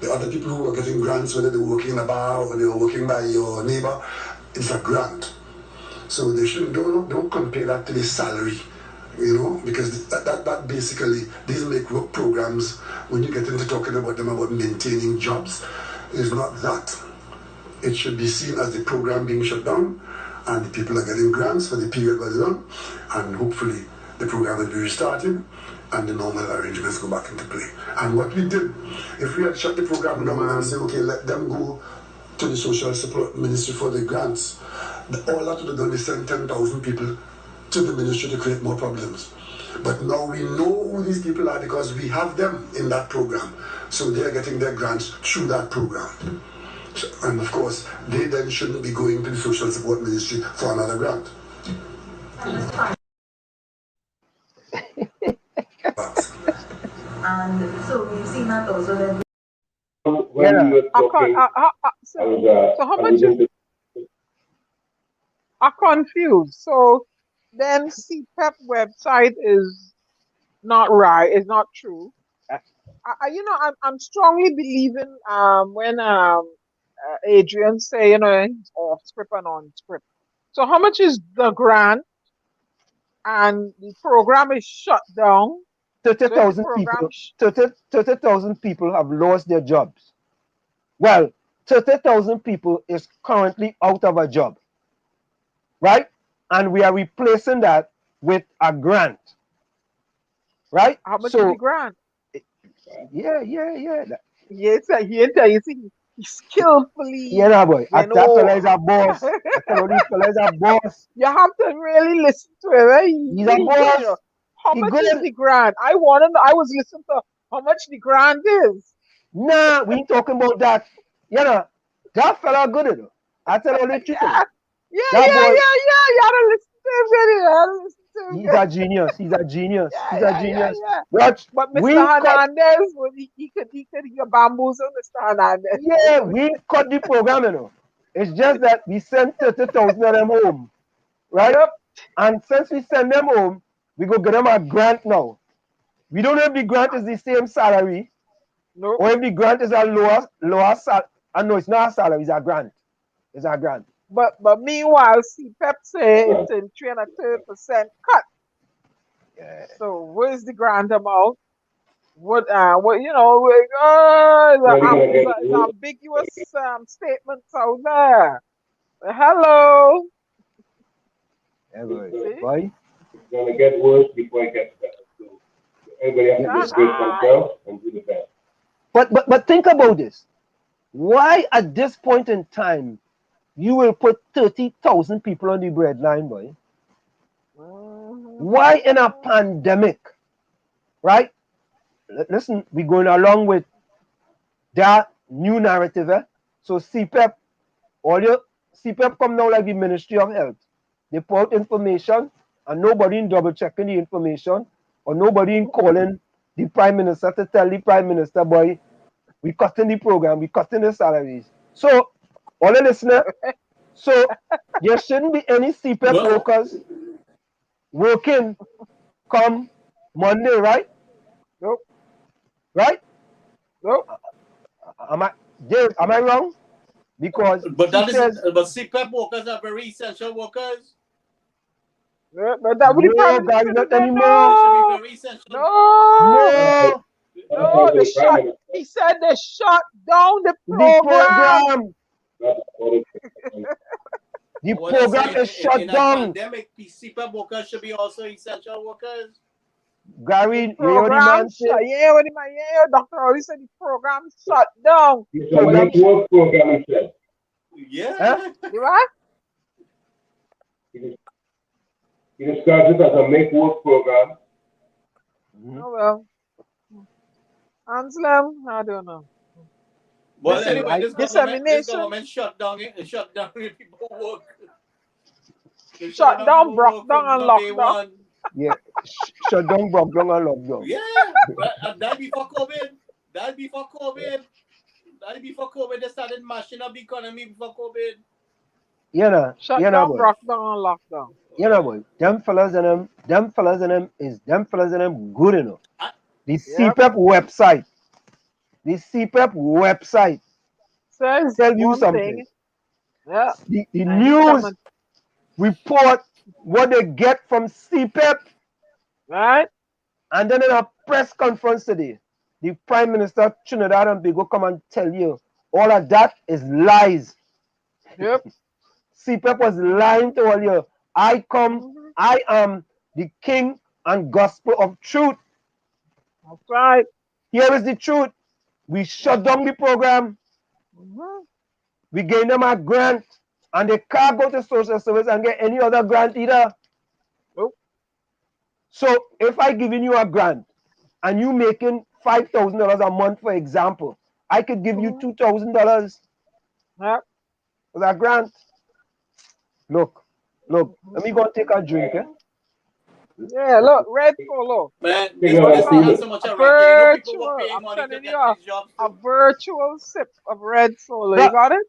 The other people who are getting grants, whether they're working in a bar or they're working by your neighbor, it's a grant. So they don't compare that to the salary, because that basically, these make work programs, when you get into talking about them about maintaining jobs, is not that. It should be seen as the program being shut down, and the people are getting grants for the period where they're done, and hopefully the program will be restarted and the normal arrangements go back into play. And what we did, if we had shut the program down and say, okay, let them go to the Social Support Ministry for the grants, all that would have done is send 10,000 people to the ministry to create more problems. But now we know who these people are because we have them in that program. So they are getting their grants through that program. And of course, they then shouldn't be going to the Social Support Ministry for another grant. And so we've seen that also that so how much is I'm confused. So then CPAP website is not right, it's not true. I'm strongly believing when Adrian say, he's off script and on script. So how much is the grant? And the program is shut down. 30,000 people have lost their jobs. Well, 30,000 people is currently out of a job, right? And we are replacing that with a grant, right? How much is the grant? Yeah. Yes, you see, he skillfully. Yeah, boy. That fella is a boss. That fella is a boss. You have to really listen to him, right? He's a boss. How much is the grant? I was listening to how much the grant is. Nah, we ain't talking about that. That fella good enough. I tell you the truth. Yeah. You gotta listen to him, He's a genius. He's a genius. He's a genius. Watch. But We Mr. cut, Hernandez, he could bamboozle Mr. Hernandez. yeah, we cut the program, you know. It's just that we sent 30,000 of them home, right? Yep. And since we send them home, we go get them a grant now. We don't know if the grant is the same salary, nope, or if the grant is a lower salary. And no, it's not a salary, it's a grant. It's a grant. But meanwhile, CPEP say it's in 3.3% cut. Yeah. So where's the grant amount? What you know? It's ambiguous statements out there. Hello. Why? It's gonna get worse before it gets better. So everybody has to do themselves and do the best. But think about this. Why at this point in time you will put 30,000 people on the breadline, boy? Why in a pandemic, right? Listen, we're going along with that new narrative. So CPEP, all your CPEP come now like the Ministry of Health. They put out information and nobody in double checking the information or nobody in calling the Prime Minister to tell the Prime Minister, boy, we cutting the program, we cutting the salaries. So, all the listeners, so there shouldn't be any CPEP workers working come Monday, right? Nope. Right? Nope. Am I wrong? Because but CPEP workers are very essential workers. Yeah, but that would be not anymore. They should be very essential. No. He said they shut down the program. The program is shut in down. A pandemic, CPEP workers should be also essential workers. Gary, Dr. Ali said the program shut down. It's a make work program, he said. Yeah. You what? He describes it as a make work program. Oh well. Anselm, I don't know. Well, Listen, anyway, this government shut down people work. Shut down, broke down, and locked down. Yeah, shut down, broke down, and locked down. Yeah, that before COVID. That before COVID. They started mashing up the economy before COVID. Shut down, broke down, and locked down. Boy, them fellas and them good enough. The CPEP website. The CPEP website says tell you something. Yeah. The news report what they get from CPEP. Right. And then in a press conference today, the Prime Minister Trinidad and Tobago come and tell you all of that is lies. Yep. CPEP was lying to all you. I am the king and gospel of truth. That's right. Here is the truth. We shut down the program. We gave them a grant, and they can't go to social service and get any other grant either. Nope. So if I giving you a grant and you making $5,000 a month, for example, I could give you $2,000 for that grant. Look. Let me go and take a drink. Yeah, look, Red Polo. Man, this has so much a virtual, a virtual sip of Red Solo. You got it?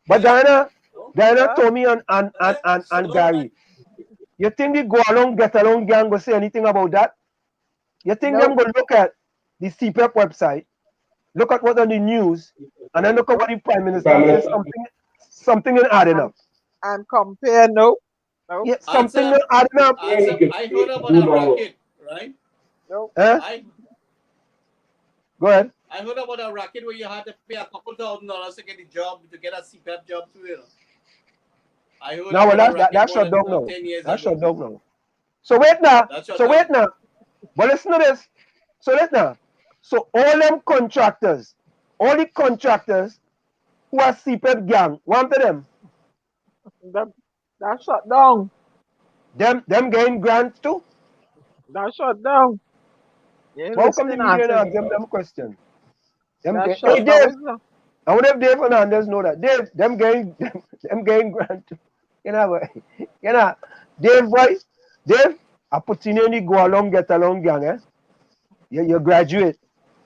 But Diana told me and Gary, you think the go along, get along gang go say anything about that? You think them go look at the CPEP website, look at what's on the news, and then look at what the Prime Minister says, something in adding up. And compare, no. Yeah, something in adding up. I heard about a racket, right? No. Go ahead. I heard about a racket where you had to pay a couple $1,000 to get a job, to get a CPEP job too. You know? I heard that shut down now. That shut down now. So wait now. But listen to this. So listen. So all them contractors, all the contractors who are CPEP gang, one of them. That shut down. Them getting grants too? That shut down. Yeah, how come the media ask them question? Hey Dave, I wonder if Dave Fernandez know that. Dave, them getting grant too. Dave, boy. Dave, I put in the go along, get along gang, eh? You graduate.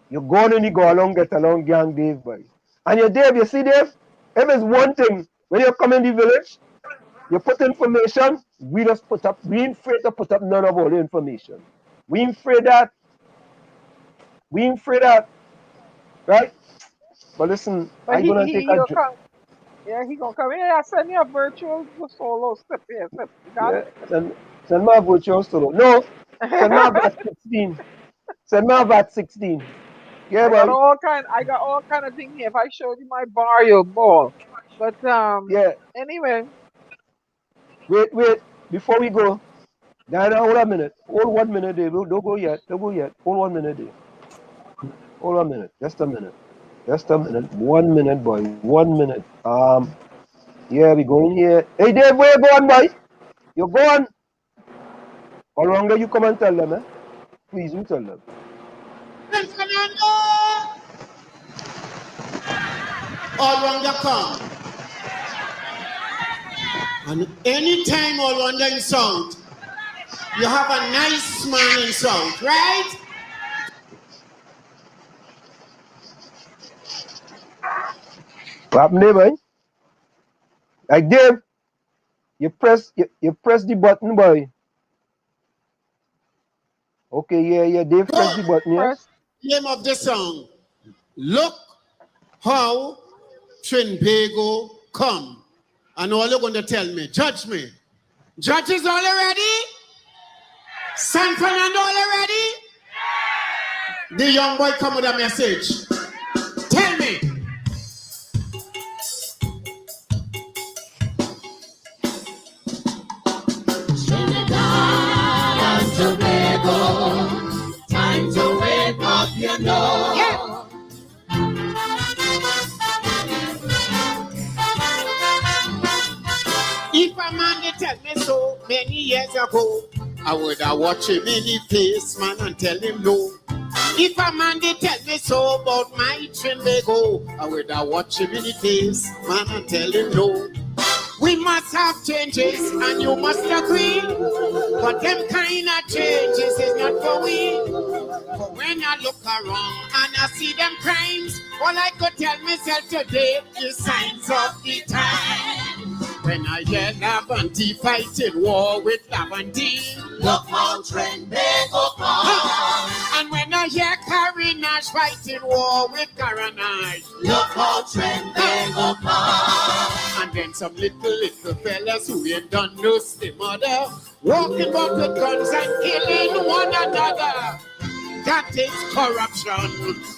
You go in the go along, get along gang, Dave, boy. And you Dave, you see Dave? If it's one thing, when you come in the village, you put information, we just put up, we ain't afraid to put up none of all the information. We ain't afraid that. We ain't afraid that. Right? But listen, But I'm gonna take a he'll come. Yeah, he gonna come. Yeah, send me a virtual solo step. Yeah, step. You got yeah, it? send my virtual solo. No, send my at 16. Send my at 16. Yeah, I got boy. all kind of things here. If I showed you my bar, you'll ball. But Yeah. anyway. Wait. Before we go, Diana, hold a minute. Hold 1 minute, Dave. Don't go yet. Don't go yet. Hold 1 minute, Dave. Hold a minute. Just a minute. Just a minute. 1 minute, boy. 1 minute. Yeah, we going here. Hey, Dave, where you going, boy? You going? How long do you come and tell them, eh? Please, you tell them. All round you come. And anytime all round in South, you have a nice man in South, right? What happened there, boy? Like Dave, you press the button, boy. Okay, yeah, Dave, press the button, yes? Name of the song. Look how 𝗪𝗵𝗏𝗃 come. And all you're going to tell me, judge me. Judges all ready? San Fernando all ready? The young boy come with a message. Tell me. Trinidad and Tobago, time to wake up, you know. Yeah. If a man they tell me so many years ago, I would have watched him in his face, man, and tell him no. If a man they tell me so about my 𝗪𝗵𝗃𝗃, I would have watched him in his face, man, and tell him no. We must have changes, and you must agree. But them kind of changes is not for we. But when I look around and I see them crimes, all I could tell myself today is signs of the time. When I hear 𝗪𝗶𝗪𝗃 fighting war with 𝗪𝗶𝗪𝗃, look how 𝗪𝗵𝗃𝗃 come. And when I hear 𝗪𝗪𝗃 fighting war with 𝗪𝗪𝗃, look how 𝗪𝗵𝗃𝗃 come. And then some little fellas who ain't done no mother, walking about with guns and killing one another. That is corruption.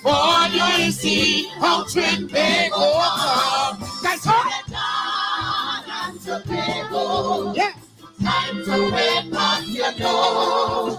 All you see how 𝗪𝗵𝗃𝗃 come. Guys, yeah. Time to wake up, you know.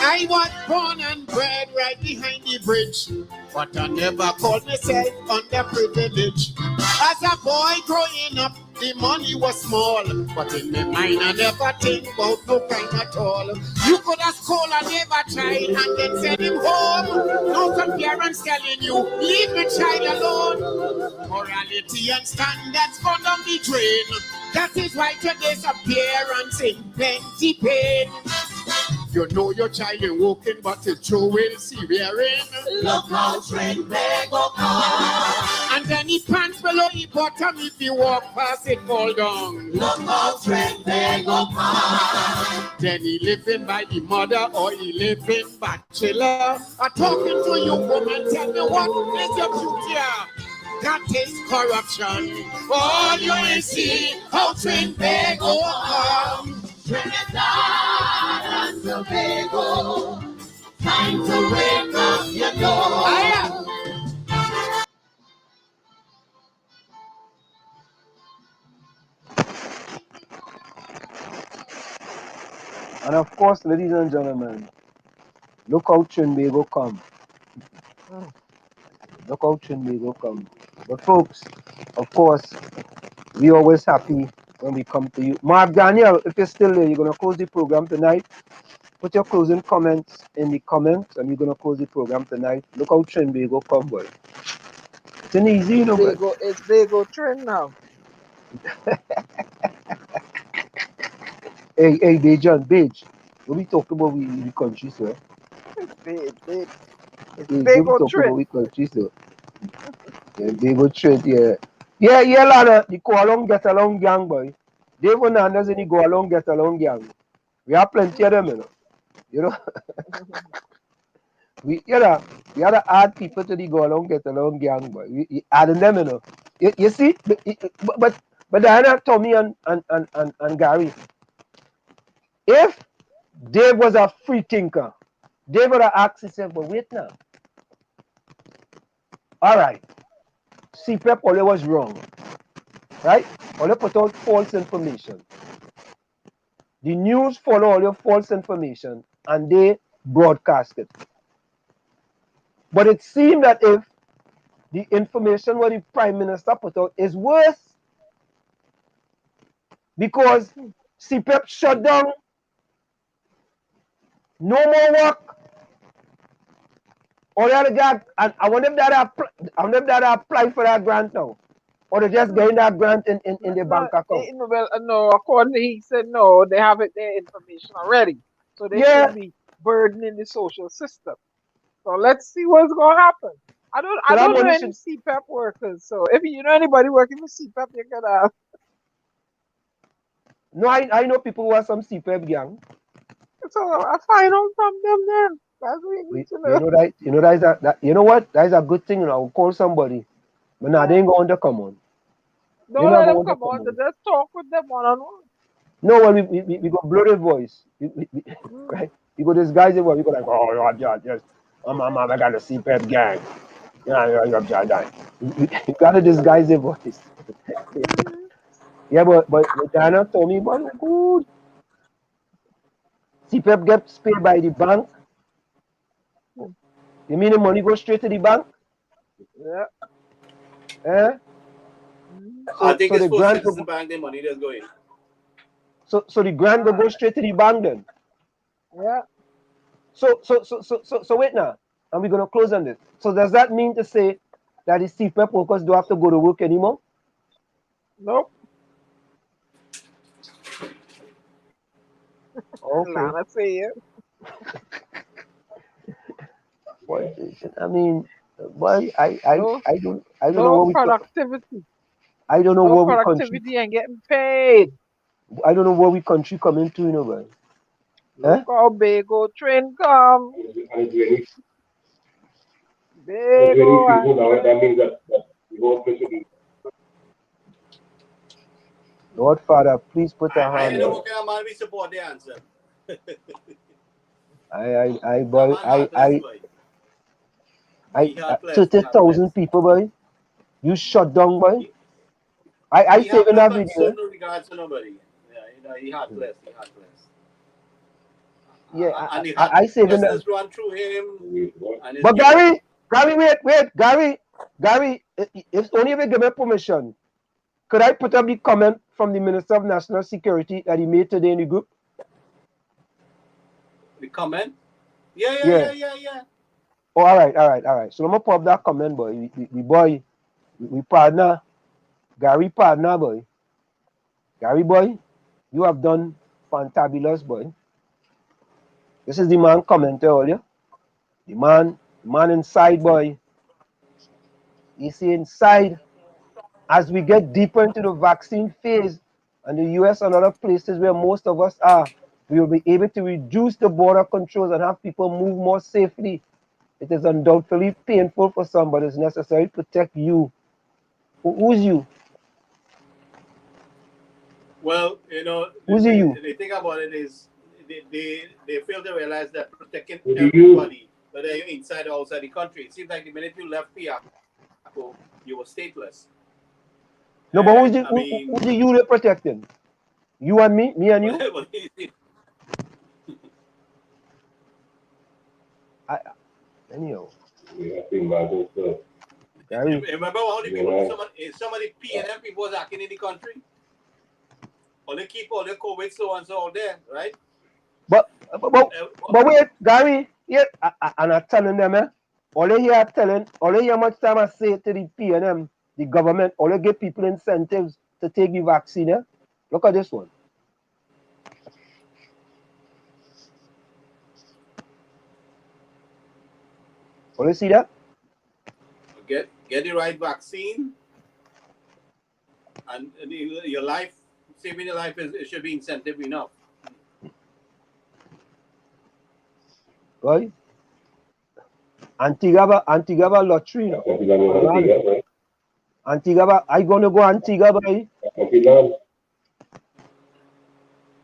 I was born and bred right behind the bridge, but I never called myself underprivileged. As a boy growing up, the money was small, but in my mind I never think about no kind at all. You could have called and never tried and then send him home. Now some parents telling you, leave the child alone. Morality and standards gone down the drain. That is why today's appearance in plenty pain. You know your child ain't walking, but it's true will see wearing. Look how 𝗪𝗵𝗃𝗃 come. And then he pants below the bottom, if you walk past it fall down. Look how 𝗪𝗵𝗃𝗃 come. Then he living by the mother or he living bachelor. I'm talking to you woman, tell me what is your future? That is corruption. All you will see how 𝗪𝗵𝗃𝗃 come. Trinidad and Tobago, time to wake up, you know. And of course, ladies and gentlemen, look how 𝗪𝗵𝗃𝗃 come. Look how 𝗪𝗵𝗃𝗃 come. But folks, of course, we always happy when we come to you. Mark Daniel, if you're still there, you're going to close the program tonight. Put your closing comments in the comments, and we're going to close the program tonight. Look how 𝗪𝗵𝗃𝗃 come, boy. It's an easy, you know, It's they go trend now. Hey, Beige. What we talking about we country, sir? Big. It's Beige, what we Bago talking about Trent. we country, sir? Yeah, Beige Trent, yeah. Yeah, Lana, the go along get along gang, boy. Dave Hernandez and the go along get along gang. We have plenty of them, you know. We gotta add people to the go along get along gang, boy. We adding them, You see, but Diana, Tommy, and Gary, if Dave was a free thinker, Dave would have asked himself, but wait now. All right, CPEP only was wrong, right? Only put out false information. The news follow all your false information and they broadcast it. But it seemed that if the information what the Prime Minister put out is worse because CPEP shut down, no more work. All the other guy, and I wonder if that apply for that grant now. Or they just getting that grant in their bank account. No, according to he said no, they have it their information already. So they shouldn't be burdening the social system. So let's see what's gonna happen. I don't know any CPEP workers. So if you know anybody working for CPEP, you can ask. No, I know people who are some CPEP gang. So I find out from them then. That's what you need to know. You know what? That is a good thing. I'll call somebody. But now they ain't going to come on. Don't let them come on. Just talk with them one-on-one. No, well, we go blow their voice. Right? We go disguise their voice. We go like, oh, yes. I got a CPEP gang. You got to disguise their voice. Yeah, but Diana told me, but good. CPEP gets paid by the bank. You mean the money goes straight to the bank? Yeah. Eh? I think it's for Citizen Bank, the money that's going. So the grant will go straight to the bank then? Yeah. So wait now. And we're gonna close on this. So does that mean to say that the CPEP workers don't have to go to work anymore? Nope. Okay. Lana say it. I mean, boy, I don't know no what productivity. I don't know no what we productivity and getting paid. I don't know what we country coming to, you know, boy. Look how Bago train come. Bago and that means that the whole place should be. Lord Father, please put a hand. I know what kind of man we support the answer. I 30,000 people, boy. You shut down, boy. I saved in that video. No regards to nobody. Yeah, he heartless. Yeah, and I saved in that. Run through him. But Gary, wait, Gary, if only if you give me permission, could I put up the comment from the Minister of National Security that he made today in the group? The comment? Yeah. Oh, all right. So I'm gonna put up that comment, boy. We partner, Gary partner, boy. Gary, boy, you have done fantabulous, boy. This is the man commented earlier. The man inside, boy. You see inside, as we get deeper into the vaccine phase, and the US and other places where most of us are, we will be able to reduce the border controls and have people move more safely. It is undoubtedly painful for some, but it's necessary to protect you. Who's you? Well, you know, the thing about it is they fail to realize that protecting everybody, whether you're inside or outside the country, it seems like the minute you left Piaco, you were stateless. No, but who's the you they're protecting? You and me and you? Anyhow. Gary. Remember how the people, some of the PNM people was acting in the country? Or they keep all the COVID so and so out there, right? But wait, Gary, yeah, and I'm telling them, all they hear much time I say to the PNM, the government, all they give people incentives to take the vaccine. Yeah? Look at this one. Want to see that? Get the right vaccine, and your life, saving your life it should be incentive enough. Right? Antigua lottery. No? Antigua, I gonna go Antigua, boy.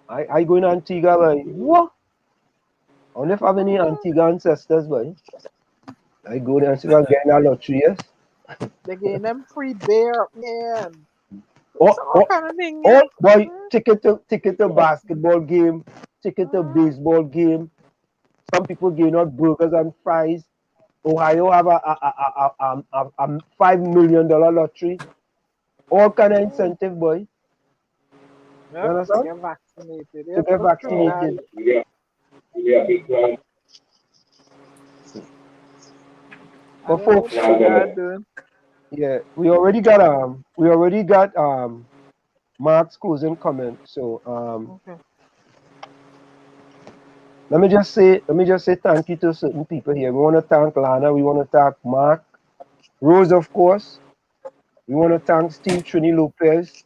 I going to Antigua, boy. What? I wonder if I have any Antigua ancestors, boy. I go there and see if I get a lottery, yes. They gave them free beer, man. All kind of thing, yeah. Boy, ticket to basketball game, ticket to baseball game. Some people give out burgers and fries. Ohio have a $5 million lottery. All kind of incentive, boy. Yep, You understand? get vaccinated. To get vaccinated. But folks, yeah, we already got Mark's closing comment. So okay. let me just say thank you to certain people here. We want to thank Lana. We want to thank Mark, Rose, of course. We want to thank Steve Trini Lopez.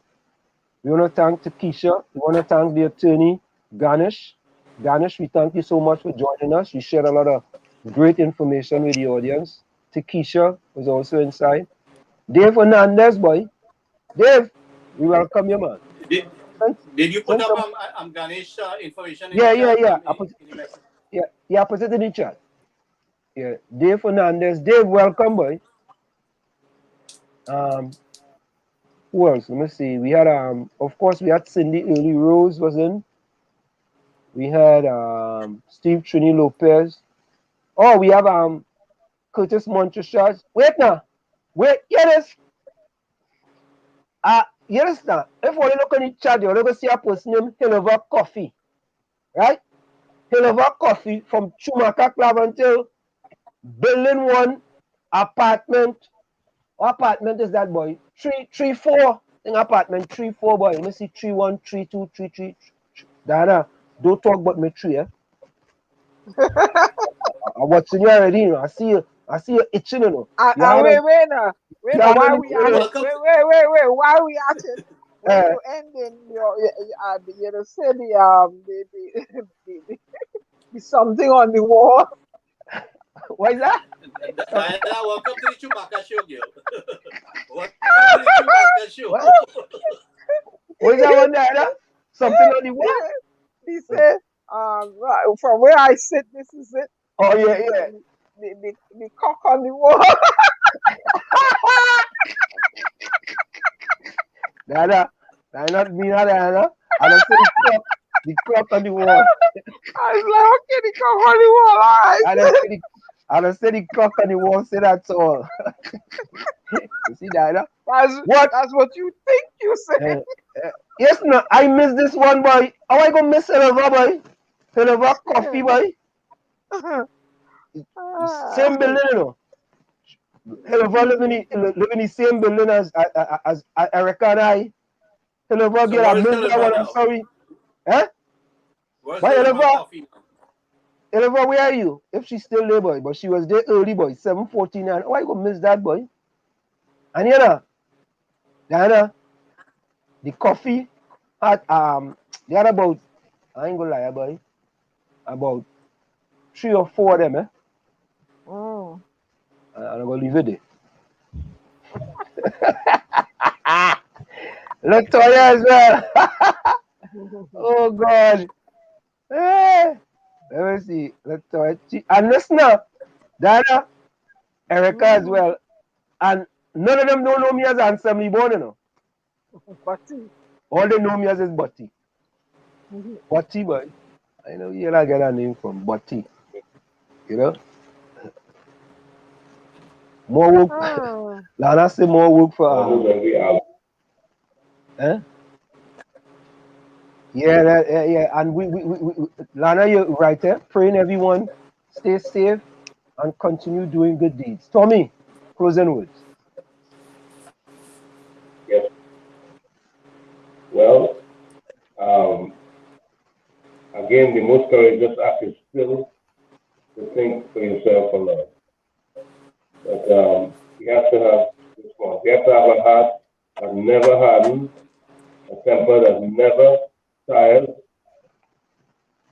We want to thank Takesha. We want to thank the attorney, Ganesh. Ganesh, we thank you so much for joining us. You shared a lot of great information with the audience. Takesha was also inside. Dave Hernandez, boy. Dave, we welcome you, man. Did you put up Ganesh information in yeah, the chat? Yeah, I put it in the chat. Yeah, Dave Fernandez. Dave, welcome, boy. Who else? Let me see. We had of course we had Cindy Early Rose was in. We had Steve Trini Lopez. Oh, we have Curtis Montresors. Wait now. Wait, hear this. Hear this now. If you look on the chat, you're going to see a person named 𝗪𝗏𝗏𝗏. Right? 𝗪𝗏𝗏𝗏 from Schumacher Club until Building 1, apartment. What apartment is that, boy? 3-4. I think apartment 3-4, boy. Let me see 3-1, 3-2, 3-3. Dana, don't talk about me 3, eh? I'm watching you already, you know. I see you itching, you know. Wait now. Why we at it? Wait. Why we at it? When you ending you say the something on the wall. What is that? Diana, welcome to the Chewbacca show, girl. Welcome to the Chewbacca show. What is that one, Diana? Something on the wall? He said, from where I sit, this is it. Oh, yeah. The cock on the wall. Diana, me, Diana. I don't say the clock on the wall. I was like, okay, the cock on the wall, all right. I don't say the clock on the wall, say that's all. You see, Diana? That's what you think you say. Yes, no, I miss this one, boy. How I gonna miss 𝗪𝗏, boy? 𝗪𝗏 coffee, boy. Same building, you know. 𝗪𝗏 live in the same building as Erica and I. 𝗪𝗏 get a miss that one, I'm sorry. Huh? Where's 𝗪𝗏, where are you? If she's still there, boy, but she was there early, boy, 7:49. Why you gonna miss that, boy? And you know, Diana, the coffee had they had about, I ain't gonna lie, boy, about 3 or 4 of them, eh? Oh. And I'm gonna leave it there. Latoya as well. Oh God. Hey. Let me see. Latoya. And listen up, Diana, Erica as well. And none of them don't know me as Handsomely Born, you know. Butty. All they know me as is Butty. Butty, boy. I know you're not get a name from Butty. You know? More work. Lana say more work for eh? Yeah, and we Lana, you're right there. Praying everyone stay safe and continue doing good deeds. Tommy, closing words. again, the most courageous act is still to think for yourself alone. But you have to have response. You have to have a heart that never hardens, a temper that never tires,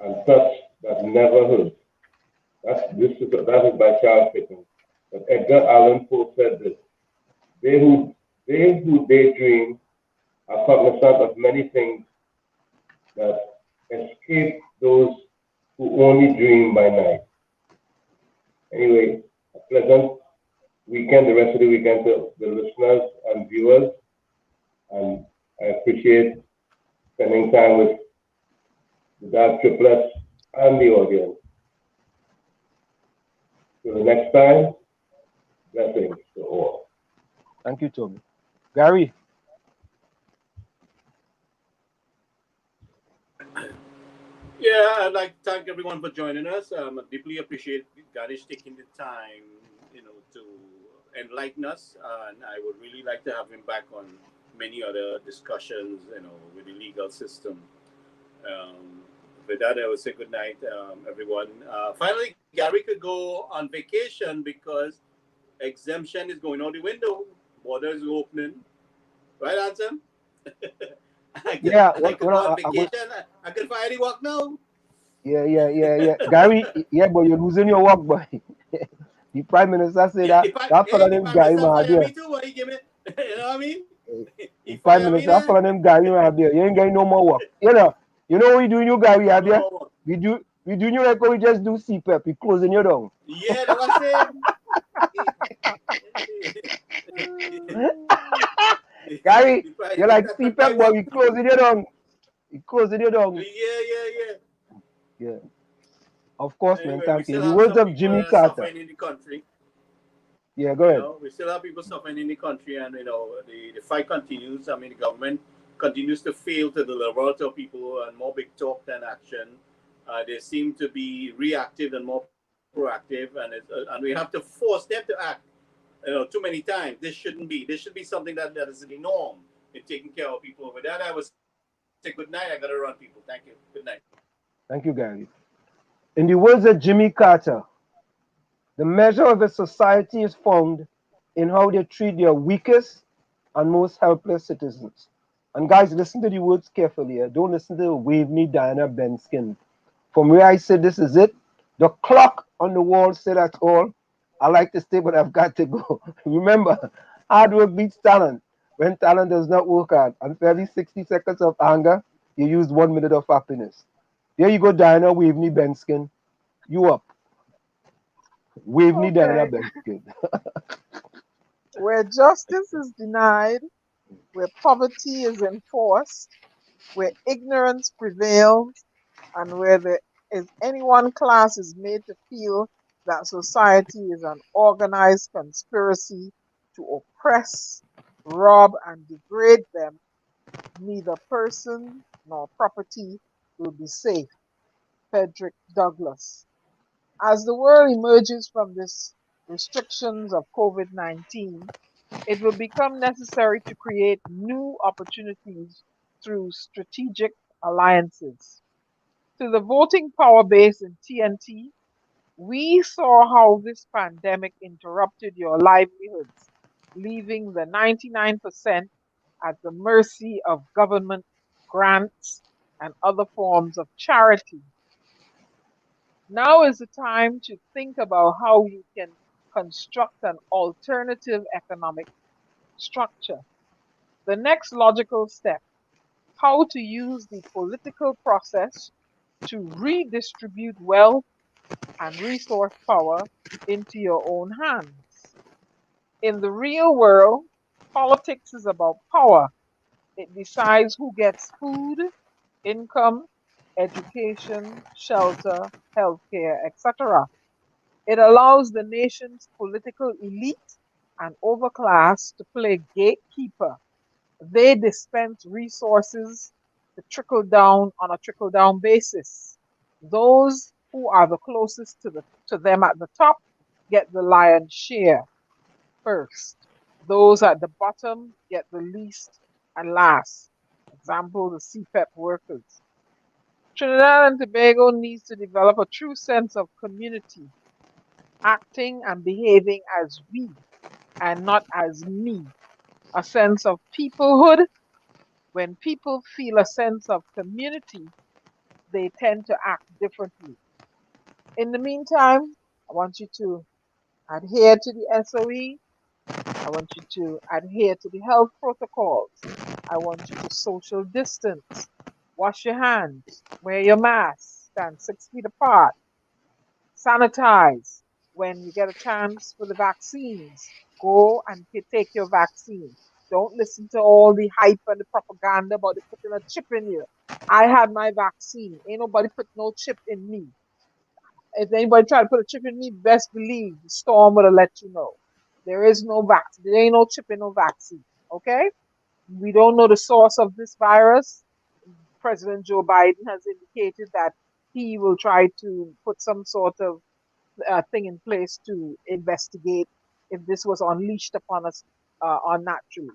and touch that never hurts. That is by Charles Dickens. But Edgar Allan Poe said this: They who daydream are cognizant of many things that escape those who only dream by night. Anyway, a pleasant weekend, the rest of the weekend to the listeners and viewers. And I appreciate spending time with the dark triplets and the audience. Till the next time, blessings to all. Thank you, Toby. Gary. Yeah, I'd like to thank everyone for joining us. I deeply appreciate Ganesh taking the time, to enlighten us. And I would really like to have him back on many other discussions, with the legal system. With that, I will say good night, everyone. Finally, Gary could go on vacation because exemption is going out the window. Borders are opening. Right, Ansem? I could go on vacation. I could finally walk now. Yeah. Gary, but you're losing your work, boy. The Prime Minister said that fellow named Gary Mahabir. Me too, boy. Give me, you know what I mean? The Prime Minister, that fellow named Gary Mahabir. You ain't getting no more work. You know what we doing, you Gary Mahabir? We doing you like how we just do CPEP. We closing you down. Yeah, that was it. Gary, you're like CPEP, boy. We closing you down. Yeah. Of course, anyway, man. Thank you. The words of Jimmy Carter. In the country. Yeah, go ahead. We still have people suffering in the country, and the fight continues. I mean, the government continues to fail to deliver to people, and more big talk than action. They seem to be reactive and more proactive, and we have to force them to act. Too many times. This shouldn't be. This should be something that is the norm in taking care of people. With that, I would say good night. I gotta run, people. Thank you. Good night. Thank you, Gary. In the words of Jimmy Carter, the measure of a society is found in how they treat their weakest and most helpless citizens. And guys, listen to the words carefully. Don't listen to 𝗪𝗶𝗹𝗏 Benskin. From where I said this is it, the clock on the wall said that's all. I like to stay, but I've got to go. Remember, hard work beats talent. When talent does not work hard, and for every 60 seconds of anger, you use 1 minute of happiness. There you go, Diana 𝗪𝗶𝗹𝗏 Benskin. You up. 𝗪𝗶𝗹𝗏 Diana Benskin. Where justice is denied, where poverty is enforced, where ignorance prevails, and where there is any one class is made to feel that society is an organized conspiracy to oppress, rob, and degrade them, neither person nor property will be safe. Frederick Douglass. As the world emerges from these restrictions of COVID-19, it will become necessary to create new opportunities through strategic alliances. To the voting power base in TNT, we saw how this pandemic interrupted your livelihoods, leaving the 99% at the mercy of government grants and other forms of charity. Now is the time to think about how you can construct an alternative economic structure. The next logical step, how to use the political process to redistribute wealth and resource power into your own hands. In the real world, politics is about power. It decides who gets food, income, education, shelter, healthcare, etc. It allows the nation's political elite and overclass to play gatekeeper. They dispense resources to trickle down on a trickle down basis. Those who are the closest to them at the top get the lion's share first. Those at the bottom get the least and last. Example, the CPEP workers. Trinidad and Tobago needs to develop a true sense of community, acting and behaving as we and not as me. A sense of peoplehood. When people feel a sense of community, they tend to act differently. In the meantime, I want you to adhere to the SOE. I want you to adhere to the health protocols. I want you to social distance, wash your hands, wear your mask, stand 6 feet apart, sanitize. When you get a chance for the vaccines, go and take your vaccine. Don't listen to all the hype and the propaganda about they putting a chip in you. I had my vaccine. Ain't nobody put no chip in me. If anybody try to put a chip in me, best believe the storm will let you know. There is no vaccine. There ain't no chip in no vaccine. Okay? We don't know the source of this virus. President Joe Biden has indicated that he will try to put some sort of thing in place to investigate if this was unleashed upon us unnaturally.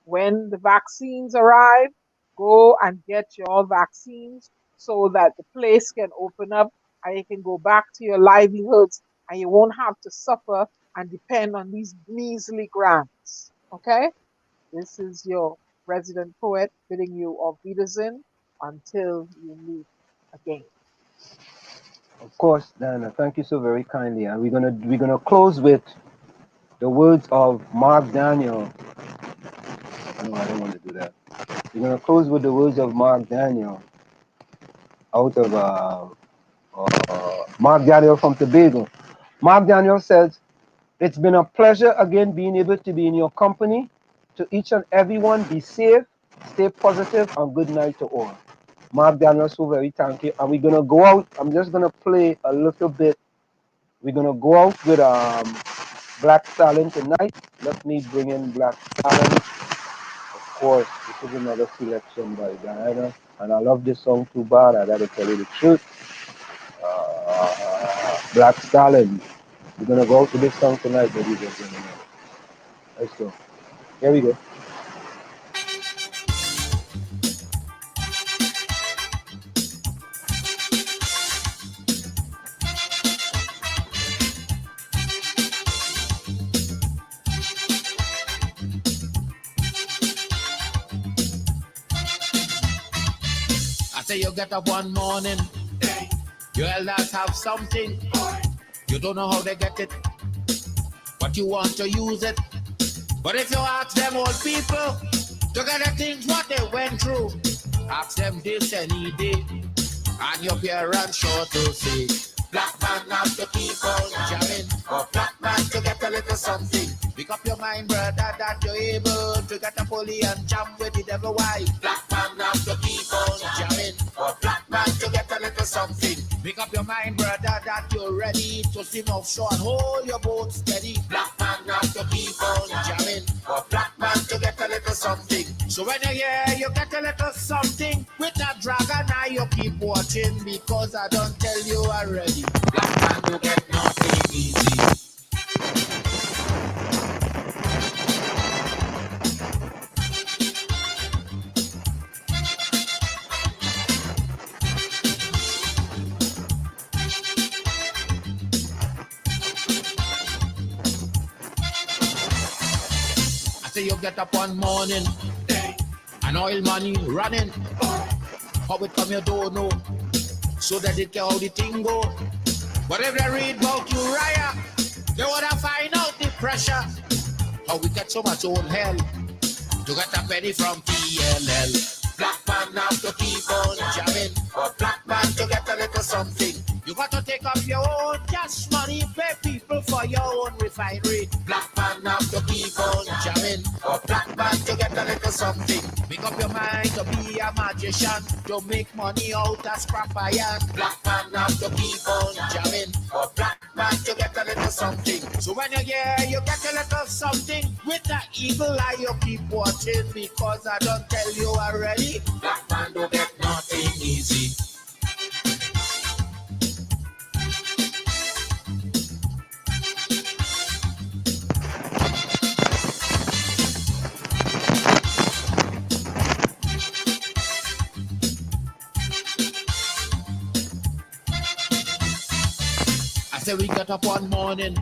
When the vaccines arrive, go and get your vaccines so that the place can open up and you can go back to your livelihoods and you won't have to suffer and depend on these measly grants. Okay? This is your resident poet bidding you auf Wiedersehen until you meet again. Of course, Diana, thank you so very kindly. And we're gonna close with the words of Mark Daniel. No, I don't want to do that. We're gonna close with the words of Mark Daniel out of Mark Daniel from Tobago. Mark Daniel says, "It's been a pleasure again being able to be in your company. To each and everyone, be safe, stay positive, and good night to all." Mark Daniel, so very thank you. And we're gonna go out. I'm just gonna play a little bit. We're gonna go out with Black Stallion tonight. Let me bring in Black Stallion. Of course, this is another selection by Diana. And I love this song too bad, I gotta tell you the truth. Black Stallion. We're gonna go out with this song tonight, ladies and gentlemen. Let's go. Here we go. I say you get up one morning, your elders have something. You don't know how they get it, but you want to use it. But if you ask them old people to get the things what they went through, ask them this any day, and your parents sure to say, black man have to keep on jamming, or black man to get a little something. Pick up your mind, brother, that you're able to get a pulley and jam with the devil. Why? Black man have to keep on jamming, or black man to get a little something. Make up your mind, brother, that you're ready to swim offshore and hold your boat steady. Black man have to keep on jamming, or black man to get a little something. So when you hear you get a little something with that dragon eye, you keep watching, because I don't tell you already. Black man you get nothing easy. I say you get up one morning, and oil money running. How it come you don't know, so that it can how the thing go. But if they read about Uriah, they wanna find out the pressure. How we get so much own hell to get a penny from TLL. Black man have to keep on jamming, or black man to get a little something. You got to take up your own cash money, pay people for your own refinery. Black man have to keep on jamming, or black man to get a little something. Make up your mind to be a magician, to make money out of scrap iron. Black man have to keep on jamming, or black man to get a little something. So when you hear you get a little something, with that eagle eye you keep watching, because I don't tell you already. Black man don't get nothing easy. say we get up one morning,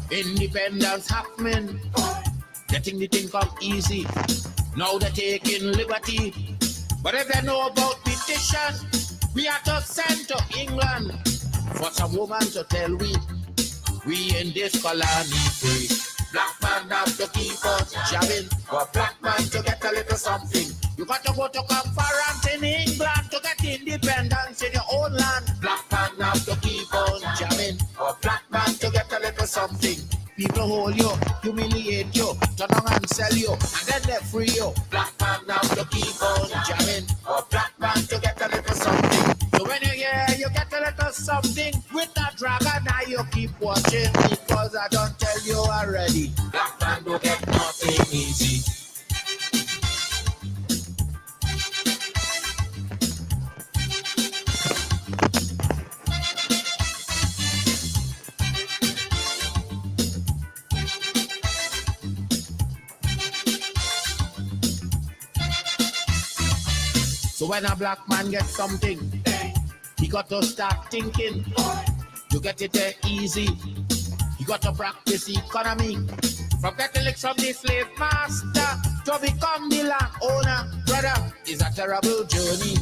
independence happening, getting the thing come easy. Now they're taking liberty. But if they know about petition, we are to send to England for some woman to tell we in this colony free. Black man have to keep on jamming, for black man to get a little something. You got to go to conference in England to get independence in your own land. Black man have to keep on jamming, for black man to get a little something. People hold you, humiliate you, turn on and sell you, and then they free you. Black man have to keep on jamming, for black man to get a little something. So when you hear you get a little something with that dragon, now you keep watching, because I don't tell you already. Black man don't get nothing easy. So when a black man gets something, he got to start thinking. You get it there easy. You got to practice economy. From getting licks from the slave master to become the land owner. Brother, it's a terrible journey.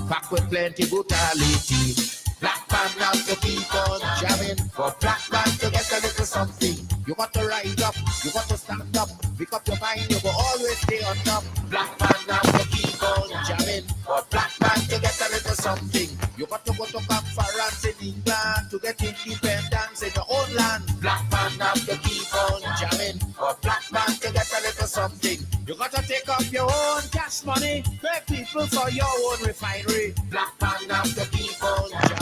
Back with plenty brutality. Black man have to keep on jamming. For black man to get a little something. You got to rise up, you got to stand up. Pick up your mind, you will always stay on top. Black man have to keep on jamming. For black man to get a little something. You got to go to conference in England to get independence in your own land. Black man have to keep on jamming. For black man to get a little something. You got to take up your own cash money. Pay people for your own refinery. Black man have to keep on jamming.